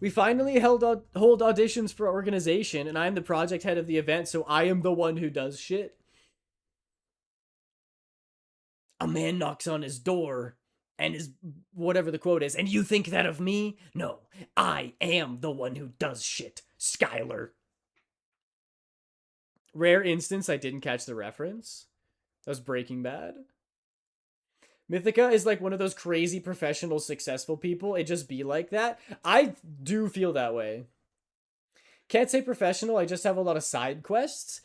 We finally hold auditions for organization, and I'm the project head of the event, so I am the one who does shit. A man knocks on his door, and is whatever the quote is, and you think that of me? No, I am the one who does shit, Skylar. Rare instance I didn't catch the reference. That was Breaking Bad. Mythica is like one of those crazy professional successful people. It just be like that. I do feel that way. Can't say professional, I just have a lot of side quests.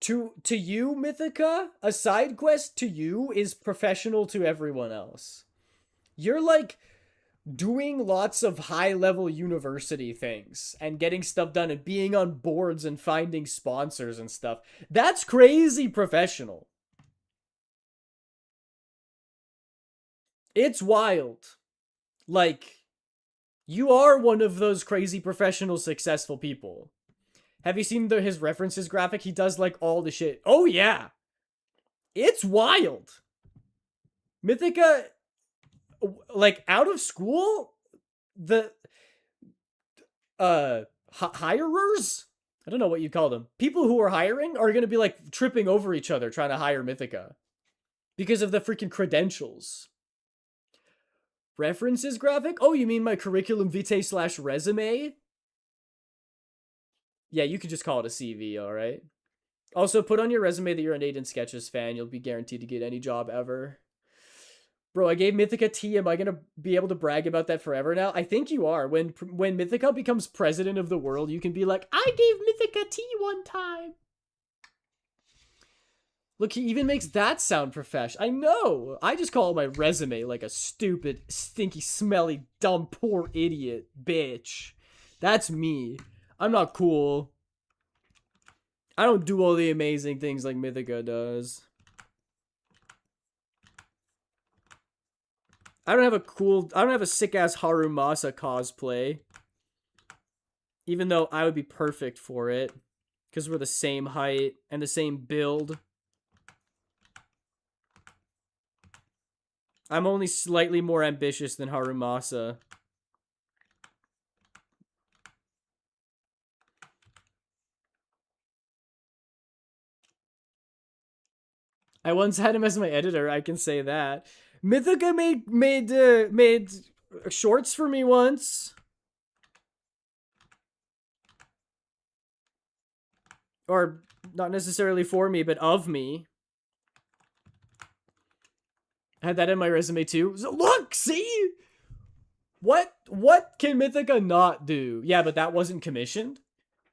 To you, Mythica, a side quest to you is professional to everyone else. You're like doing lots of high level university things and getting stuff done and being on boards and finding sponsors and stuff. That's crazy professional. It's wild. Like, you are one of those crazy professional successful people. Have you seen his references graphic? He does like all the shit. Oh yeah. It's wild. Mythica, like out of school, the hirers, I don't know what you call them, people who are hiring are gonna be like tripping over each other trying to hire Mythica because of the freaking credentials. References graphic? Oh, you mean my curriculum vitae / resume? Yeah, you could just call it a CV, all right. Also, put on your resume that you're an Aiden Sketches fan. You'll be guaranteed to get any job ever. Bro, I gave Mythica T. Am I gonna be able to brag about that forever now? I think you are. When Mythica becomes president of the world, you can be like, I gave Mythica T one time. Look, he even makes that sound profesh. I know. I just call my resume like a stupid, stinky, smelly, dumb, poor idiot bitch. That's me. I'm not cool. I don't do all the amazing things like Mythica does. I don't have a sick ass Harumasa cosplay. Even though I would be perfect for it. Because we're the same height and the same build. I'm only slightly more ambitious than Harumasa. I once had him as my editor, I can say that. Mythica made shorts for me once. Or not necessarily for me, but of me. I had that in my resume too. So look, see? What can Mythica not do? Yeah, but that wasn't commissioned.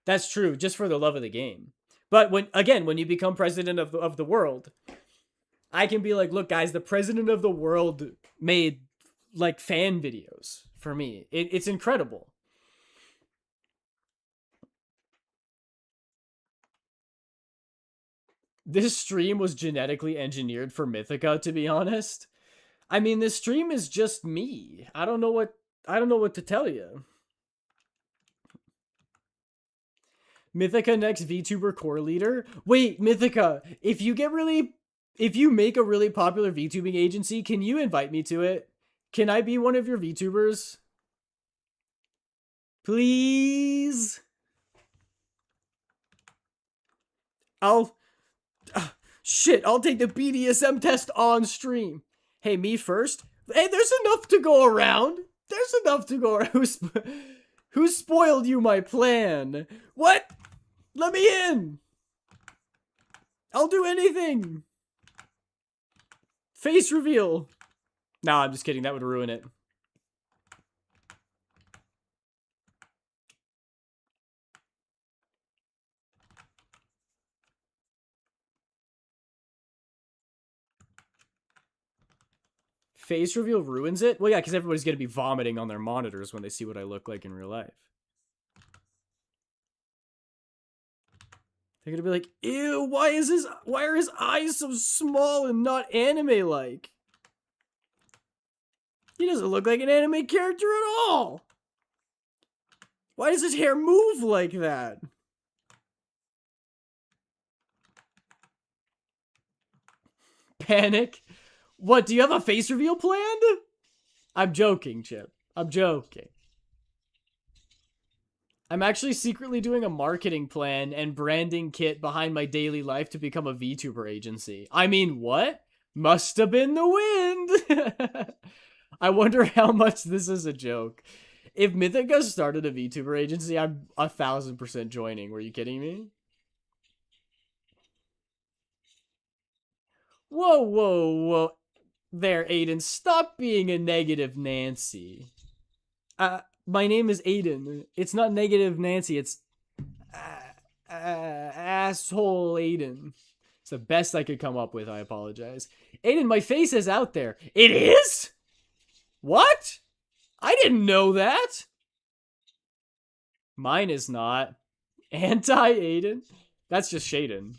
That's true, just for the love of the game. But when you become president of the world, I can be like, look, guys, the president of the world made like fan videos for me. It's incredible. This stream was genetically engineered for Mythica, to be honest. I mean, this stream is just me. I don't know what to tell you. Mythica next VTuber core leader. Wait, Mythica, if you make a really popular VTubing agency, can you invite me to it? Can I be one of your VTubers? Please? Shit, I'll take the BDSM test on stream. Hey, me first? Hey, there's enough to go around. There's enough to go around. Who spoiled you my plan? What? Let me in. I'll do anything. Face reveal. Nah, I'm just kidding. That would ruin it. Face reveal ruins it? Well, yeah, because everybody's going to be vomiting on their monitors when they see what I look like in real life. They're going to be like, ew, why are his eyes so small and not anime-like? He doesn't look like an anime character at all. Why does his hair move like that? Panic. What, do you have a face reveal planned? I'm joking, Chip. I'm joking. I'm actually secretly doing a marketing plan and branding kit behind my daily life to become a VTuber agency. I mean, what? Must have been the wind. I wonder how much this is a joke. If Mythica started a VTuber agency, I'm 1000% joining. Were you kidding me? Whoa, whoa, whoa. There, Aiden, stop being a negative Nancy. My name is Aiden. It's not negative Nancy, it's asshole Aiden. It's the best I could come up with, I apologize. Aiden, my face is out there. It is? What? I didn't know that. Mine is not. Anti-Aiden? That's just Shaden.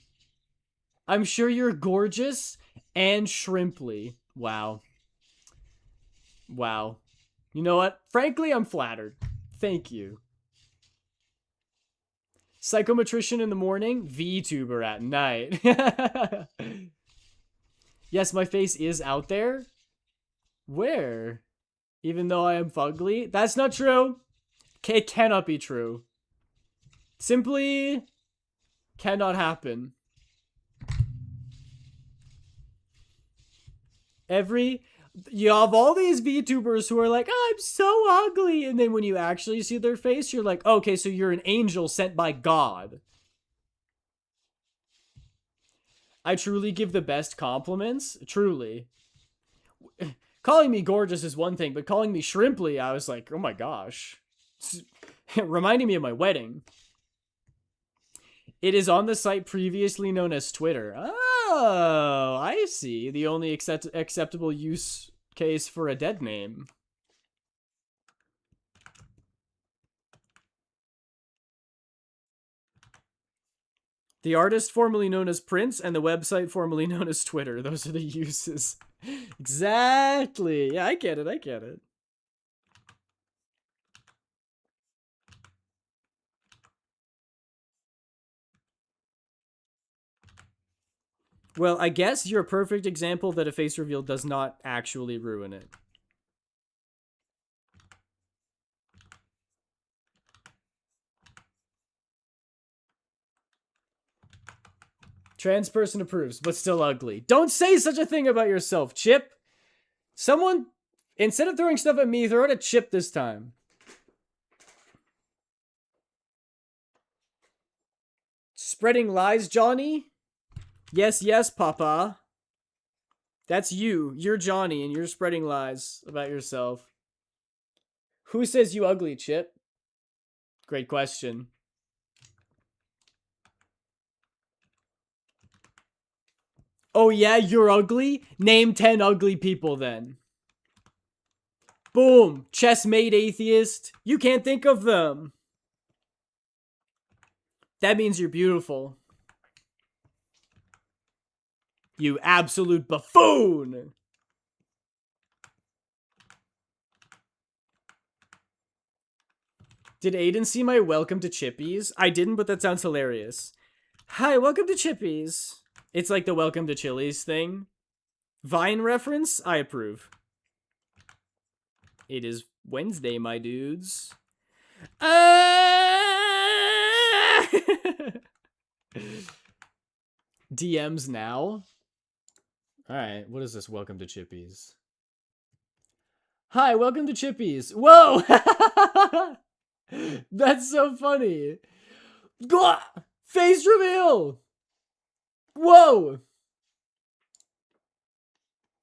I'm sure you're gorgeous and shrimply. Wow. Wow. You know what? Frankly, I'm flattered. Thank you. Psychometrician in the morning, VTuber at night. Yes, my face is out there. Where? Even though I am fugly? That's not true. It cannot be true. Simply cannot happen. You have all these VTubers who are like, oh, I'm so ugly. And then when you actually see their face, you're like, okay, so you're an angel sent by God. I truly give the best compliments. Truly. Calling me gorgeous is one thing, but calling me shrimply, I was like, oh my gosh. Reminding me of my wedding. It is on the site previously known as Twitter. Oh, I see. The only acceptable use case for a dead name. The artist formerly known as Prince and the website formerly known as Twitter. Those are the uses. Exactly. Yeah, I get it. I get it. Well, I guess you're a perfect example that a face reveal does not actually ruin it. Trans person approves, but still ugly. Don't say such a thing about yourself, Chip. Someone, instead of throwing stuff at me, throw it at Chip this time. Spreading lies, Johnny? Yes, yes, Papa. That's you. You're Johnny, and you're spreading lies about yourself. Who says you ugly, Chip? Great question. Oh yeah, you're ugly? Name 10 ugly people then. Boom! Chessmate atheist. You can't think of them. That means you're beautiful. You absolute buffoon! Did Aiden see my welcome to Chippies? I didn't, but that sounds hilarious. Hi, welcome to Chippies. It's like the welcome to Chili's thing. Vine reference? I approve. It is Wednesday, my dudes. DMs now? Alright, what is this? Welcome to Chippies. Hi, welcome to Chippies. Whoa! That's so funny. Face reveal! Whoa!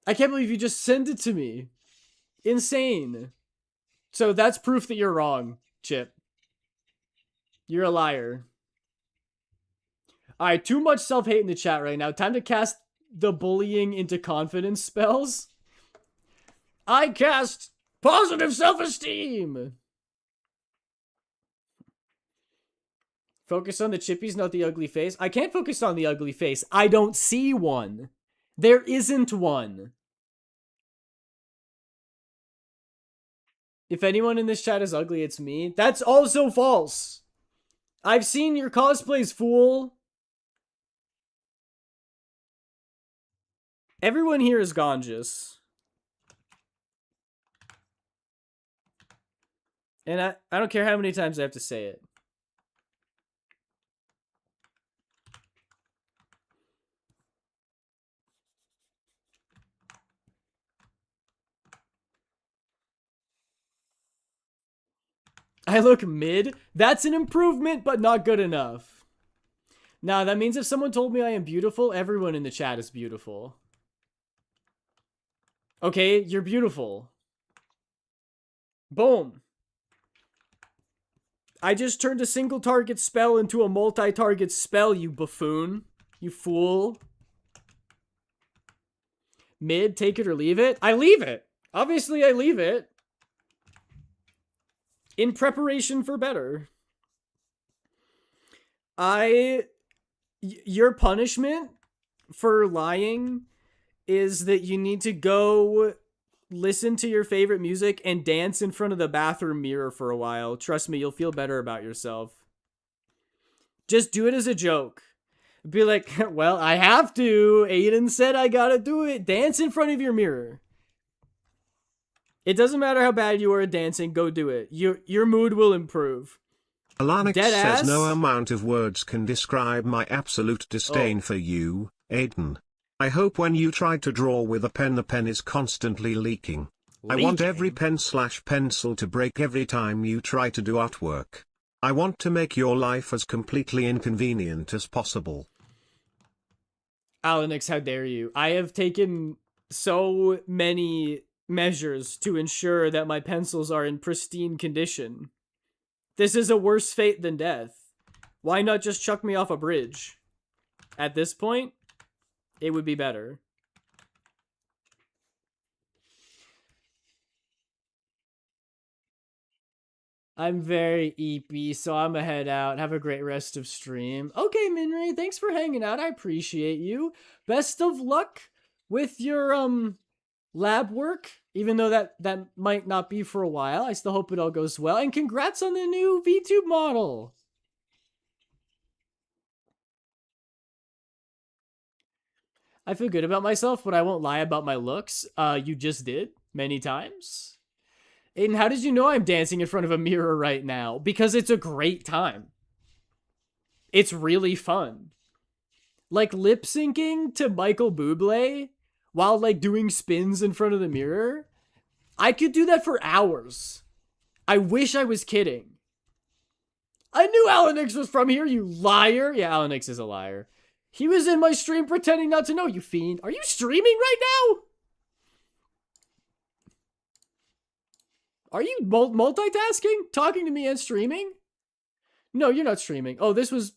I can't believe you just sent it to me. Insane. So that's proof that you're wrong, Chip. You're a liar. Alright, too much self-hate in the chat right now. Time to cast the bullying into confidence spells. I cast positive self-esteem. Focus on the chippies, not the ugly face. I can't focus on the ugly face. I don't see one. There isn't one. If anyone in this chat is ugly, it's me. That's also false. I've seen your cosplays, fool. Everyone here is gorgeous. And I don't care how many times I have to say it. I look mid. That's an improvement, but not good enough. Nah, that means if someone told me I am beautiful, everyone in the chat is beautiful. Okay, you're beautiful. Boom. I just turned a single target spell into a multi-target spell, you buffoon. You fool. Mid, take it or leave it? I leave it. Obviously, I leave it. In preparation for better. Your punishment for lying is that you need to go listen to your favorite music and dance in front of the bathroom mirror for a while. Trust me, you'll feel better about yourself. Just do it as a joke. Be like, well, I have to. Aiden said I gotta do it. Dance in front of your mirror. It doesn't matter how bad you are at dancing, go do it. Your mood will improve. Alanix says no amount of words can describe my absolute disdain for you, Aiden. I hope when you try to draw with a pen the pen is constantly leaking. I want every pen/pencil to break every time you try to do artwork. I want to make your life as completely inconvenient as possible. Alanix, how dare you? I have taken so many measures to ensure that my pencils are in pristine condition. This is a worse fate than death. Why not just chuck me off a bridge? At this point, it would be better. I'm very eepy, so I'm gonna head out. Have a great rest of stream. Okay, Minri, thanks for hanging out. I appreciate you. Best of luck with your lab work, even though that might not be for a while. I still hope it all goes well. And congrats on the new VTube model. I feel good about myself, but I won't lie about my looks. You just did many times. Aiden, how did you know I'm dancing in front of a mirror right now? Because it's a great time. It's really fun. Like lip syncing to Michael Bublé while like doing spins in front of the mirror. I could do that for hours. I wish I was kidding. I knew Alanix was from here, you liar. Yeah, Alanix is a liar. He was in my stream pretending not to know, you fiend. Are you streaming right now? Are you multitasking? Talking to me and streaming? No, you're not streaming. Oh, this was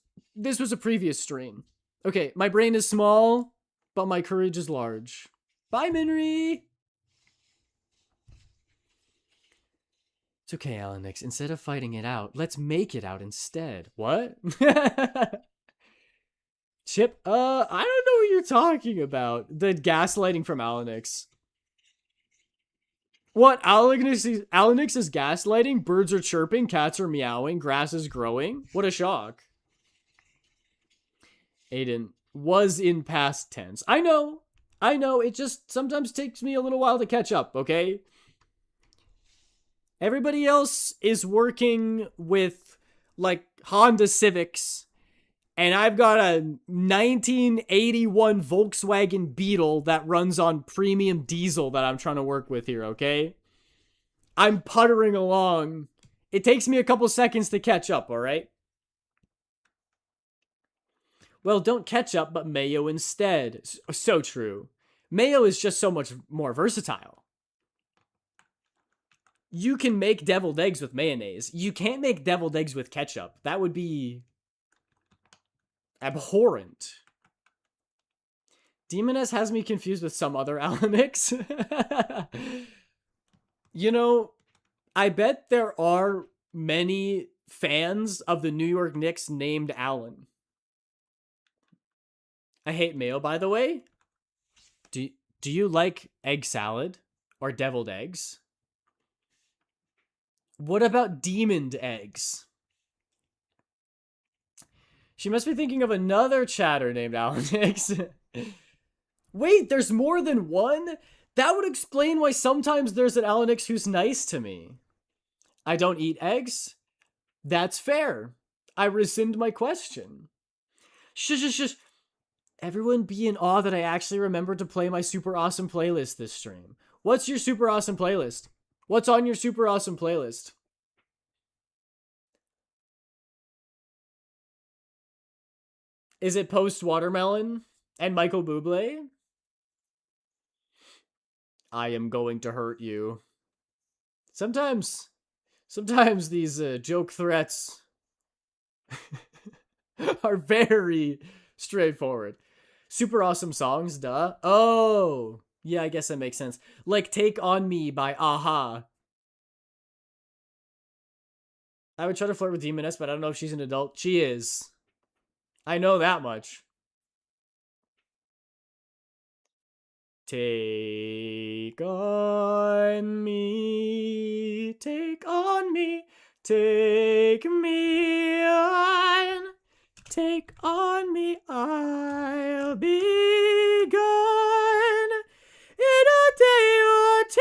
a previous stream. Okay, my brain is small, but my courage is large. Bye, Minri. It's okay, Alanix. Instead of fighting it out, let's make it out instead. What? Chip, I don't know what you're talking about. The gaslighting from Alanix. What? Alanix is gaslighting? Birds are chirping, cats are meowing, grass is growing? What a shock. Aiden was in past tense. I know. It just sometimes takes me a little while to catch up, okay? Everybody else is working with, like, Honda Civics, and I've got a 1981 Volkswagen Beetle that runs on premium diesel that I'm trying to work with here, okay? I'm puttering along. It takes me a couple seconds to catch up, alright? Well, don't ketchup, but mayo instead. So true. Mayo is just so much more versatile. You can make deviled eggs with mayonnaise. You can't make deviled eggs with ketchup. That would be abhorrent. Demoness has me confused with some other Alanix. You know, I bet there are many fans of the New York Knicks named Allen. I hate mayo, by the way. Do you like egg salad or deviled eggs? What about demoned eggs? She must be thinking of another chatter named Alex. Wait, there's more than one? That would explain why sometimes there's an Alanix who's nice to me. I don't eat eggs? That's fair. I rescind my question. Shush. Everyone be in awe that I actually remembered to play my super awesome playlist this stream. What's your super awesome playlist? What's on your super awesome playlist? Is it Post Watermelon and Michael Bublé? I am going to hurt you. Sometimes these joke threats are very straightforward. Super awesome songs, duh. Oh, yeah, I guess that makes sense. Like Take On Me by Aha. I would try to flirt with Demoness, but I don't know if she's an adult. She is. I know that much. Take on me, take on me, take me on, take on me, I'll be gone in a day or two.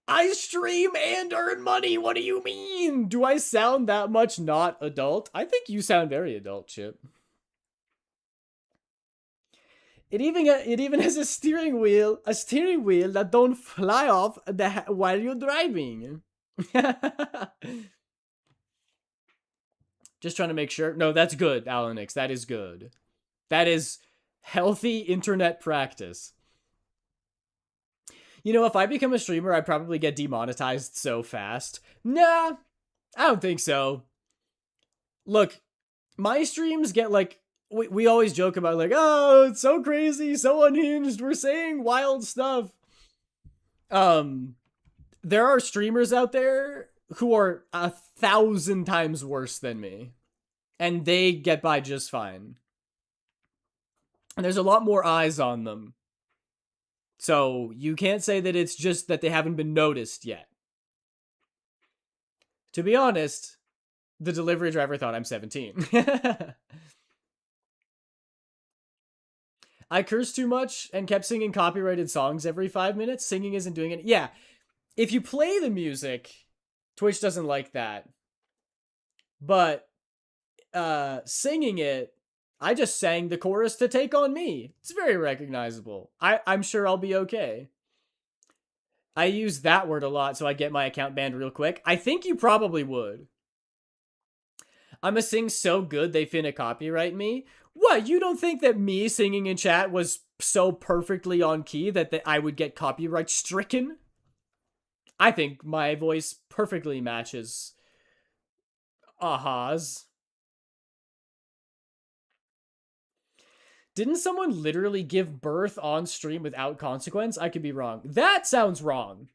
I stream and earn money. What do you mean? Do I sound that much not adult? I think you sound very adult, Chip. It even has a steering wheel that don't fly off while you're driving. Just trying to make sure. No, that's good, Alanix. That is good. That is healthy internet practice. You know, if I become a streamer, I'd probably get demonetized so fast. Nah, I don't think so. Look, my streams get like, we always joke about like, oh, it's so crazy, so unhinged, we're saying wild stuff. There are streamers out there who are 1,000 times worse than me, and they get by just fine. And there's a lot more eyes on them. So you can't say that it's just that they haven't been noticed yet. To be honest, the delivery driver thought I'm 17. I cursed too much and kept singing copyrighted songs every 5 minutes. Singing isn't doing it. Yeah, if you play the music, Twitch doesn't like that. But singing it, I just sang the chorus to Take On Me. It's very recognizable. I'm sure I'll be okay. I use that word a lot, so I get my account banned real quick. I think you probably would. I'ma sing so good they finna copyright me. What, you don't think that me singing in chat was so perfectly on key that I would get copyright stricken? I think my voice perfectly matches Aha's. Didn't someone literally give birth on stream without consequence? I could be wrong. That sounds wrong.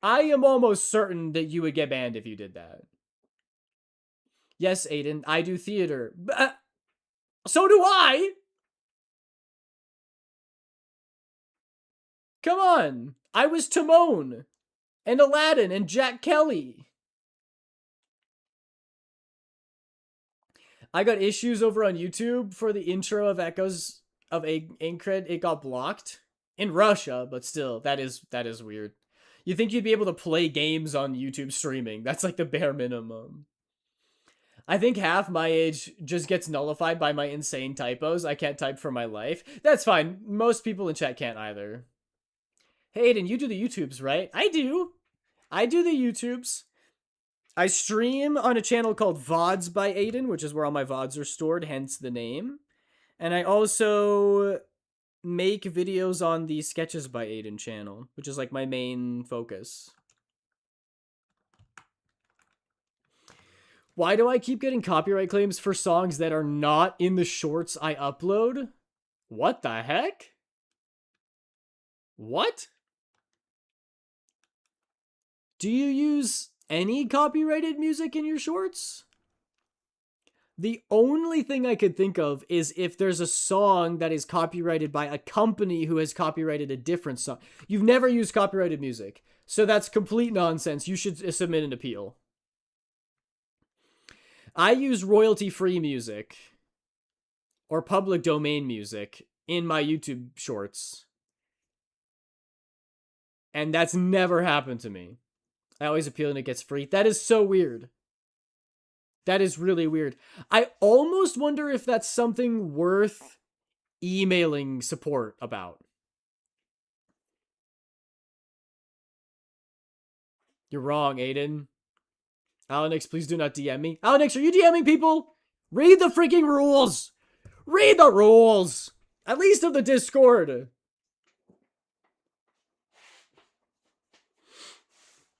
I am almost certain that you would get banned if you did that. Yes, Aiden, I do theater. So do I! Come on! I was Timon! And Aladdin and Jack Kelly! I got issues over on YouTube for the intro of Echoes of Aincred. It got blocked. In Russia, but still, that is weird. You think you'd be able to play games on YouTube streaming. That's like the bare minimum. I think half my age just gets nullified by my insane typos. I can't type for my life. That's fine. Most people in chat can't either. Hey, Aiden, you do the YouTubes, right? I do. I do the YouTubes. I stream on a channel called VODs by Aiden, which is where all my VODs are stored, hence the name. And I also make videos on the Sketches by Aiden channel, which is like my main focus. Why do I keep getting copyright claims for songs that are not in the shorts I upload? What the heck? What? Do you use any copyrighted music in your shorts? The only thing I could think of is if there's a song that is copyrighted by a company who has copyrighted a different song. You've never used copyrighted music, so that's complete nonsense. You should submit an appeal. I use royalty-free music or public domain music in my YouTube shorts. And that's never happened to me. I always appeal and it gets free. That is so weird. That is really weird. I almost wonder if that's something worth emailing support about. You're wrong, Aiden. Alanix, please do not DM me. Alanix, are you DMing people? Read the freaking rules! Read the rules! At least of the Discord.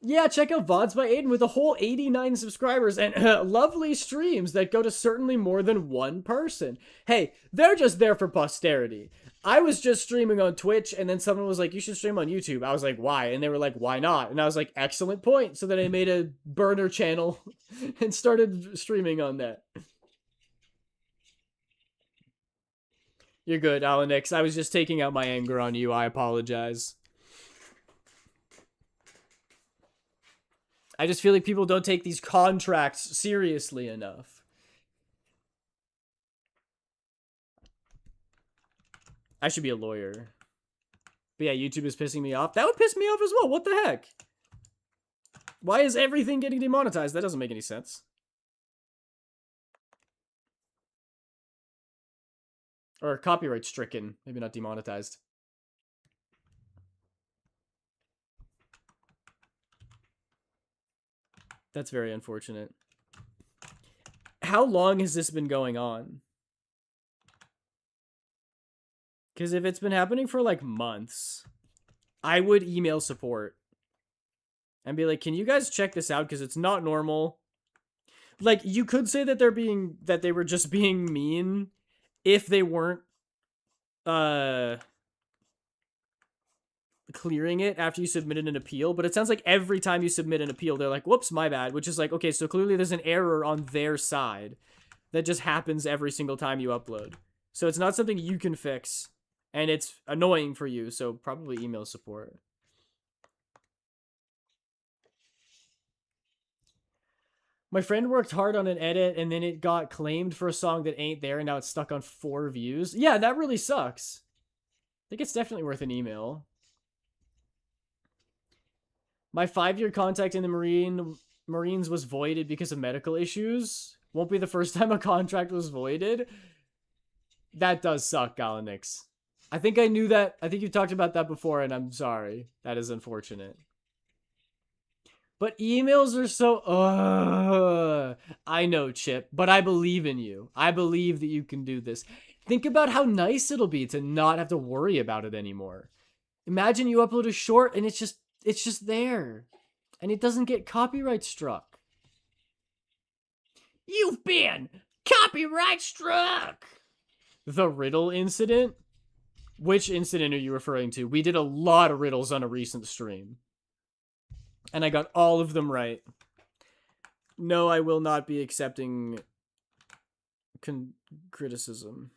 Yeah, check out VODs by Aiden with a whole 89 subscribers and lovely streams that go to certainly more than one person. Hey, they're just there for posterity. I was just streaming on Twitch and then someone was like, you should stream on YouTube. I was like, why? And they were like, why not? And I was like, excellent point. So then I made a burner channel and started streaming on that. You're good, Alanix. I was just taking out my anger on you. I apologize. I just feel like people don't take these contracts seriously enough. I should be a lawyer. But yeah, YouTube is pissing me off. That would piss me off as well. What the heck? Why is everything getting demonetized? That doesn't make any sense. Or copyright stricken. Maybe not demonetized. That's very unfortunate. How long has this been going on? Because if it's been happening for like months, I would email support and be like, "Can you guys check this out? Because it's not normal." Like, you could say that they were just being mean if they weren't uh clearing it after you submitted an appeal, but it sounds like every time you submit an appeal, they're like, "Whoops, my bad," which is like, okay, so clearly there's an error on their side that just happens every single time you upload. So it's not something you can fix, and it's annoying for you, so probably email support. My friend worked hard on an edit, and then it got claimed for a song that ain't there, and now it's stuck on 4 views. Yeah, that really sucks. I think it's definitely worth an email. My 5-year contract in the Marines was voided because of medical issues. Won't be the first time a contract was voided. That does suck, Galanix. I think I knew that. I think you talked about that before, and I'm sorry. That is unfortunate. But emails are so. I know, Chip, but I believe in you. I believe that you can do this. Think about how nice it'll be to not have to worry about it anymore. Imagine you upload a short and it's just there. And it doesn't get copyright struck. You've been copyright struck! The riddle incident? Which incident are you referring to? We did a lot of riddles on a recent stream. And I got all of them right. No, I will not be accepting criticism.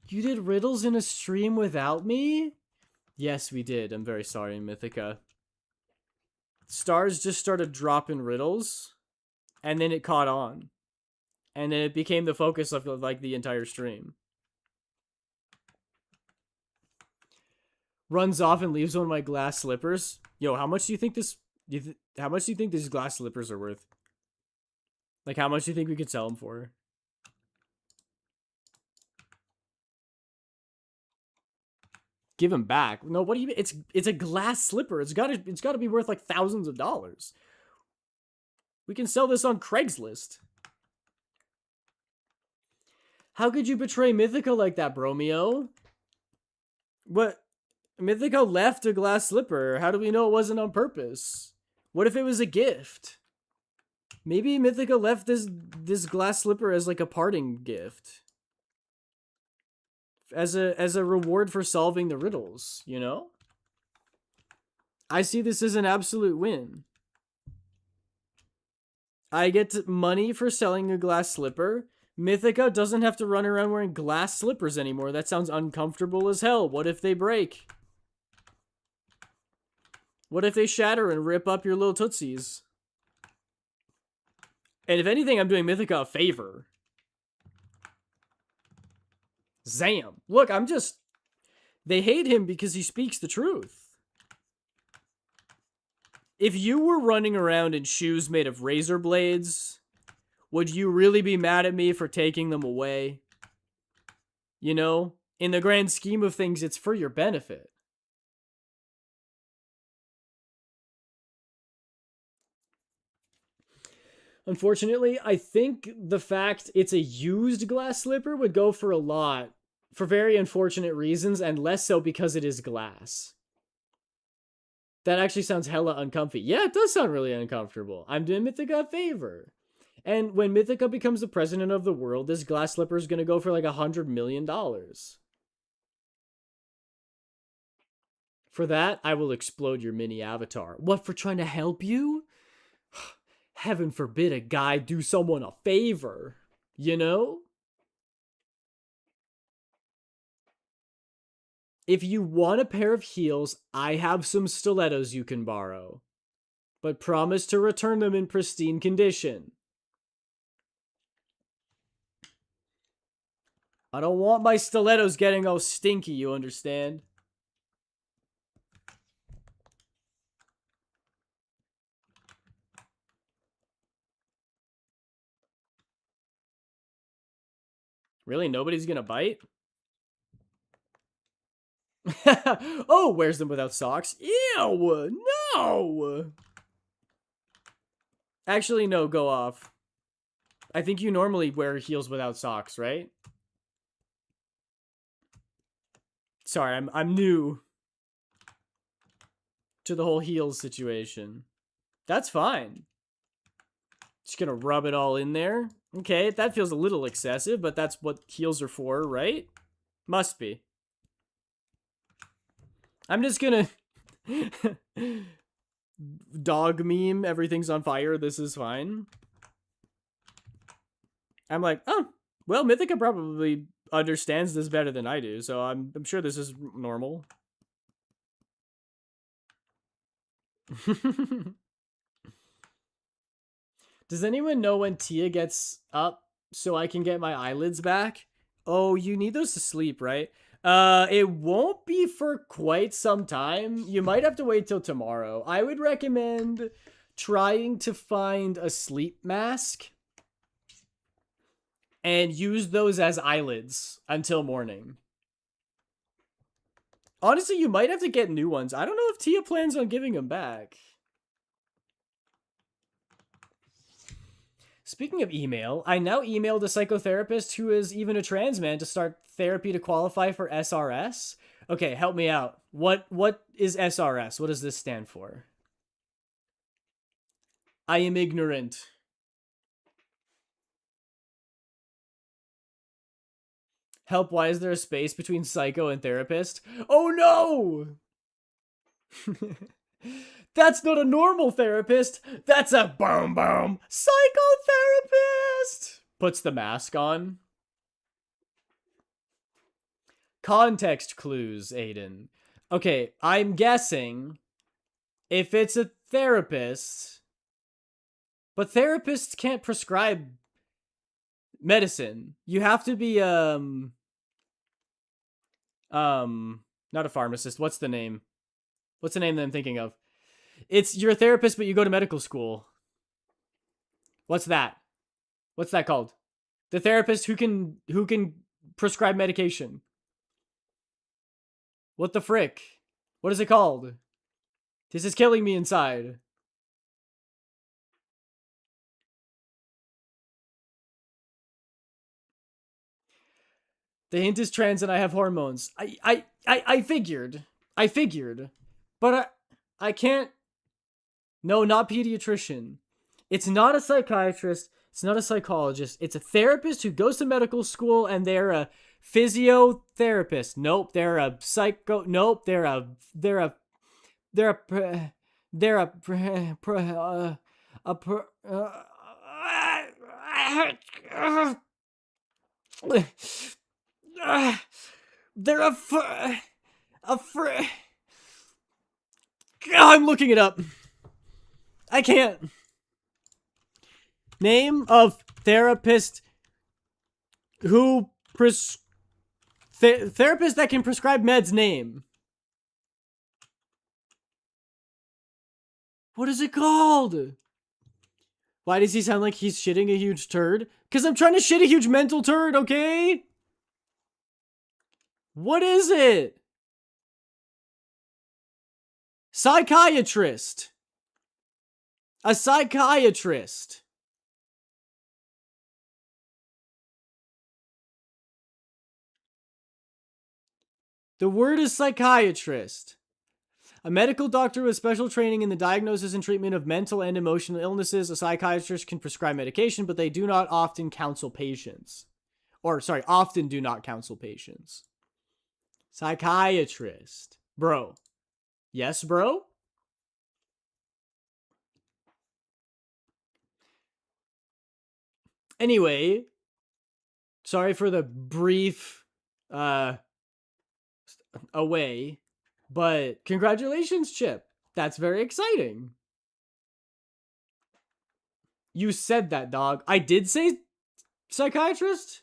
You did riddles in a stream without me? Yes, we did. I'm very sorry, Mythica. Stars just started dropping riddles, and then it caught on. And then it became the focus of like the entire stream. Runs off and leaves one of my glass slippers. Yo, how much do you think this? How much do you think these glass slippers are worth? Like, how much do you think we could sell them for? Give them back? No, what do you mean? It's a glass slipper. It's gotta be worth like thousands of dollars. We can sell this on Craigslist. How could you betray Mythica like that, Bromeo? What? Mythica left a glass slipper. How do we know it wasn't on purpose? What if it was a gift? Maybe Mythica left this glass slipper as like a parting gift. As a reward for solving the riddles, you know? I see this as an absolute win. I get money for selling a glass slipper. Mythica doesn't have to run around wearing glass slippers anymore. That sounds uncomfortable as hell. What if they break? What if they shatter and rip up your little tootsies? And if anything, I'm doing Mythica a favor. Zam. Look, I'm just... They hate him because he speaks the truth. If you were running around in shoes made of razor blades, would you really be mad at me for taking them away? You know? In the grand scheme of things, it's for your benefit. Unfortunately, I think the fact it's a used glass slipper would go for a lot, for very unfortunate reasons, and less so because it is glass. That actually sounds hella uncomfy. Yeah, it does sound really uncomfortable. I'm doing Mythica a favor. And when Mythica becomes the president of the world, this glass slipper is going to go for like $100 million. For that, I will explode your mini avatar. What, for trying to help you? Heaven forbid a guy do someone a favor. You know? If you want a pair of heels, I have some stilettos you can borrow. But promise to return them in pristine condition. I don't want my stilettos getting all stinky, you understand? Really? Nobody's gonna bite? Oh, wears them without socks. Ew! No! Actually, no, go off. I think you normally wear heels without socks, right? Sorry, I'm new to the whole heels situation. That's fine. Just gonna rub it all in there. Okay, that feels a little excessive, but that's what heels are for, right? Must be. I'm just gonna dog meme, everything's on fire, this is fine. I'm like, oh, well, Mythica probably understands this better than I do, so I'm sure this is normal. Does anyone know when Tia gets up so I can get my eyelids back? Oh, you need those to sleep, right? It won't be for quite some time. You might have to wait till tomorrow. I would recommend trying to find a sleep mask and use those as eyelids until morning. Honestly, you might have to get new ones. I don't know if Tia plans on giving them back. Speaking of email, I now emailed a psychotherapist who is even a trans man to start therapy to qualify for SRS. Okay, help me out. What is SRS? What does this stand for? I am ignorant. Help, why is there a space between psycho and therapist? Oh no! That's not a normal therapist. That's a boom boom psychotherapist. Puts the mask on. Context clues, Aiden. Okay, I'm guessing if it's a therapist, but therapists can't prescribe medicine. You have to be not a pharmacist. What's the name? What's the name that I'm thinking of? It's you're a therapist, but you go to medical school. What's that? What's that called? The therapist who can prescribe medication. What the frick? What is it called? This is killing me inside. The hint is trans and I have hormones. I figured. I figured. But I can't. No, not pediatrician. It's not a psychiatrist. It's not a psychologist. It's a therapist who goes to medical school and they're a physiotherapist. Nope, they're a psycho. Nope, they're a they're a they're I'm looking it up. I can't. Name of therapist who therapist that can prescribe meds name. What is it called? Why does he sound like he's shitting a huge turd? Because I'm trying to shit a huge mental turd, okay? What is it? Psychiatrist. A psychiatrist. The word is psychiatrist. A medical doctor with special training in the diagnosis and treatment of mental and emotional illnesses. A psychiatrist can prescribe medication, but they do not often counsel patients. Or, sorry, often do not counsel patients. Psychiatrist. Bro. Yes, bro? Anyway, sorry for the brief away, but congratulations, Chip. That's very exciting. You said that, dog. I did say psychiatrist?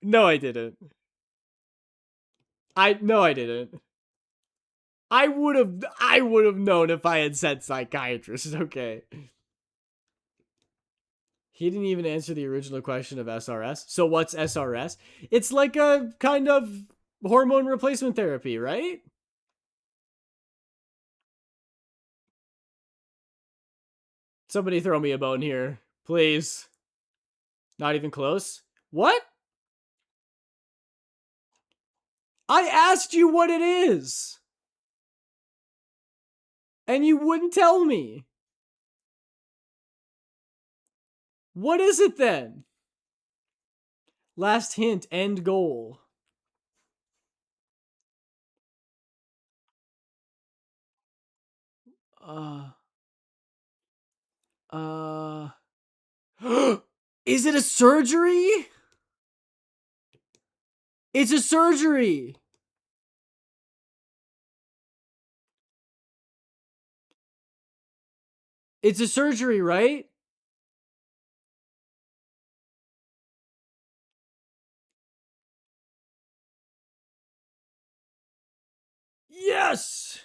No, I didn't. No, I didn't. I would have known if I had said psychiatrist, okay. He didn't even answer the original question of SRS. So what's SRS? It's like a kind of hormone replacement therapy, right? Somebody throw me a bone here, please. Not even close. What? I asked you what it is. And you wouldn't tell me. What is it then? Last hint, end goal. Uh. Is it a surgery? It's a surgery. It's a surgery, right? Yes!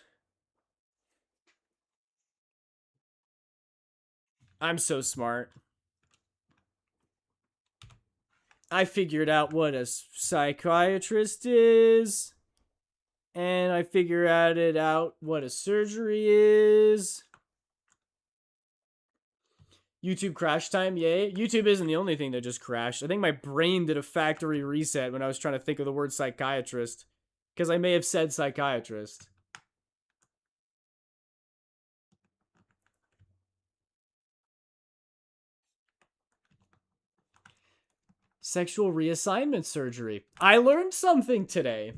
I'm so smart. I figured out what a psychiatrist is. And I figured out what a surgery is. YouTube crash time, yay. YouTube isn't the only thing that just crashed. I think my brain did a factory reset when I was trying to think of the word psychiatrist. Because I may have said psychiatrist. Sexual reassignment surgery. I learned something today.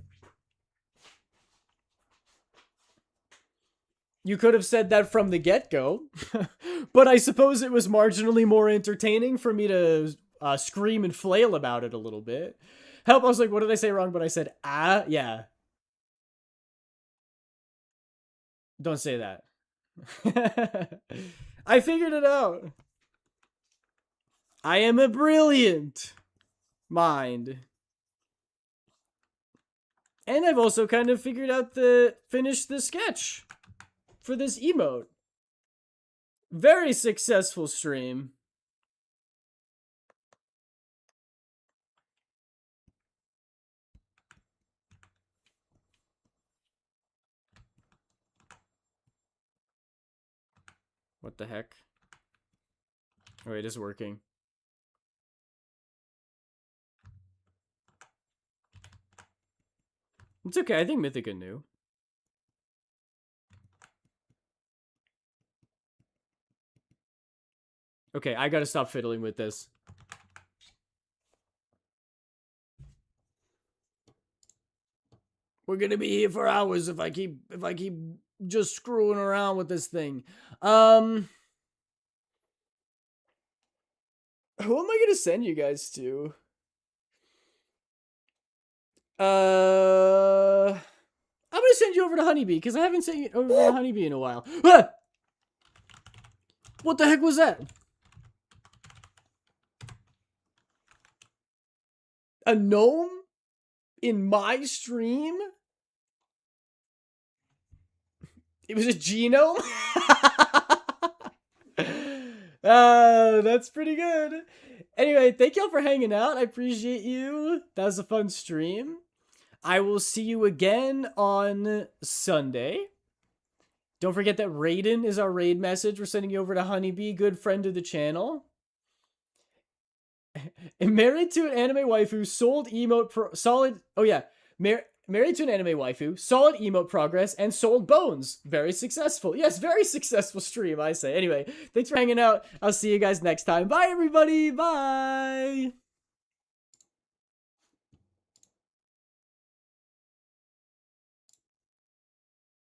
You could have said that from the get-go, but I suppose it was marginally more entertaining for me to scream and flail about it a little bit. Help, I was like, what did I say wrong? But I said, yeah. Don't say that. I figured it out. I am a brilliant mind. And I've also kind of figured out finished the sketch for this emote. Very successful stream. What the heck? Oh, it is working. It's okay, I think Mythica knew. Okay, I gotta stop fiddling with this. We're gonna be here for hours if I keep just screwing around with this thing. Who am I gonna send you guys to? I'm gonna send you over to Honeybee, because I haven't sent you over to Honeybee in a while. Ah! What the heck was that? A gnome? In my stream? It was a genome? That's pretty good. Anyway, thank y'all for hanging out. I appreciate you. That was a fun stream. I will see you again on Sunday. Don't forget that Raiden is our raid message. We're sending you over to Honeybee, good friend of the channel. Married to an anime waifu, sold emote solid. Oh yeah, married to an anime waifu, solid emote progress, and sold bones. Very successful. Yes, very successful stream, I say. Anyway, thanks for hanging out. I'll see you guys next time. Bye, everybody. Bye.